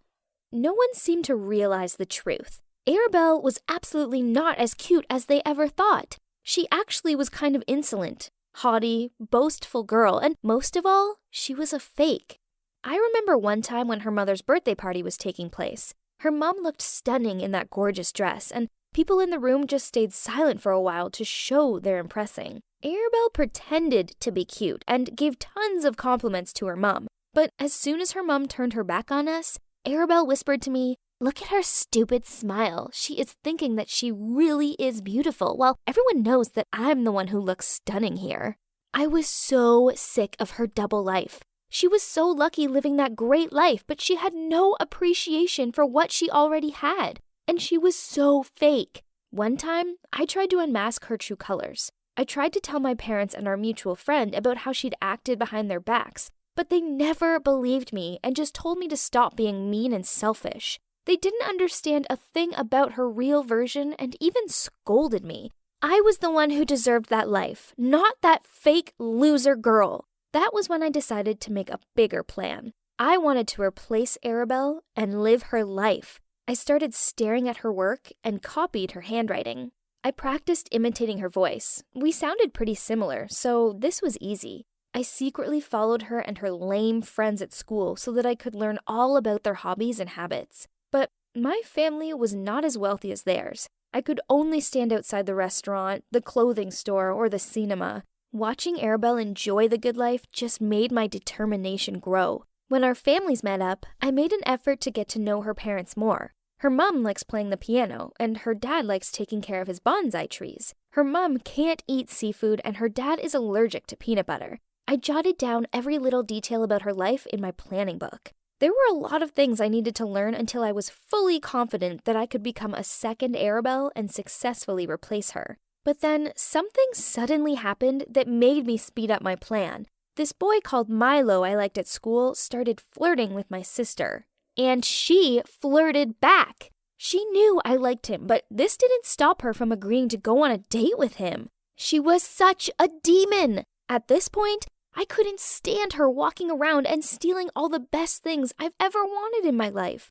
No one seemed to realize the truth. Arabelle was absolutely not as cute as they ever thought. She actually was kind of insolent, haughty, boastful girl, and most of all, she was a fake. I remember one time when her mother's birthday party was taking place. Her mom looked stunning in that gorgeous dress, and people in the room just stayed silent for a while to show their impressing. Arabelle pretended to be cute and gave tons of compliments to her mom. But as soon as her mom turned her back on us, Arabelle whispered to me, "Look at her stupid smile. She is thinking that she really is beautiful, while everyone knows that I'm the one who looks stunning here." I was so sick of her double life. She was so lucky living that great life, but she had no appreciation for what she already had. And she was so fake. One time, I tried to unmask her true colors. I tried to tell my parents and our mutual friend about how she'd acted behind their backs, but they never believed me and just told me to stop being mean and selfish. They didn't understand a thing about her real version and even scolded me. I was the one who deserved that life, not that fake loser girl. That was when I decided to make a bigger plan. I wanted to replace Arabelle and live her life. I started staring at her work and copied her handwriting. I practiced imitating her voice. We sounded pretty similar, so this was easy. I secretly followed her and her lame friends at school so that I could learn all about their hobbies and habits. But my family was not as wealthy as theirs. I could only stand outside the restaurant, the clothing store, or the cinema. Watching Arabelle enjoy the good life just made my determination grow. When our families met up, I made an effort to get to know her parents more. Her mom likes playing the piano, and her dad likes taking care of his bonsai trees. Her mom can't eat seafood, and her dad is allergic to peanut butter. I jotted down every little detail about her life in my planning book. There were a lot of things I needed to learn until I was fully confident that I could become a second Arabelle and successfully replace her. But then something suddenly happened that made me speed up my plan. This boy called Milo I liked at school started flirting with my sister. And she flirted back. She knew I liked him, but this didn't stop her from agreeing to go on a date with him. She was such a demon. At this point, I couldn't stand her walking around and stealing all the best things I've ever wanted in my life.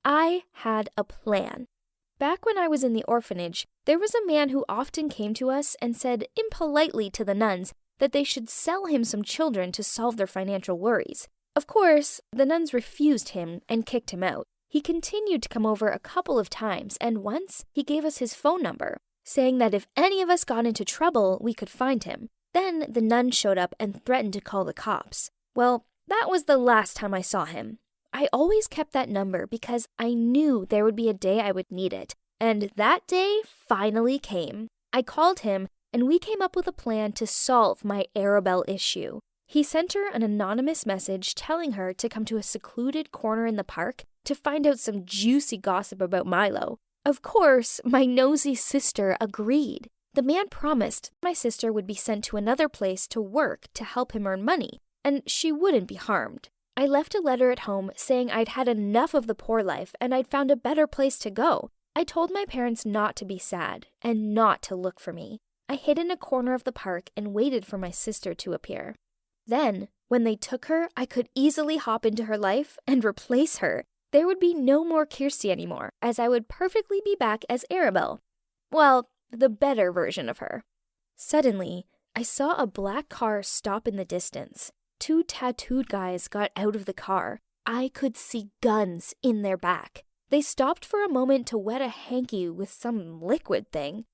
I had a plan. Back when I was in the orphanage, there was a man who often came to us and said impolitely to the nuns that they should sell him some children to solve their financial worries. Of course, the nuns refused him and kicked him out. He continued to come over a couple of times, and once he gave us his phone number, saying that if any of us got into trouble, we could find him. Then the nun showed up and threatened to call the cops. Well, that was the last time I saw him. I always kept that number because I knew there would be a day I would need it, and that day finally came. I called him, and we came up with a plan to solve my Arabelle issue. He sent her an anonymous message telling her to come to a secluded corner in the park to find out some juicy gossip about Milo. Of course, my nosy sister agreed. The man promised my sister would be sent to another place to work to help him earn money, and she wouldn't be harmed. I left a letter at home saying I'd had enough of the poor life and I'd found a better place to go. I told my parents not to be sad and not to look for me. I hid in a corner of the park and waited for my sister to appear. Then, when they took her, I could easily hop into her life and replace her. There would be no more Kirsty anymore, as I would perfectly be back as Arabelle. Well, the better version of her. Suddenly, I saw a black car stop in the distance. 2 tattooed guys got out of the car. I could see guns in their back. They stopped for a moment to wet a hanky with some liquid thing.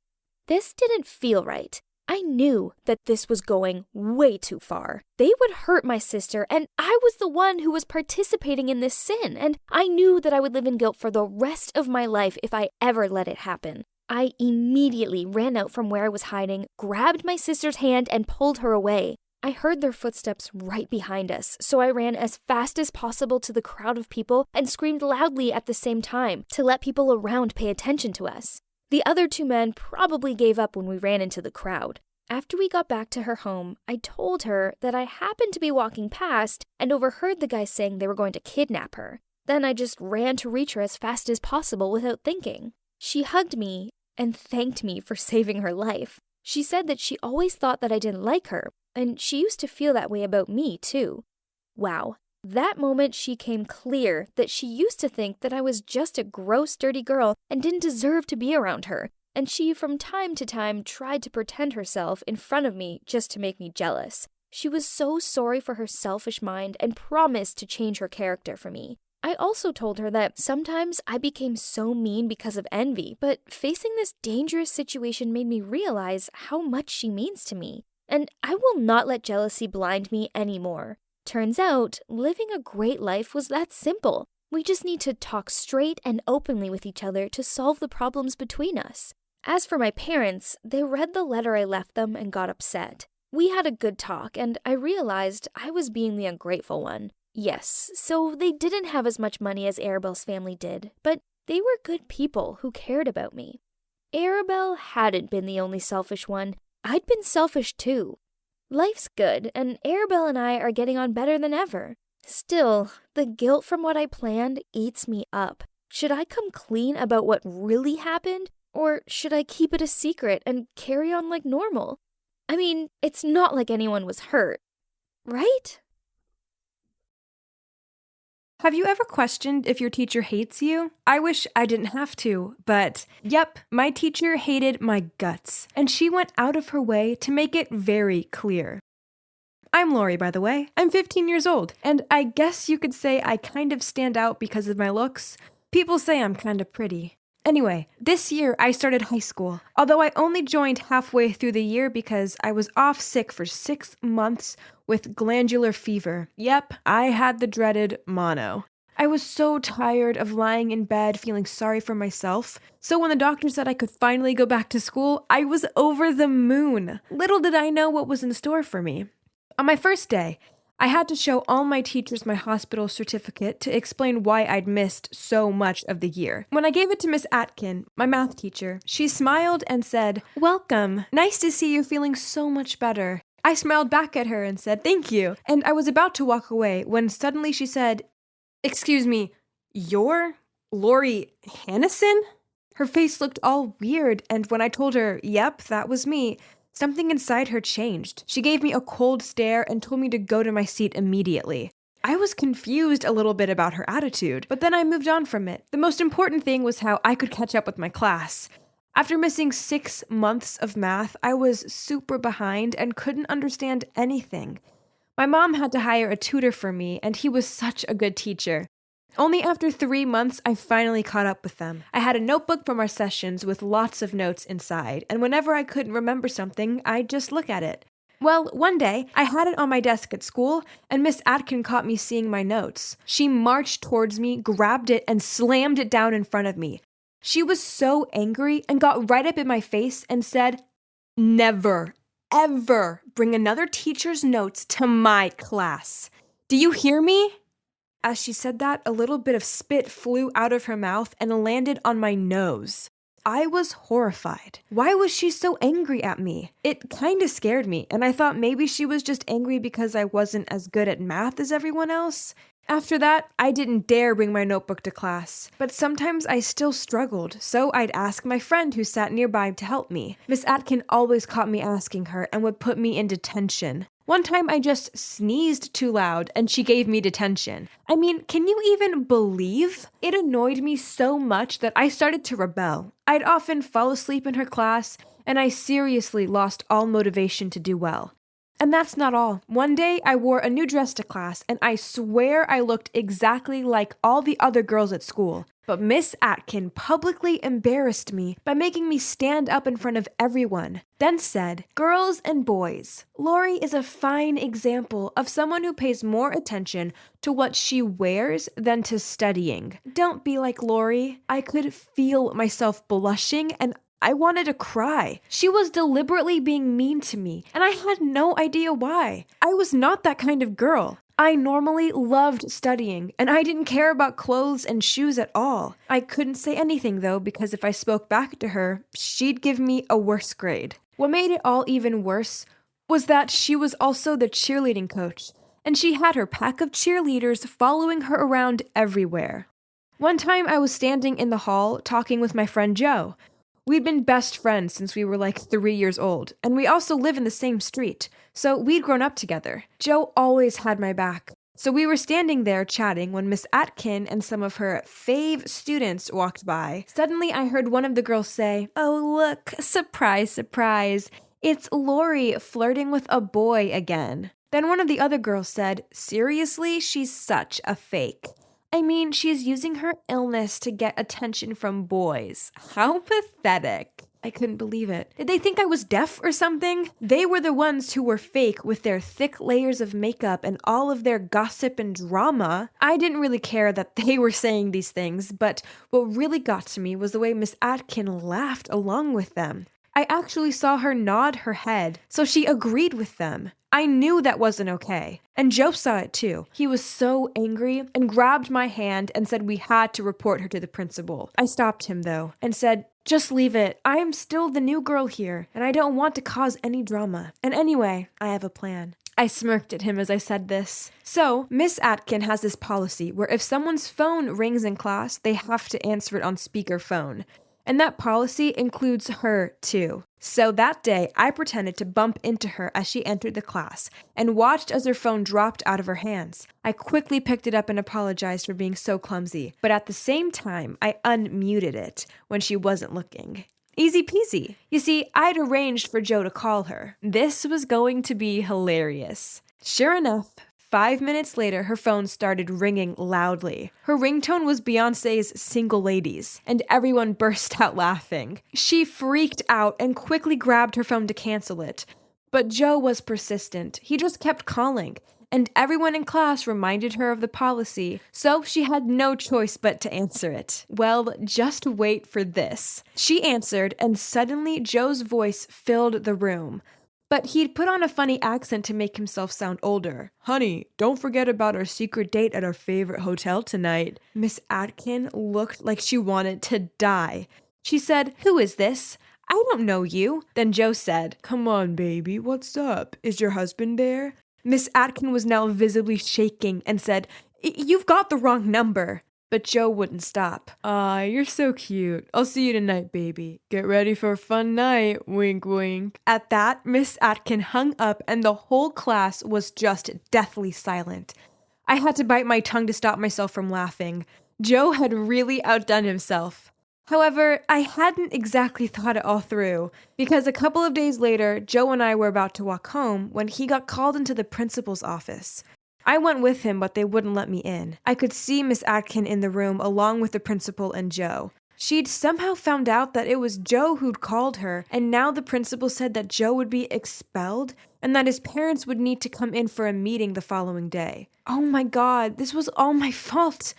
This didn't feel right. I knew that this was going way too far. They would hurt my sister, and I was the one who was participating in this sin, and I knew that I would live in guilt for the rest of my life if I ever let it happen. I immediately ran out from where I was hiding, grabbed my sister's hand, and pulled her away. I heard their footsteps right behind us, so I ran as fast as possible to the crowd of people and screamed loudly at the same time to let people around pay attention to us. The other 2 men probably gave up when we ran into the crowd. After we got back to her home, I told her that I happened to be walking past and overheard the guys saying they were going to kidnap her. Then I just ran to reach her as fast as possible without thinking. She hugged me and thanked me for saving her life. She said that she always thought that I didn't like her, and she used to feel that way about me, too. Wow. That moment she came clear that she used to think that I was just a gross, dirty girl and didn't deserve to be around her, and she from time to time tried to pretend herself in front of me just to make me jealous. She was so sorry for her selfish mind and promised to change her character for me. I also told her that sometimes I became so mean because of envy, but facing this dangerous situation made me realize how much she means to me, and I will not let jealousy blind me anymore. Turns out, living a great life was that simple. We just need to talk straight and openly with each other to solve the problems between us. As for my parents, they read the letter I left them and got upset. We had a good talk, and I realized I was being the ungrateful one. Yes, so they didn't have as much money as Arabelle's family did, but they were good people who cared about me. Arabelle hadn't been the only selfish one. I'd been selfish too. Life's good, and Arabelle and I are getting on better than ever. Still, the guilt from what I planned eats me up. Should I come clean about what really happened, or should I keep it a secret and carry on like normal? I mean, it's not like anyone was hurt, right? Have you ever questioned if your teacher hates you? I wish I didn't have to, but yep, my teacher hated my guts, and she went out of her way to make it very clear. I'm Lori, by the way. I'm 15 years old, and I guess you could say I kind of stand out because of my looks. People say I'm kind of pretty. Anyway, this year I started high school, although I only joined halfway through the year because I was off sick for 6 months with glandular fever. Yep, I had the dreaded mono. I was so tired of lying in bed feeling sorry for myself, so when the doctor said I could finally go back to school, I was over the moon. Little did I know what was in store for me. On my first day, I had to show all my teachers my hospital certificate to explain why I'd missed so much of the year. When I gave it to Miss Atkin, my math teacher, she smiled and said, "Welcome. Nice to see you feeling so much better." I smiled back at her and said, "Thank you." And I was about to walk away when suddenly she said, "Excuse me, you're Lori Hannison?" Her face looked all weird, and when I told her, "Yep, that was me," Something inside her changed. She gave me a cold stare and told me to go to my seat immediately. I was confused a little bit about her attitude, but then I moved on from it. The most important thing was how I could catch up with my class. After missing 6 months of math, I was super behind and couldn't understand anything. My mom had to hire a tutor for me, and he was such a good teacher. Only after 3 months, I finally caught up with them. I had a notebook from our sessions with lots of notes inside, and whenever I couldn't remember something, I'd just look at it. Well, one day, I had it on my desk at school, and Miss Atkin caught me seeing my notes. She marched towards me, grabbed it, and slammed it down in front of me. She was so angry and got right up in my face and said, "Never, ever bring another teacher's notes to my class. Do you hear me?" As she said that, a little bit of spit flew out of her mouth and landed on my nose. I was horrified. Why was she so angry at me? It kinda scared me, and I thought maybe she was just angry because I wasn't as good at math as everyone else. After that, I didn't dare bring my notebook to class, but sometimes I still struggled, so I'd ask my friend who sat nearby to help me. Miss Atkin always caught me asking her and would put me in detention. One time I just sneezed too loud and she gave me detention. I mean, can you even believe? It annoyed me so much that I started to rebel. I'd often fall asleep in her class, and I seriously lost all motivation to do well. And that's not all. One day, I wore a new dress to class, and I swear I looked exactly like all the other girls at school. But Miss Atkin publicly embarrassed me by making me stand up in front of everyone, then said, "Girls and boys, Lori is a fine example of someone who pays more attention to what she wears than to studying. Don't be like Lori." I could feel myself blushing, and I wanted to cry. She was deliberately being mean to me, and I had no idea why. I was not that kind of girl. I normally loved studying, and I didn't care about clothes and shoes at all. I couldn't say anything, though, because if I spoke back to her, she'd give me a worse grade. What made it all even worse was that she was also the cheerleading coach, and she had her pack of cheerleaders following her around everywhere. One time I was standing in the hall talking with my friend Joe. We'd been best friends since we were like 3 years old, and we also live in the same street, so we'd grown up together. Joe always had my back. So we were standing there chatting when Miss Atkin and some of her fave students walked by. Suddenly I heard one of the girls say, "Oh look, surprise, surprise, it's Lori flirting with a boy again." Then one of the other girls said, "Seriously, she's such a fake. I mean, she's using her illness to get attention from boys. How pathetic." I couldn't believe it. Did they think I was deaf or something? They were the ones who were fake with their thick layers of makeup and all of their gossip and drama. I didn't really care that they were saying these things, but what really got to me was the way Miss Atkin laughed along with them. I actually saw her nod her head, so she agreed with them. I knew that wasn't okay. And Joe saw it too. He was so angry and grabbed my hand and said we had to report her to the principal. I stopped him though and said, "Just leave it. I am still the new girl here, and I don't want to cause any drama. And anyway, I have a plan." I smirked at him as I said this. So, Miss Atkin has this policy where if someone's phone rings in class, they have to answer it on speakerphone. And that policy includes her, too. So that day, I pretended to bump into her as she entered the class and watched as her phone dropped out of her hands. I quickly picked it up and apologized for being so clumsy, but at the same time, I unmuted it when she wasn't looking. Easy peasy. You see, I'd arranged for Joe to call her. This was going to be hilarious. Sure enough, 5 minutes later, her phone started ringing loudly. Her ringtone was Beyoncé's Single Ladies, and everyone burst out laughing. She freaked out and quickly grabbed her phone to cancel it. But Joe was persistent. He just kept calling, and everyone in class reminded her of the policy, so she had no choice but to answer it. Well, just wait for this. She answered, and suddenly Joe's voice filled the room. But he'd put on a funny accent to make himself sound older. "Honey, don't forget about our secret date at our favorite hotel tonight." Miss Atkin looked like she wanted to die. She said, "Who is this? I don't know you." Then Joe said, "Come on, baby, what's up? Is your husband there?" Miss Atkin was now visibly shaking and said, "You've got the wrong number." but Joe wouldn't stop. Aw, you're so cute. I'll see you tonight, baby. Get ready for a fun night. Wink, wink. At that, Miss Atkin hung up and the whole class was just deathly silent. I had to bite my tongue to stop myself from laughing. Joe had really outdone himself. However, I hadn't exactly thought it all through, because a couple of days later, Joe and I were about to walk home when he got called into the principal's office. I went with him, but they wouldn't let me in. I could see Miss Atkin in the room along with the principal and Joe. She'd somehow found out that it was Joe who'd called her, and now the principal said that Joe would be expelled and that his parents would need to come in for a meeting the following day. Oh my God, this was all my fault.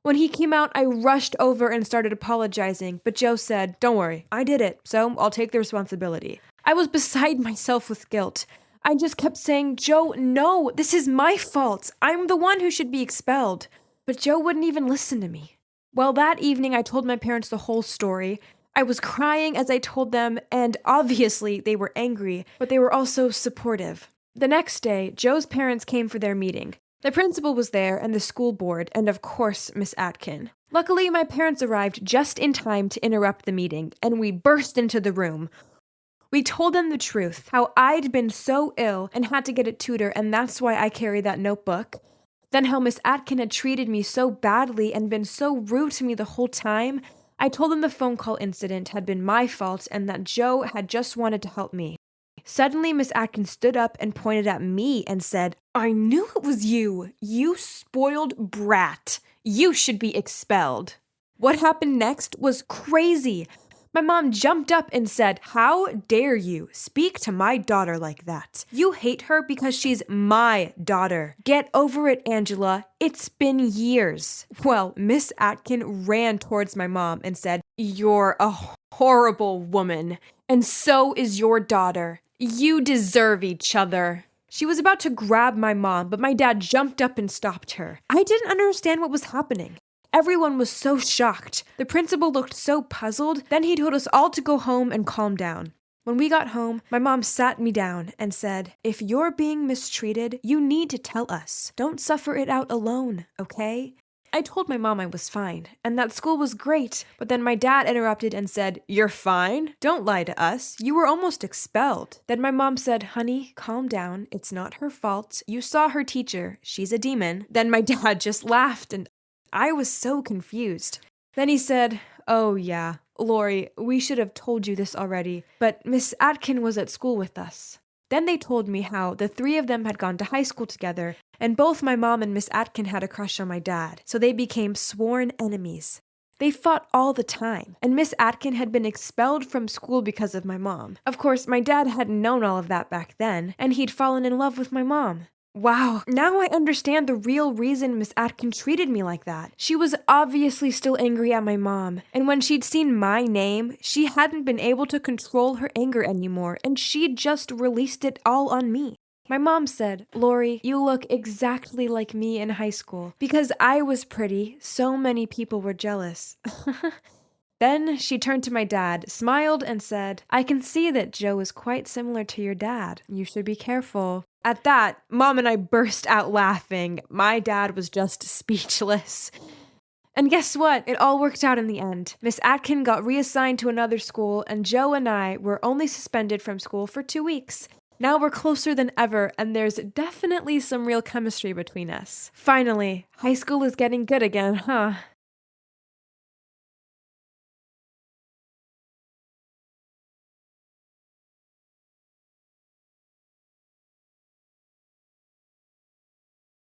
When he came out, I rushed over and started apologizing, but Joe said, "Don't worry, I did it, so I'll take the responsibility." I was beside myself with guilt. I just kept saying, "Joe, no, this is my fault. I'm the one who should be expelled." But Joe wouldn't even listen to me. Well, that evening I told my parents the whole story. I was crying as I told them, and obviously they were angry, but they were also supportive. The next day, Joe's parents came for their meeting. The principal was there, and the school board, and of course, Miss Atkin. Luckily, my parents arrived just in time to interrupt the meeting, and we burst into the room. We told them the truth, how I'd been so ill and had to get a tutor, and that's why I carry that notebook. Then how Miss Atkin had treated me so badly and been so rude to me the whole time. I told them the phone call incident had been my fault and that Joe had just wanted to help me. Suddenly, Miss Atkin stood up and pointed at me and said, "I knew it was you. You spoiled brat. You should be expelled." What happened next was crazy. My mom jumped up and said, "How dare you speak to my daughter like that? You hate her because she's my daughter. Get over it, Angela. It's been years." Well, Miss Atkin ran towards my mom and said, "You're a horrible woman, and so is your daughter. You deserve each other." She was about to grab my mom, but my dad jumped up and stopped her. I didn't understand what was happening. Everyone was so shocked. The principal looked so puzzled. Then he told us all to go home and calm down. When we got home, my mom sat me down and said, "If you're being mistreated, you need to tell us. Don't suffer it out alone, okay?" I told my mom I was fine, and that school was great, but then my dad interrupted and said, "You're fine? Don't lie to us. You were almost expelled." Then my mom said, "Honey, calm down. It's not her fault. You saw her teacher. She's a demon." Then my dad just laughed, and I was so confused. Then he said, "Oh yeah, Lori, we should have told you this already, but Miss Atkin was at school with us." Then they told me how the three of them had gone to high school together, and both my mom and Miss Atkin had a crush on my dad, so they became sworn enemies. They fought all the time, and Miss Atkin had been expelled from school because of my mom. Of course, my dad hadn't known all of that back then, and he'd fallen in love with my mom. Wow, now I understand the real reason Miss Atkin treated me like that. She was obviously still angry at my mom, and when she'd seen my name, she hadn't been able to control her anger anymore, and she'd just released it all on me. My mom said, "Lori, you look exactly like me in high school. Because I was pretty, so many people were jealous." Then she turned to my dad, smiled, and said, "I can see that Joe is quite similar to your dad. You should be careful." At that, Mom and I burst out laughing. My dad was just speechless. And guess what? It all worked out in the end. Miss Atkin got reassigned to another school, and Joe and I were only suspended from school for 2 weeks. Now we're closer than ever, and there's definitely some real chemistry between us. Finally, high school is getting good again, huh?